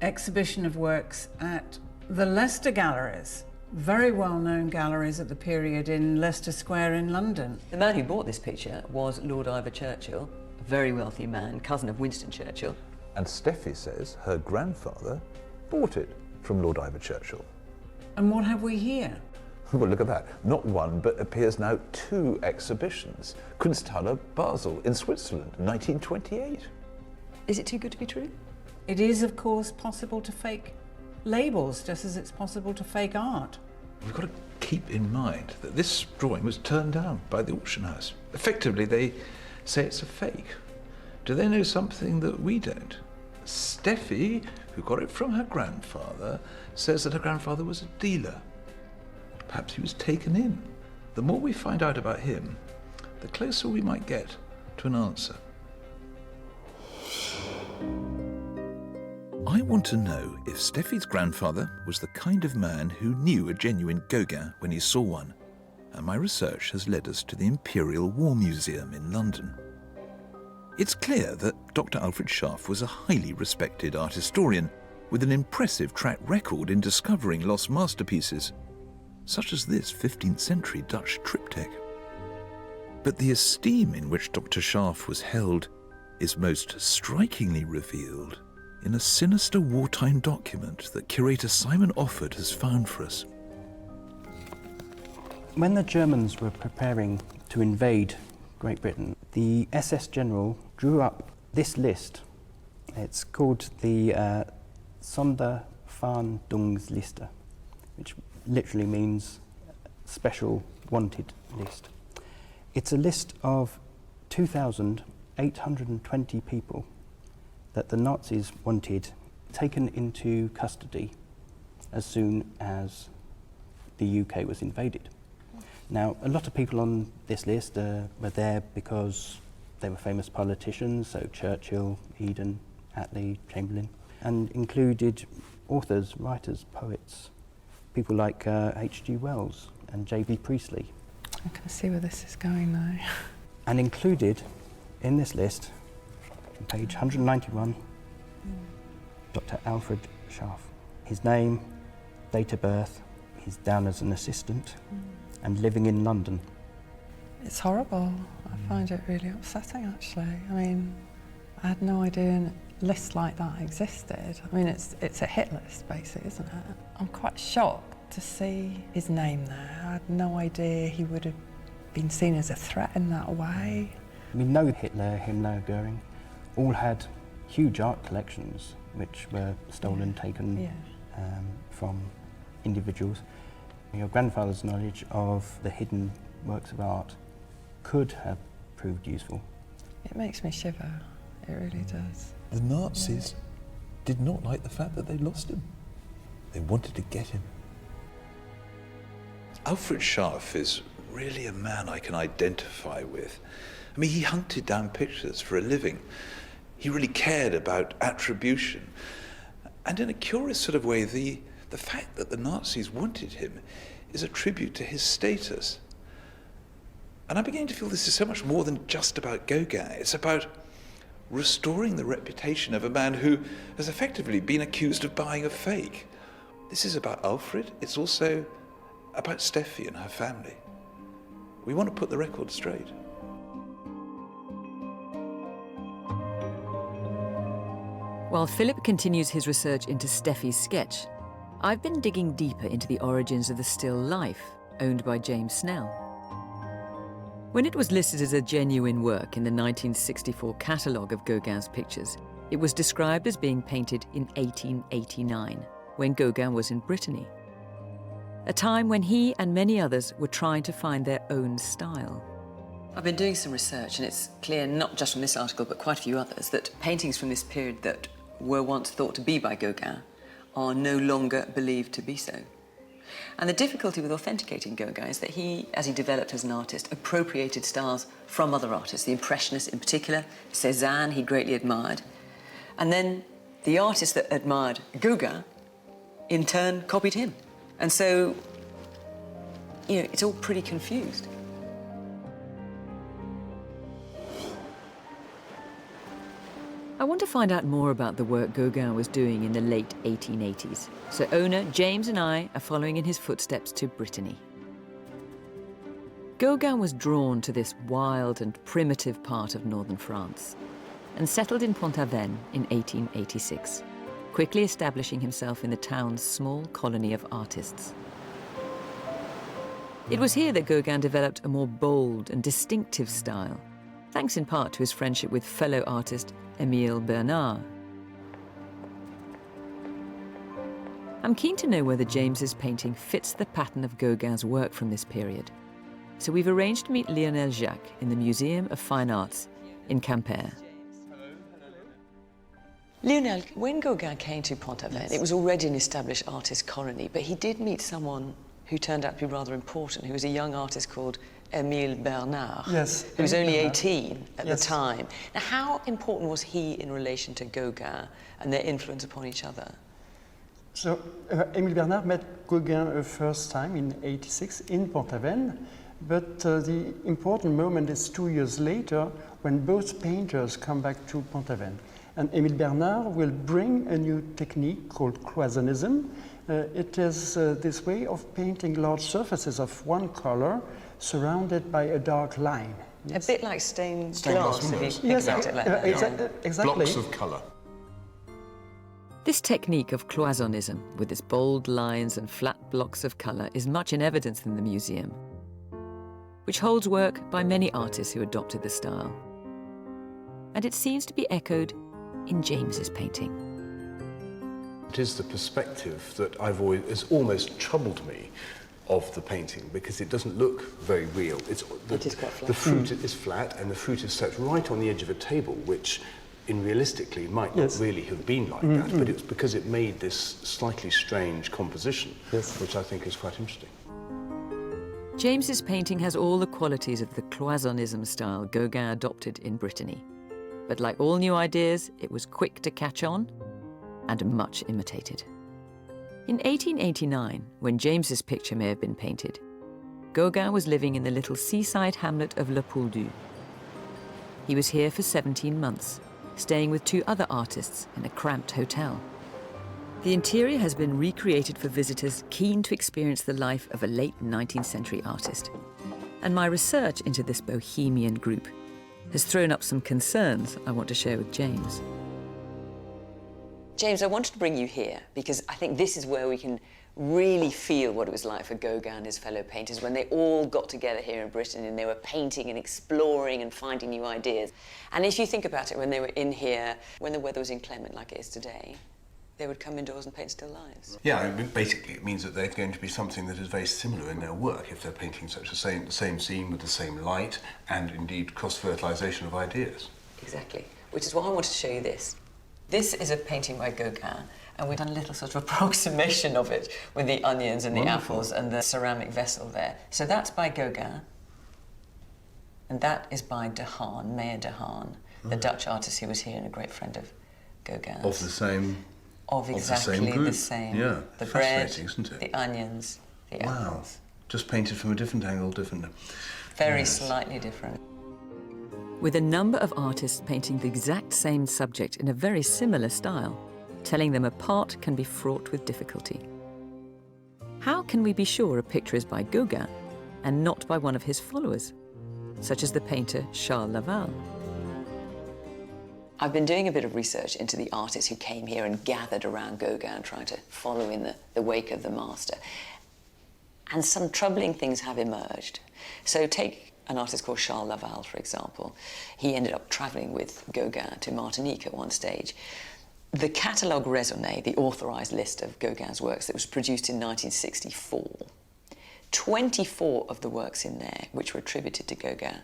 exhibition of works at the Leicester Galleries, very well-known galleries at the period in Leicester Square in London. The man who bought this picture was Lord Ivor Churchill, a very wealthy man, cousin of Winston Churchill. And Steffi says her grandfather bought it from Lord Ivor Churchill. And what have we here? Well, look at that. Not one, but appears now 2 exhibitions. Kunsthalle Basel in Switzerland, 1928. Is it too good to be true? It is, of course, possible to fake labels, just as it's possible to fake art. We've got to keep in mind that this drawing was turned down by the auction house. Effectively, they say it's a fake. Do they know something that we don't? Steffi, who got it from her grandfather, says that her grandfather was a dealer. Perhaps he was taken in. The more we find out about him, the closer we might get to an answer. I want to know if Steffi's grandfather was the kind of man who knew a genuine Gaugin when he saw one, and my research has led us to the Imperial War Museum in London. It's clear that Dr. Alfred Schaff was a highly respected art historian with an impressive track record in discovering lost masterpieces, such as this 15th century Dutch triptych. But the esteem in which Dr. Scharf was held is most strikingly revealed in a sinister wartime document that curator Simon Offord has found for us. When the Germans were preparing to invade Great Britain, the SS General drew up this list. It's called the Sonderfahndungsliste, which literally means special wanted list. It's a list of 2,820 people that the Nazis wanted taken into custody as soon as the UK was invaded. Now, a lot of people on this list were there because they were famous politicians, so Churchill, Eden, Attlee, Chamberlain, and included authors, writers, poets, people like H.G. Wells and J.B. Priestley. I can see where this is going now. And included in this list, on page 191, Dr. Alfred Scharf. His name, date of birth, he's down as an assistant and living in London. It's horrible. I find it really upsetting, actually. I mean, I had no idea a list like that existed. I mean, it's a hit list, basically, isn't it? I'm quite shocked to see his name there. I had no idea he would have been seen as a threat in that way. We know Hitler, Himmler, Goering all had huge art collections which were stolen, taken from individuals. Your grandfather's knowledge of the hidden works of art could have proved useful. It makes me shiver, it really does. The Nazis did not like the fact that they lost him. They wanted to get him. Alfred Scharf is really a man I can identify with. I mean, he hunted down pictures for a living. He really cared about attribution. And in a curious sort of way, the fact that the Nazis wanted him is a tribute to his status. And I'm beginning to feel this is so much more than just about Gaugin. It's about restoring the reputation of a man who has effectively been accused of buying a fake. This is about Alfred. It's also about Steffi and her family. We want to put the record straight. While Philip continues his research into Steffi's sketch, I've been digging deeper into the origins of the still life owned by James Snell. When it was listed as a genuine work in the 1964 catalogue of Gauguin's pictures, it was described as being painted in 1889, when Gaugin was in Brittany, a time when he and many others were trying to find their own style. I've been doing some research, and it's clear, not just from this article, but quite a few others, that paintings from this period that were once thought to be by Gaugin are no longer believed to be so. And the difficulty with authenticating Gaugin is that he, as he developed as an artist, appropriated styles from other artists, the Impressionists in particular. Cézanne he greatly admired. And then the artists that admired Gaugin, in turn, copied him. And so, you know, it's all pretty confused. I want to find out more about the work Gaugin was doing in the late 1880s. So owner James and I are following in his footsteps to Brittany. Gaugin was drawn to this wild and primitive part of northern France and settled in Pont-Aven in 1886, quickly establishing himself in the town's small colony of artists. It was here that Gaugin developed a more bold and distinctive style, thanks in part to his friendship with fellow artist Émile Bernard. I'm keen to know whether James's painting fits the pattern of Gauguin's work from this period. So we've arranged to meet Lionel Jacques in the Museum of Fine Arts in Quimper. Lionel, when Gaugin came to Pont-Aven, it was already an established artist colony, but he did meet someone who turned out to be rather important, who was a young artist called Émile Bernard, who was only 18 at the time. Now, how important was he in relation to Gaugin and their influence upon each other? So, Émile Bernard met Gaugin first time in '86 in Pont-Aven, but the important moment is 2 years later when both painters come back to Pont-Aven. And Émile Bernard will bring a new technique called cloisonnism. It is this way of painting large surfaces of one color surrounded by a dark line. A bit like stained Stained-glass glass, if windows. you think about it like that. Exactly. Blocks of colour. This technique of cloisonnism, with its bold lines and flat blocks of colour, is much in evidence in the museum, which holds work by many artists who adopted the style. And it seems to be echoed in James's painting. It is the perspective that has almost troubled me of the painting, because it doesn't look very real. It is quite flat. The fruit is flat, and the fruit is set right on the edge of a table, which realistically might not really have been like that, but it's because it made this slightly strange composition, which I think is quite interesting. James's painting has all the qualities of the cloisonnism style Gauguin adopted in Brittany. But like all new ideas, it was quick to catch on and much imitated. In 1889, when James's picture may have been painted, Gaugin was living in the little seaside hamlet of Le Pouldu. He was here for 17 months, staying with 2 other artists in a cramped hotel. The interior has been recreated for visitors keen to experience the life of a late 19th century artist. And my research into this bohemian group has thrown up some concerns I want to share with James. James, I wanted to bring you here because I think this is where we can really feel what it was like for Gauguin and his fellow painters when they all got together here in Britain and they were painting and exploring and finding new ideas. And if you think about it, when they were in here, when the weather was inclement like it is today, they would come indoors and paint still lifes. Yeah, I mean, basically it means that they're going to be something that is very similar in their work if they're painting such the same scene with the same light and indeed cross-fertilisation of ideas. Exactly, which is why I wanted to show you this. This is a painting by Gauguin, and we've done a little sort of approximation of it with the onions and the apples and the ceramic vessel there. So that's by Gauguin, and that is by de Haan, Mayer de Haan, the Dutch artist who was here and a great friend of Gauguin's. Of the same... Of exactly the same. Yeah, the bread, isn't it? the onions, the apples. Just painted from a different angle, different... Very slightly different. With a number of artists painting the exact same subject in a very similar style, telling them apart can be fraught with difficulty. How can we be sure a picture is by Gauguin and not by one of his followers, such as the painter Charles Laval? I've been doing a bit of research into the artists who came here and gathered around Gauguin trying to follow in the wake of the master. And some troubling things have emerged. So take an artist called Charles Laval, for example. He ended up travelling with Gauguin to Martinique at one stage. The catalogue raisonné, the authorised list of Gauguin's works that was produced in 1964, 24 of the works in there, which were attributed to Gauguin,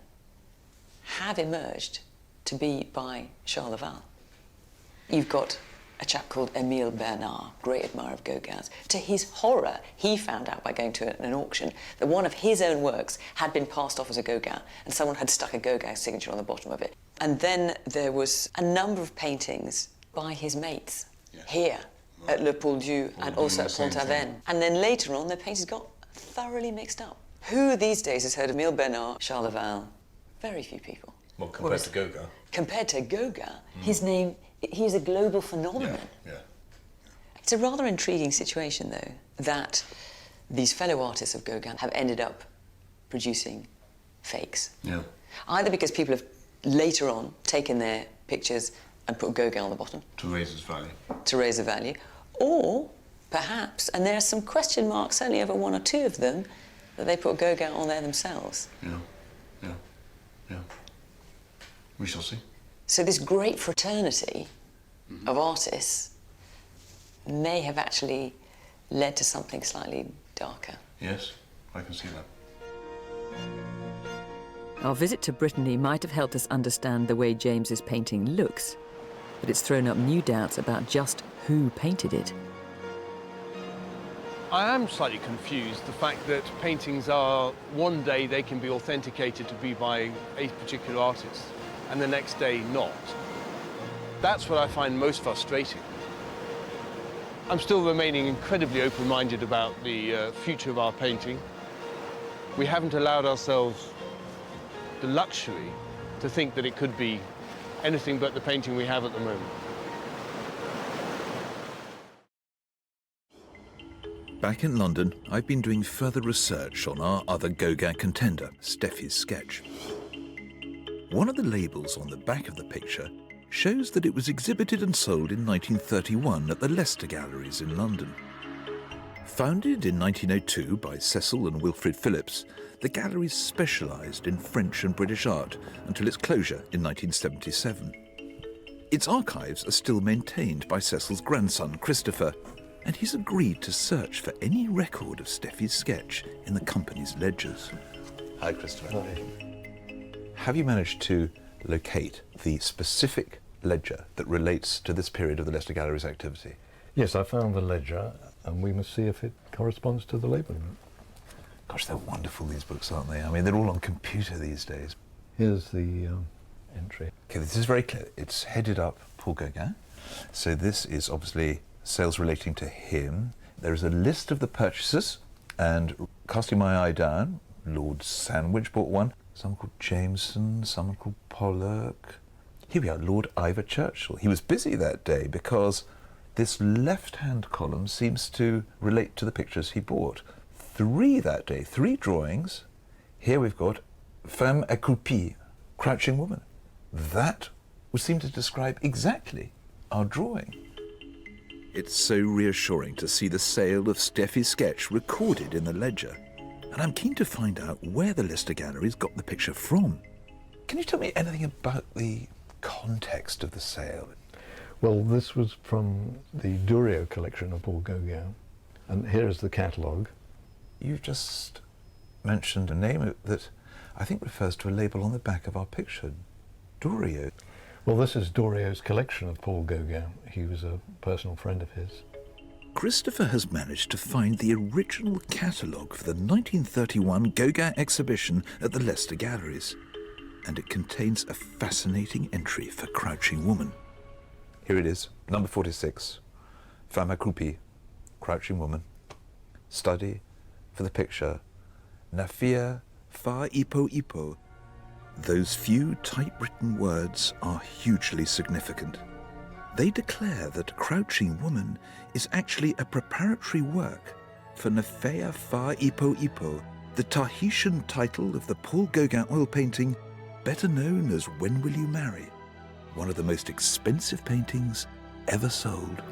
have emerged to be by Charles Laval. You've got a chap called Émile Bernard, great admirer of Gauguin's. To his horror, he found out by going to an auction that one of his own works had been passed off as a Gauguin, and someone had stuck a Gauguin signature on the bottom of it. And then there was a number of paintings by his mates here at Le Pouldu and also at Pont-Aven. And then later on, their paintings got thoroughly mixed up. Who these days has heard of Émile Bernard, Charles Laval? Very few people. Well, compared to Gauguin. Compared to Gauguin, his name, he's a global phenomenon. Yeah. It's a rather intriguing situation, though, that these fellow artists of Gauguin have ended up producing fakes. Yeah. Either because people have later on taken their pictures and put Gauguin on the bottom. To raise its value. To raise the value. Or perhaps, and there are some question marks only over 1 or 2 of them, that they put Gauguin on there themselves. Yeah. We shall see. So this great fraternity of artists may have actually led to something slightly darker. Yes, I can see that. Our visit to Brittany might have helped us understand the way James's painting looks, but it's thrown up new doubts about just who painted it. I am slightly confused, the fact that paintings are, one day they can be authenticated to be by a particular artist, and the next day not. That's what I find most frustrating. I'm still remaining incredibly open-minded about the future of our painting. We haven't allowed ourselves the luxury to think that it could be anything but the painting we have at the moment. Back in London, I've been doing further research on our other Gauguin contender, Steffi's sketch. One of the labels on the back of the picture shows that it was exhibited and sold in 1931 at the Leicester Galleries in London. Founded in 1902 by Cecil and Wilfrid Phillips, the galleries specialised in French and British art until its closure in 1977. Its archives are still maintained by Cecil's grandson, Christopher, and he's agreed to search for any record of Steffi's sketch in the company's ledgers. Hi, Christopher. Hi. Have you managed to locate the specific ledger that relates to this period of the Leicester Galleries activity? Yes, I found the ledger, and we must see if it corresponds to the labelling. Gosh, they're wonderful, these books, aren't they? I mean, they're all on computer these days. Here's the entry. Okay, this is very clear. It's headed up Paul Gaugin. So this is obviously sales relating to him. There is a list of the purchasers, and casting my eye down, Lord Sandwich bought one, someone called Jameson, someone called Pollock. Here we are, Lord Ivor Churchill. He was busy that day because this left-hand column seems to relate to the pictures he bought. 3 that day, 3 drawings. Here we've got femme accroupie, crouching woman. That would seem to describe exactly our drawing. It's so reassuring to see the sale of Steffi's sketch recorded in the ledger. And I'm keen to find out where the Leicester Galleries got the picture from. Can you tell me anything about the context of the sale? Well, this was from the Durieux collection of Paul Gaugin, and here's the catalogue. You've just mentioned a name that I think refers to a label on the back of our picture, Durieux. Well, this is Durieux's collection of Paul Gaugin. He was a personal friend of his. Christopher has managed to find the original catalogue for the 1931 Gaugin exhibition at the Leicester Galleries, and it contains a fascinating entry for Crouching Woman. Here it is, number 46, femme accroupie, crouching woman. Study for the picture, Nafia fa ipo ipo. Those few typewritten words are hugely significant. They declare that Crouching Woman is actually a preparatory work for Nafea Fa Ipo Ipo, the Tahitian title of the Paul Gauguin oil painting, better known as When Will You Marry? One of the most expensive paintings ever sold.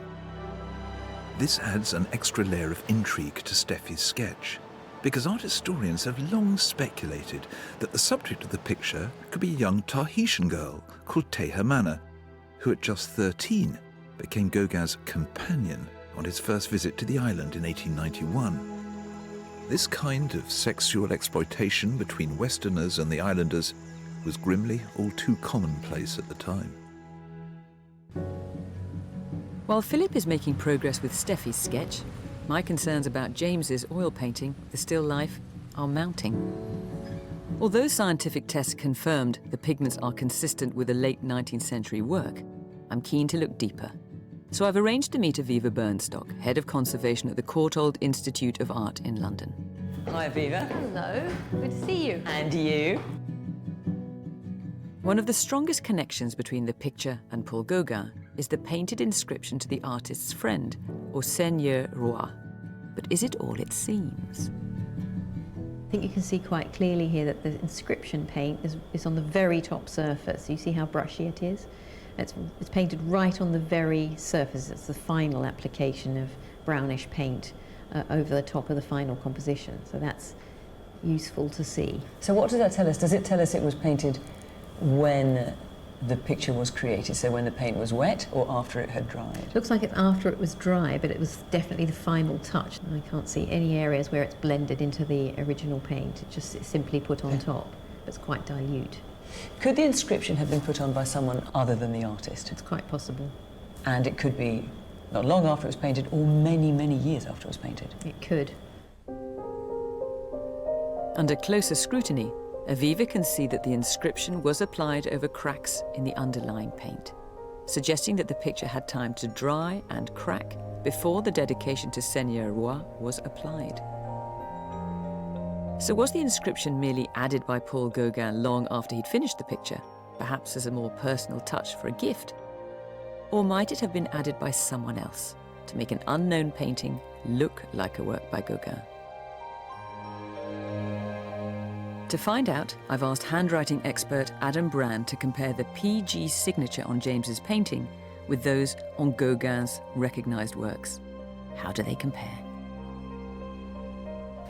This adds an extra layer of intrigue to Steffi's sketch, because art historians have long speculated that the subject of the picture could be a young Tahitian girl called Teha Mana, who at just 13 became Gauguin's companion on his first visit to the island in 1891. This kind of sexual exploitation between Westerners and the islanders was grimly all too commonplace at the time. While Philip is making progress with Steffi's sketch, my concerns about James's oil painting, The Still Life, are mounting. Although scientific tests confirmed the pigments are consistent with a late 19th century work, I'm keen to look deeper. So I've arranged to meet Aviva Burnstock, Head of Conservation at the Courtauld Institute of Art in London. Hi, Aviva. Hello, good to see you. And you. One of the strongest connections between the picture and Paul Gauguin is the painted inscription to the artist's friend, Au Seigneur Roi. But is it all it seems? I think you can see quite clearly here that the inscription paint is on the very top surface. You see how brushy it is? It's painted right on the very surface. It's the final application of brownish paint over the top of the final composition. So that's useful to see. So what does that tell us? Does it tell us it was painted when the picture was created, so when the paint was wet or after it had dried? Looks like it's after it was dry, but it was definitely the final touch. I can't see any areas where it's blended into the original paint. It's just simply put on top, but it's quite dilute. Could the inscription have been put on by someone other than the artist? It's quite possible. And it could be not long after it was painted or many, many years after it was painted? It could. Under closer scrutiny, Aviva can see that the inscription was applied over cracks in the underlying paint, suggesting that the picture had time to dry and crack before the dedication to Seigneur Roi was applied. So was the inscription merely added by Paul Gauguin long after he'd finished the picture, perhaps as a more personal touch for a gift? Or might it have been added by someone else to make an unknown painting look like a work by Gauguin? To find out, I've asked handwriting expert Adam Brand to compare the PG signature on James's painting with those on Gauguin's recognised works. How do they compare?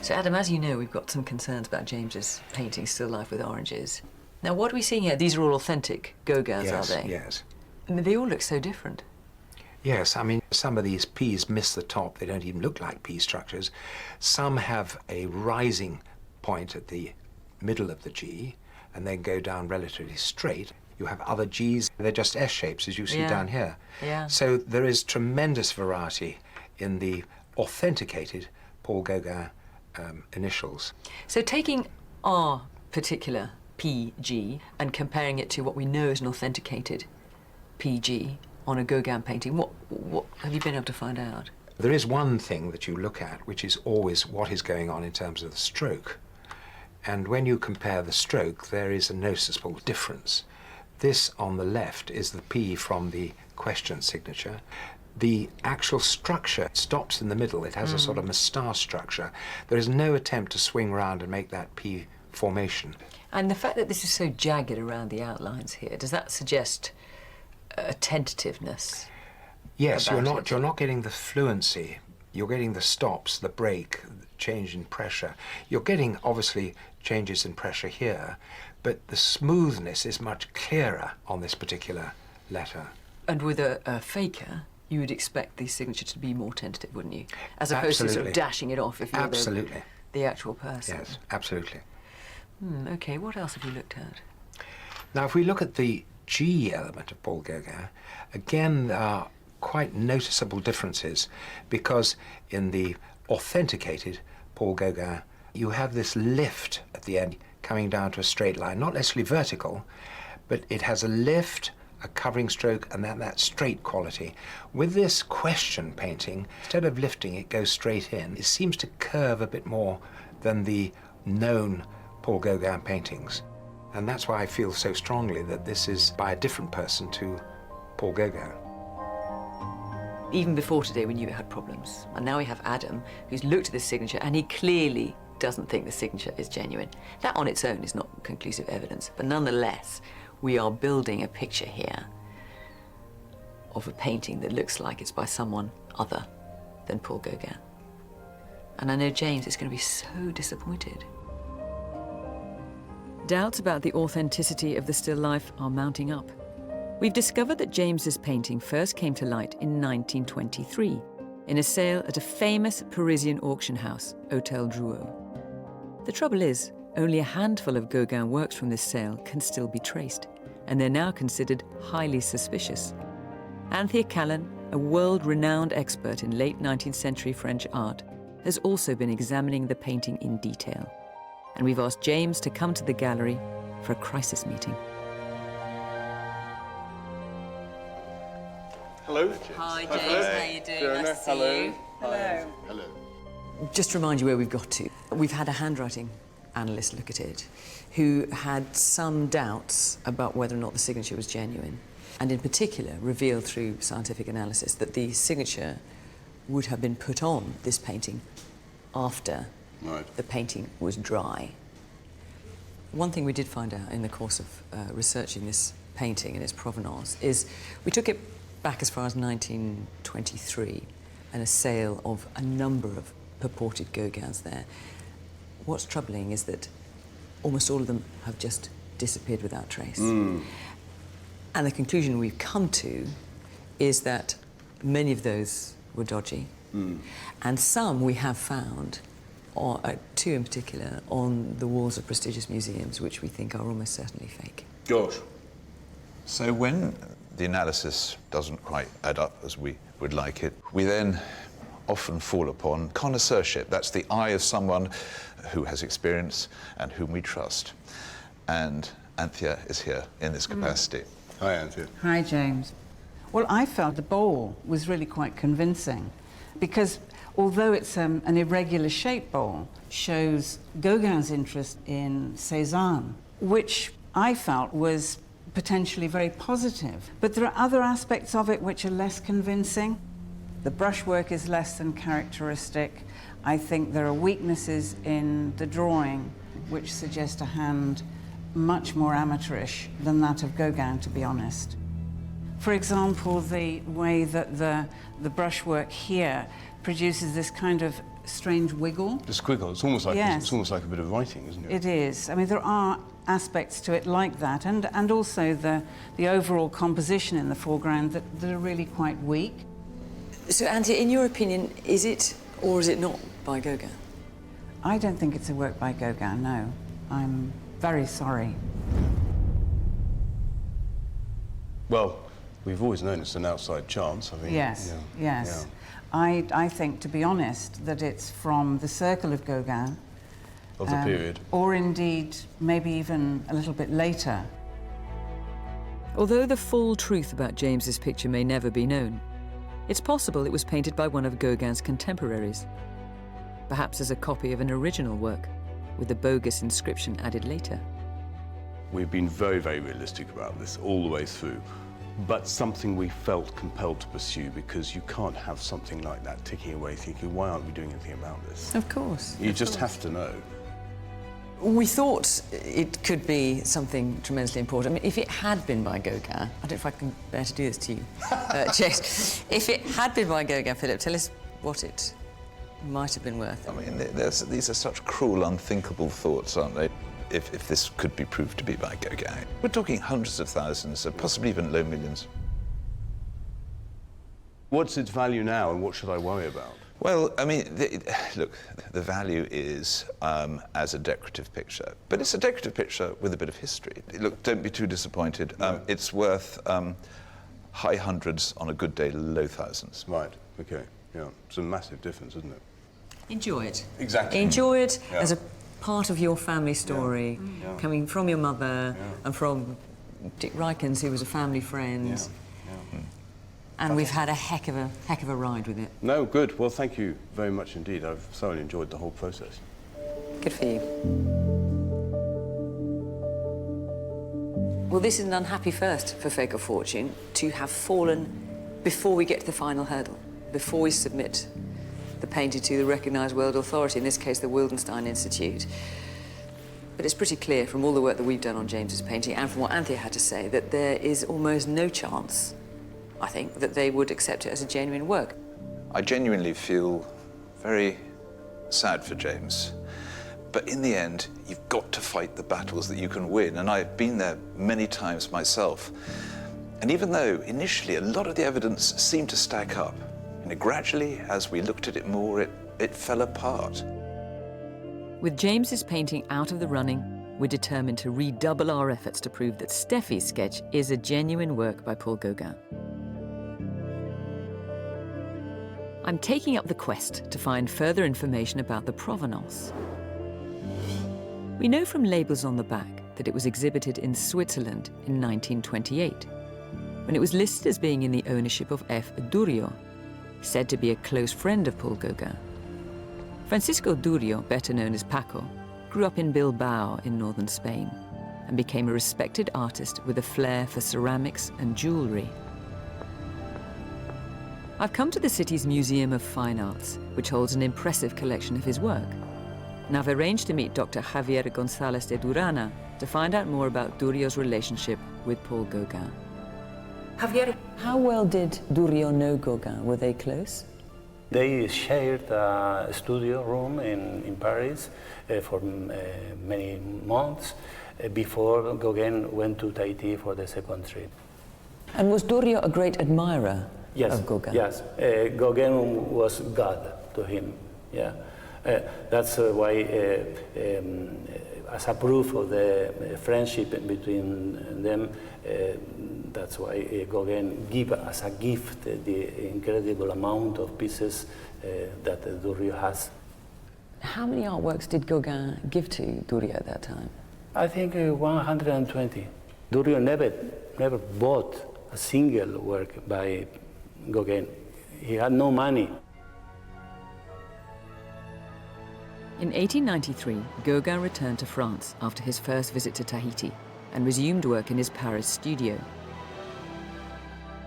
So Adam, as you know, we've got some concerns about James's painting Still Life with Oranges. Now, what are we seeing here? These are all authentic Gauguins, Yes, are they? yes. I mean, they all look so different. Yes, I mean, some of these P's miss the top. They don't even look like P structures. Some have a rising point at the middle of the G and then go down relatively straight. You have other Gs, they're just S shapes, as you see down here. Yeah. So there is tremendous variety in the authenticated Paul Gauguin initials. So taking our particular PG and comparing it to what we know is an authenticated PG on a Gauguin painting, what have you been able to find out? There is one thing that you look at, which is always what is going on in terms of the stroke. And when you compare the stroke, there is a noticeable difference. This on the left is the P from the question signature. The actual structure stops in the middle. It has a sort of moustache structure. There is no attempt to swing round and make that P formation. And the fact that this is so jagged around the outlines here, does that suggest a tentativeness? Yes, you're not getting the fluency. You're getting the stops, the break, the change in pressure. You're getting, obviously, changes in pressure here, but the smoothness is much clearer on this particular letter. And with a faker, you would expect the signature to be more tentative, wouldn't you? As opposed to sort of dashing it off if you're the actual person. Yes, absolutely. OK, what else have you looked at? Now, if we look at the G element of Paul Gauguin, again, there are quite noticeable differences, because in the authenticated Paul Gauguin, you have this lift at the end coming down to a straight line, not necessarily vertical, but it has a lift, a covering stroke, and then that straight quality. With this question painting, instead of lifting, it goes straight in. It seems to curve a bit more than the known Paul Gauguin paintings. And that's why I feel so strongly that this is by a different person to Paul Gauguin. Even before today, we knew it had problems. And now we have Adam, who's looked at this signature, and he clearly doesn't think the signature is genuine. That on its own is not conclusive evidence, but nonetheless, we are building a picture here of a painting that looks like it's by someone other than Paul Gauguin. And I know James is going to be so disappointed. Doubts about the authenticity of the still life are mounting up. We've discovered that James's painting first came to light in 1923 in a sale at a famous Parisian auction house, Hôtel Drouot. The trouble is, only a handful of Gauguin works from this sale can still be traced, and they're now considered highly suspicious. Anthea Callan, a world-renowned expert in late 19th century French art, has also been examining the painting in detail. And we've asked James to come to the gallery for a crisis meeting. Hello. Hi, James. How are you doing? Fiona, Nice to see you. Hello. Hello. Just to remind you where we've got to. We've had a handwriting analyst look at it who had some doubts about whether or not the signature was genuine, and in particular revealed through scientific analysis that the signature would have been put on this painting after the painting was dry. One thing we did find out in the course of researching this painting and its provenance is we took it back as far as 1923 and a sale of a number of purported Gauguins there. What's troubling is that almost all of them have just disappeared without trace. And the conclusion we've come to is that many of those were dodgy, and some we have found, two in particular, on the walls of prestigious museums, which we think are almost certainly fake. George. So when the analysis doesn't quite add up as we would like it, we then often fall upon connoisseurship. That's the eye of someone who has experience and whom we trust. And Anthea is here in this capacity. Hi, Anthea. Hi, James. Well, I felt the bowl was really quite convincing because although it's an irregular shaped bowl, shows Gauguin's interest in Cézanne, which I felt was potentially very positive. But there are other aspects of it which are less convincing. The brushwork is less than characteristic. I think there are weaknesses in the drawing which suggest a hand much more amateurish than that of Gaugin, to be honest. For example, the way that the brushwork here produces this kind of strange wiggle. The squiggle, it's almost like, yes. It's almost like a bit of writing, isn't it? It is. I mean, there are aspects to it like that, and also the overall composition in the foreground that are really quite weak. So, Anthea, in your opinion, is it or is it not by Gaugin? I don't think it's a work by Gaugin, no. I'm very sorry. Well, we've always known it's an outside chance, I think. Yes, yeah. yes. Yeah. I think, to be honest, that it's from the circle of Gaugin. Of the period. Or indeed, maybe even a little bit later. Although the full truth about James's picture may never be known, it's possible it was painted by one of Gauguin's contemporaries, perhaps as a copy of an original work, with the bogus inscription added later. We've been very, very realistic about this all the way through, but something we felt compelled to pursue, because you can't have something like that ticking away thinking, why aren't we doing anything about this? Of course. You just have to know. We thought it could be something tremendously important. I mean, if it had been by Gaugin, I don't know if I can bear to do this to you, James. If it had been by Gaugin, Philip, tell us what it might have been worth. I mean, these are such cruel, unthinkable thoughts, aren't they? If this could be proved to be by Gaugin. We're talking hundreds of thousands, possibly even low millions. What's its value now, and what should I worry about? Well, I mean, look, the value is as a decorative picture, but it's a decorative picture with a bit of history. Look, don't be too disappointed. No. It's worth high hundreds, on a good day, low thousands. Right, okay, yeah. It's a massive difference, isn't it? Enjoy it. Exactly. Enjoy it Yeah. as a part of your family story, Yeah. coming from your mother and from Dick Rykins, who was a family friend. Yeah. And we've had a heck of a ride with it. No, good. Well, thank you very much indeed. I've thoroughly enjoyed the whole process. Good for you. Well, this is an unhappy first for Fake or Fortune, to have fallen before we get to the final hurdle, before we submit the painting to the recognised world authority, in this case the Wildenstein Institute. But it's pretty clear from all the work that we've done on James's painting, and from what Anthea had to say, that there is almost no chance, I think, that they would accept it as a genuine work. I genuinely feel very sad for James. But in the end, you've got to fight the battles that you can win, and I've been there many times myself. And even though initially a lot of the evidence seemed to stack up, gradually, as we looked at it more, it fell apart. With James's painting out of the running, we're determined to redouble our efforts to prove that Steffi's sketch is a genuine work by Paul Gaugin. I'm taking up the quest to find further information about the provenance. We know from labels on the back that it was exhibited in Switzerland in 1928, when it was listed as being in the ownership of F. Durio, said to be a close friend of Paul Gaugin. Francisco Durio, better known as Paco, grew up in Bilbao in northern Spain and became a respected artist with a flair for ceramics and jewellery. I've come to the city's Museum of Fine Arts, which holds an impressive collection of his work. And I've arranged to meet Dr. Javier González de Durana to find out more about Durio's relationship with Paul Gaugin. Javier, how well did Durio know Gaugin? Were they close? They shared a studio room in Paris for many months before Gaugin went to Tahiti for the second trip. And was Durio a great admirer of Gaugin? Yes, Gaugin was God to him. Yeah, that's why, as a proof of the friendship between them, that's why Gaugin gave as a gift the incredible amount of pieces that Durio has. How many artworks did Gaugin give to Durio at that time? I think 120. Durio never bought a single work by Gaugin. He had no money. In 1893, Gaugin returned to France after his first visit to Tahiti and resumed work in his Paris studio.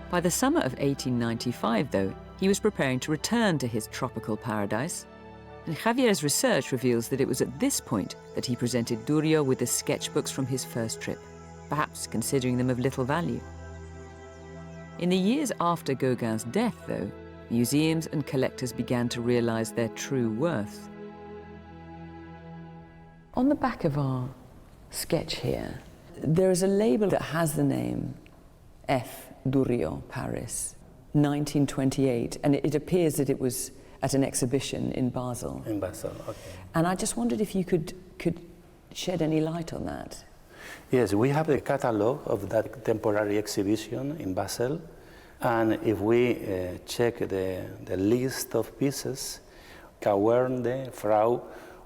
By the summer of 1895, though, he was preparing to return to his tropical paradise And Javier's research reveals that it was at this point that he presented Durio with the sketchbooks from his first trip, perhaps considering them of little value. In the years after Gauguin's death, though, museums and collectors began to realize their true worth. On the back of our sketch here, there is a label that has the name F. Durio, Paris, 1928, and it appears that it was at an exhibition in Basel. In Basel, okay. And I just wondered if you could shed any light on that. Yes, we have the catalogue of that temporary exhibition in Basel, and if we check the list of pieces, Cauernde, Frau,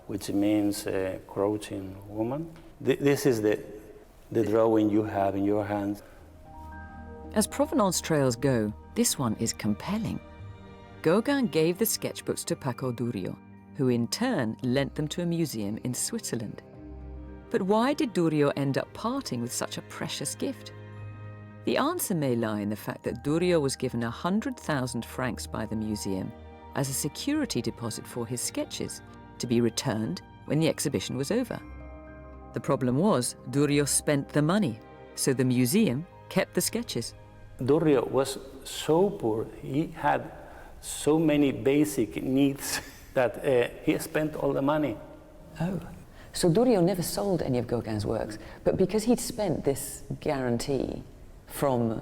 which means crouching woman, this is the drawing you have in your hands. As provenance trails go, this one is compelling. Gauguin gave the sketchbooks to Paco Durio, who in turn lent them to a museum in Switzerland. But why did Durio end up parting with such a precious gift? The answer may lie in the fact that Durio was given 100,000 francs by the museum as a security deposit for his sketches, to be returned when the exhibition was over. The problem was, Durio spent the money, so the museum kept the sketches. Durio was so poor, he had so many basic needs that he spent all the money. Oh, so Durio never sold any of Gauguin's works, but because he'd spent this guarantee from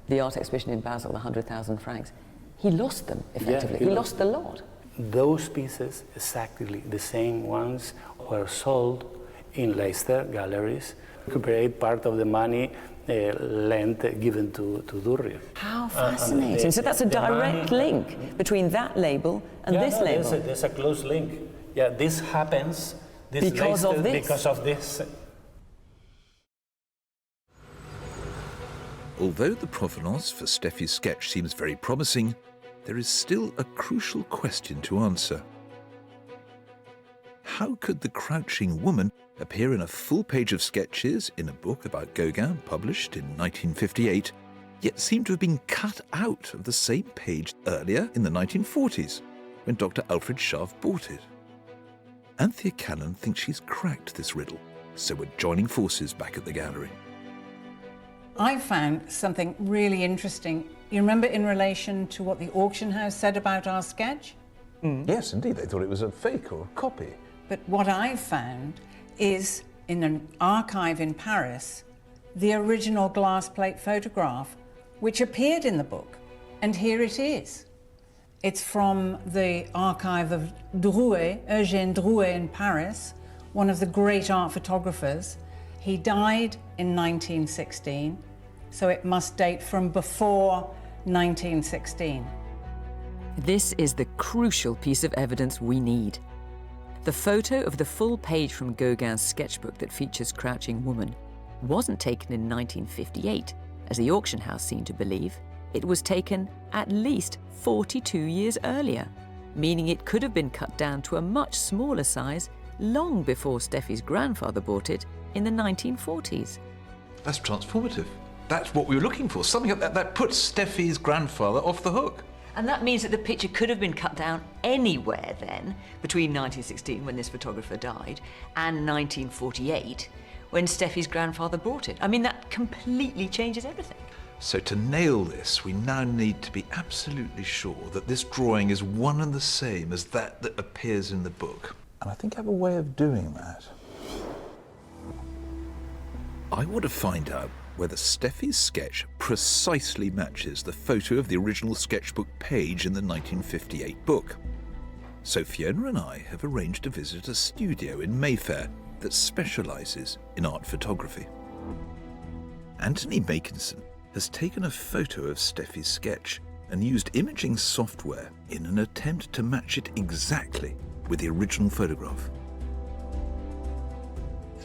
the art exhibition in Basel, 100,000 francs, he lost them, effectively. Yeah, he lost the lot. Those pieces, exactly the same ones, were sold in Leicester galleries, recuperate part of the money given to Durio. How fascinating. So that's a direct link between that label and this label. There's a close link. Yeah, this happens because of this. Because of this. Although the provenance for Steffi's sketch seems very promising, there is still a crucial question to answer. How could the crouching woman appear in a full page of sketches in a book about Gauguin published in 1958, yet seem to have been cut out of the same page earlier in the 1940s, when Dr. Alfred Scharf bought it? Anthea Cannon thinks she's cracked this riddle, so we're joining forces back at the gallery. I found something really interesting. You remember in relation to what the auction house said about our sketch? Yes, indeed. They thought it was a fake or a copy. But what I found is, in an archive in Paris, the original glass plate photograph, which appeared in the book. And here it is. It's from the archive of Drouet, Eugène Drouet in Paris, one of the great art photographers. He died in 1916, so it must date from before 1916. This is the crucial piece of evidence we need. The photo of the full page from Gauguin's sketchbook that features Crouching Woman wasn't taken in 1958, as the auction house seemed to believe. It was taken at least 42 years earlier, meaning it could have been cut down to a much smaller size long before Steffi's grandfather bought it in the 1940s. That's transformative. That's what we were looking for. Something that puts Steffi's grandfather off the hook. And that means that the picture could have been cut down anywhere then, between 1916, when this photographer died, and 1948, when Steffi's grandfather bought it. I mean, that completely changes everything. So to nail this, we now need to be absolutely sure that this drawing is one and the same as that appears in the book. And I think I have a way of doing that. I want to find out whether Steffi's sketch precisely matches the photo of the original sketchbook page in the 1958 book. So Fiona and I have arranged to visit a studio in Mayfair that specialises in art photography. Anthony Makinson has taken a photo of Steffi's sketch and used imaging software in an attempt to match it exactly with the original photograph.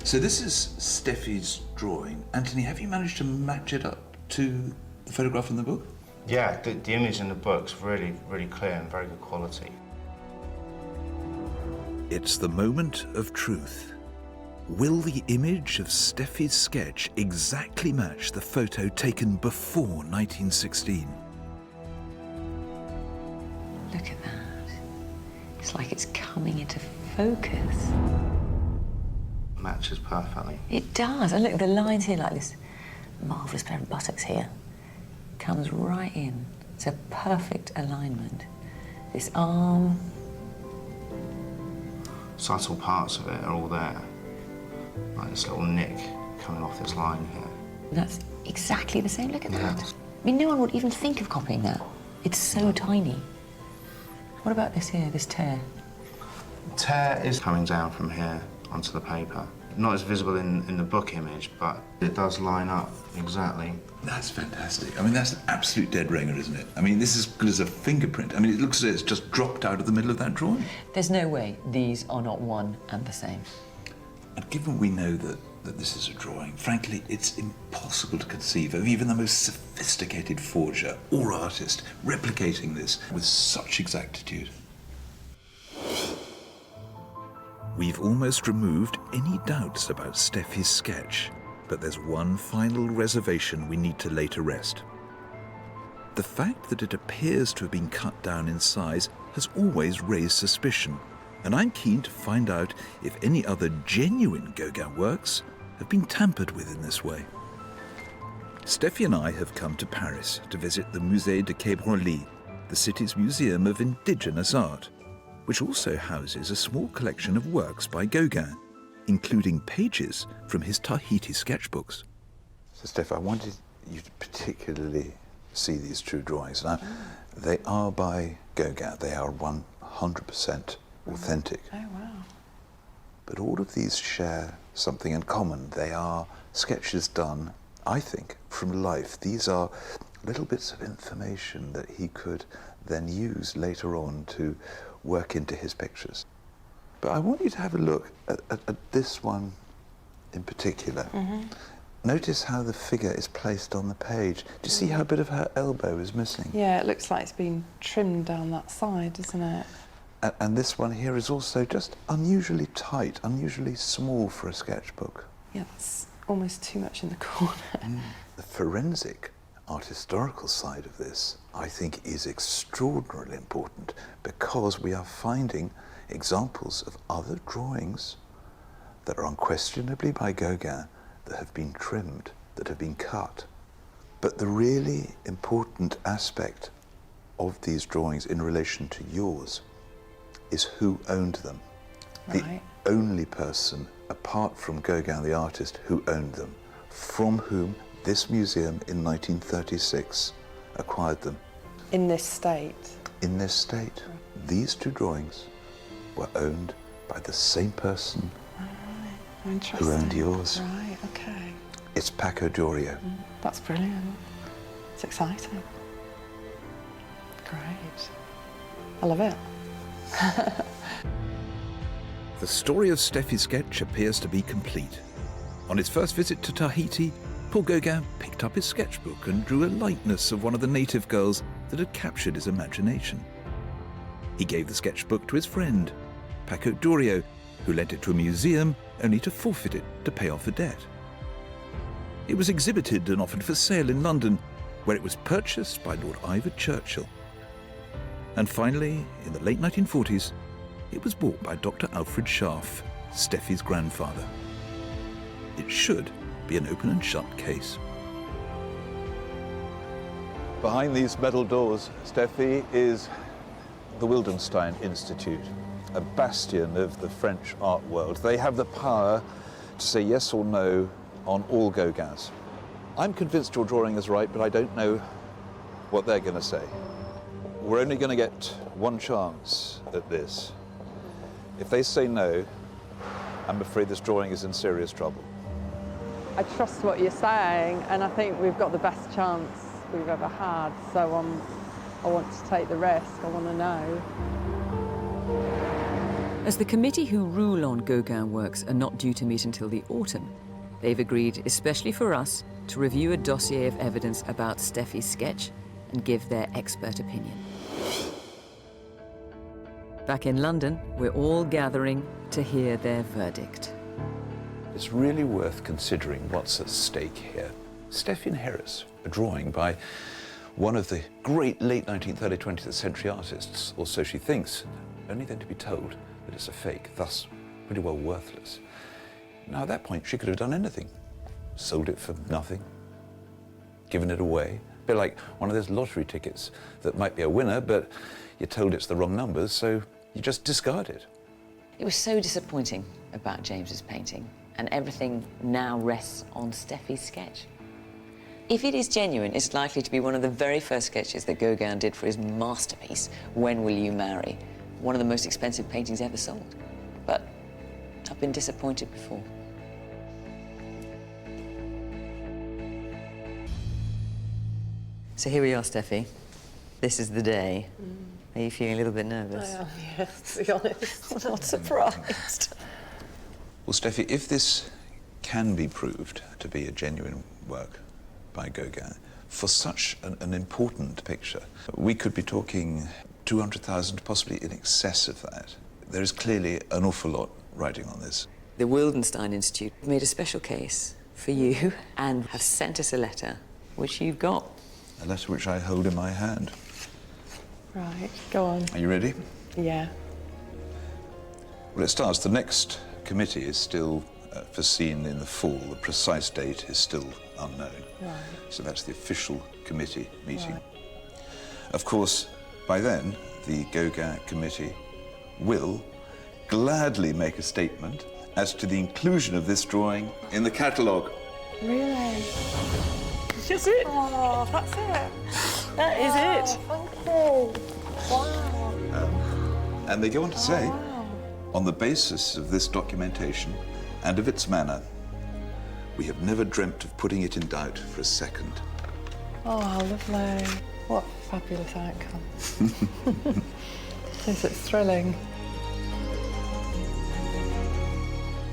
So this is Steffi's drawing. Anthony, have you managed to match it up to the photograph in the book? Yeah, the image in the book's really, really clear and very good quality. It's the moment of truth. Will the image of Steffi's sketch exactly match the photo taken before 1916? Look at that. It's like it's cut coming into focus. Matches perfectly. It does. And look, the lines here, like this marvellous pair of buttocks here, comes right in. It's a perfect alignment. This arm. Subtle parts of it are all there. Like this little nick coming off this line here. That's exactly the same. Look at that. I mean, no one would even think of copying that. It's so tiny. What about this here, this tear? Tear is coming down from here onto the paper. Not as visible in the book image, but it does line up exactly. That's fantastic. I mean, that's an absolute dead ringer, isn't it? I mean, this is as good as a fingerprint. I mean, it looks as if it's just dropped out of the middle of that drawing. There's no way these are not one and the same. And given we know that this is a drawing, frankly, it's impossible to conceive of even the most sophisticated forger or artist replicating this with such exactitude. We've almost removed any doubts about Steffi's sketch, but there's one final reservation we need to lay to rest. The fact that it appears to have been cut down in size has always raised suspicion, and I'm keen to find out if any other genuine Gaugin works have been tampered with in this way. Steffi and I have come to Paris to visit the Musée de Quai Branly, the city's museum of indigenous art, which also houses a small collection of works by Gaugin, including pages from his Tahiti sketchbooks. So, Steph, I wanted you to particularly see these true drawings. Now, they are by Gaugin. They are 100% authentic. Oh, wow. But all of these share something in common. They are sketches done, I think, from life. These are little bits of information that he could then use later on to work into his pictures. But I want you to have a look at this one in particular. Mm-hmm. Notice how the figure is placed on the page. Do you see how a bit of her elbow is missing? Yeah, it looks like it's been trimmed down that side, doesn't it? And this one here is also just unusually tight, unusually small for a sketchbook. Yeah, that's almost too much in the corner. The forensic art historical side of this, I think, is extraordinarily important because we are finding examples of other drawings that are unquestionably by Gaugin that have been trimmed, that have been cut. But the really important aspect of these drawings in relation to yours is who owned them. Right. The only person, apart from Gaugin the artist, who owned them, from whom this museum in 1936 acquired them. In this state? In this state. These two drawings were owned by the same person who owned yours. Right, okay. It's Paco Dorio. That's brilliant. It's exciting. Great. I love it. The story of Steffi's sketch appears to be complete. On his first visit to Tahiti, Paul Gaugin picked up his sketchbook and drew a likeness of one of the native girls that had captured his imagination. He gave the sketchbook to his friend, Paco Dorio, who lent it to a museum only to forfeit it to pay off a debt. It was exhibited and offered for sale in London, where it was purchased by Lord Ivor Churchill. And finally, in the late 1940s, it was bought by Dr. Alfred Scharf, Steffi's grandfather. It should be an open and shut case. Behind these metal doors, Steffi, is the Wildenstein Institute, a bastion of the French art world. They have the power to say yes or no on all Gaugins. I'm convinced your drawing is right, but I don't know what they're going to say. We're only going to get one chance at this. If they say no, I'm afraid this drawing is in serious trouble. I trust what you're saying, and I think we've got the best chance we've ever had, so I want to take the risk. I want to know. As the committee who rule on Gaugin works are not due to meet until the autumn, they've agreed, especially for us, to review a dossier of evidence about Steffi's sketch and give their expert opinion. Back in London, we're all gathering to hear their verdict. It's really worth considering what's at stake here. Steffi inherits a drawing by one of the great late 19th, early 20th century artists, or so she thinks, only then to be told that it's a fake, thus pretty well worthless. Now at that point she could have done anything. Sold it for nothing, given it away. A bit like one of those lottery tickets that might be a winner, but you're told it's the wrong numbers, so you just discard it. It was so disappointing about James's painting, and everything now rests on Steffi's sketch. If it is genuine, it's likely to be one of the very first sketches that Gaugin did for his masterpiece, When Will You Marry? One of the most expensive paintings ever sold. But I've been disappointed before. So here we are, Steffi. This is the day. Are you feeling a little bit nervous? I am, yes, to be honest. I'm not surprised. Well, Steffi, if this can be proved to be a genuine work by Gaugin, for such an important picture, we could be talking 200,000, possibly in excess of that. There is clearly an awful lot riding on this. The Wildenstein Institute made a special case for you and have sent us a letter, which you've got. A letter which I hold in my hand. Right, go on. Are you ready? Yeah. Well, it starts. The next committee is still foreseen in the fall. The precise date is still unknown. Right. So that's the official committee meeting. Right. Of course, by then, the Gaugin committee will gladly make a statement as to the inclusion of this drawing in the catalogue. Really? That's it. Oh, that's it. That is it. Thank you. Wow. And they go on to say, on the basis of this documentation and of its manner, we have never dreamt of putting it in doubt for a second. Oh, how lovely. What a fabulous outcome. Yes, it's thrilling.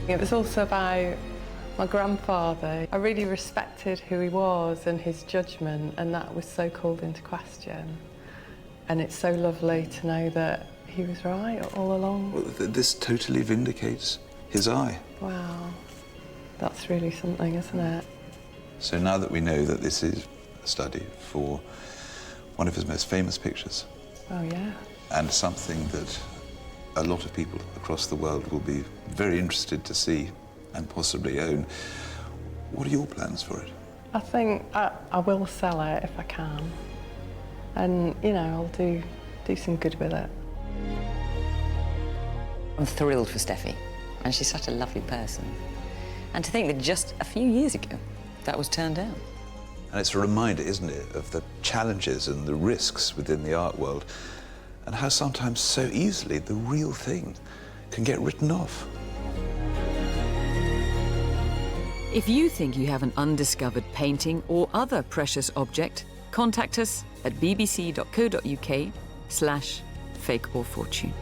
It was also about my grandfather. I really respected who he was and his judgment, and that was so called into question. And it's so lovely to know that he was right all along. Well, this totally vindicates his eye. Wow. That's really something, isn't it? So now that we know that this is a study for one of his most famous pictures, Oh, yeah. and something that a lot of people across the world will be very interested to see and possibly own, what are your plans for it? I think I will sell it if I can. And, you know, I'll do some good with it. I'm thrilled for Steffi, and she's such a lovely person. And to think that just a few years ago, that was turned down. And it's a reminder, isn't it, of the challenges and the risks within the art world, and how sometimes so easily the real thing can get written off. If you think you have an undiscovered painting or other precious object, contact us at bbc.co.uk/fakeorfortune.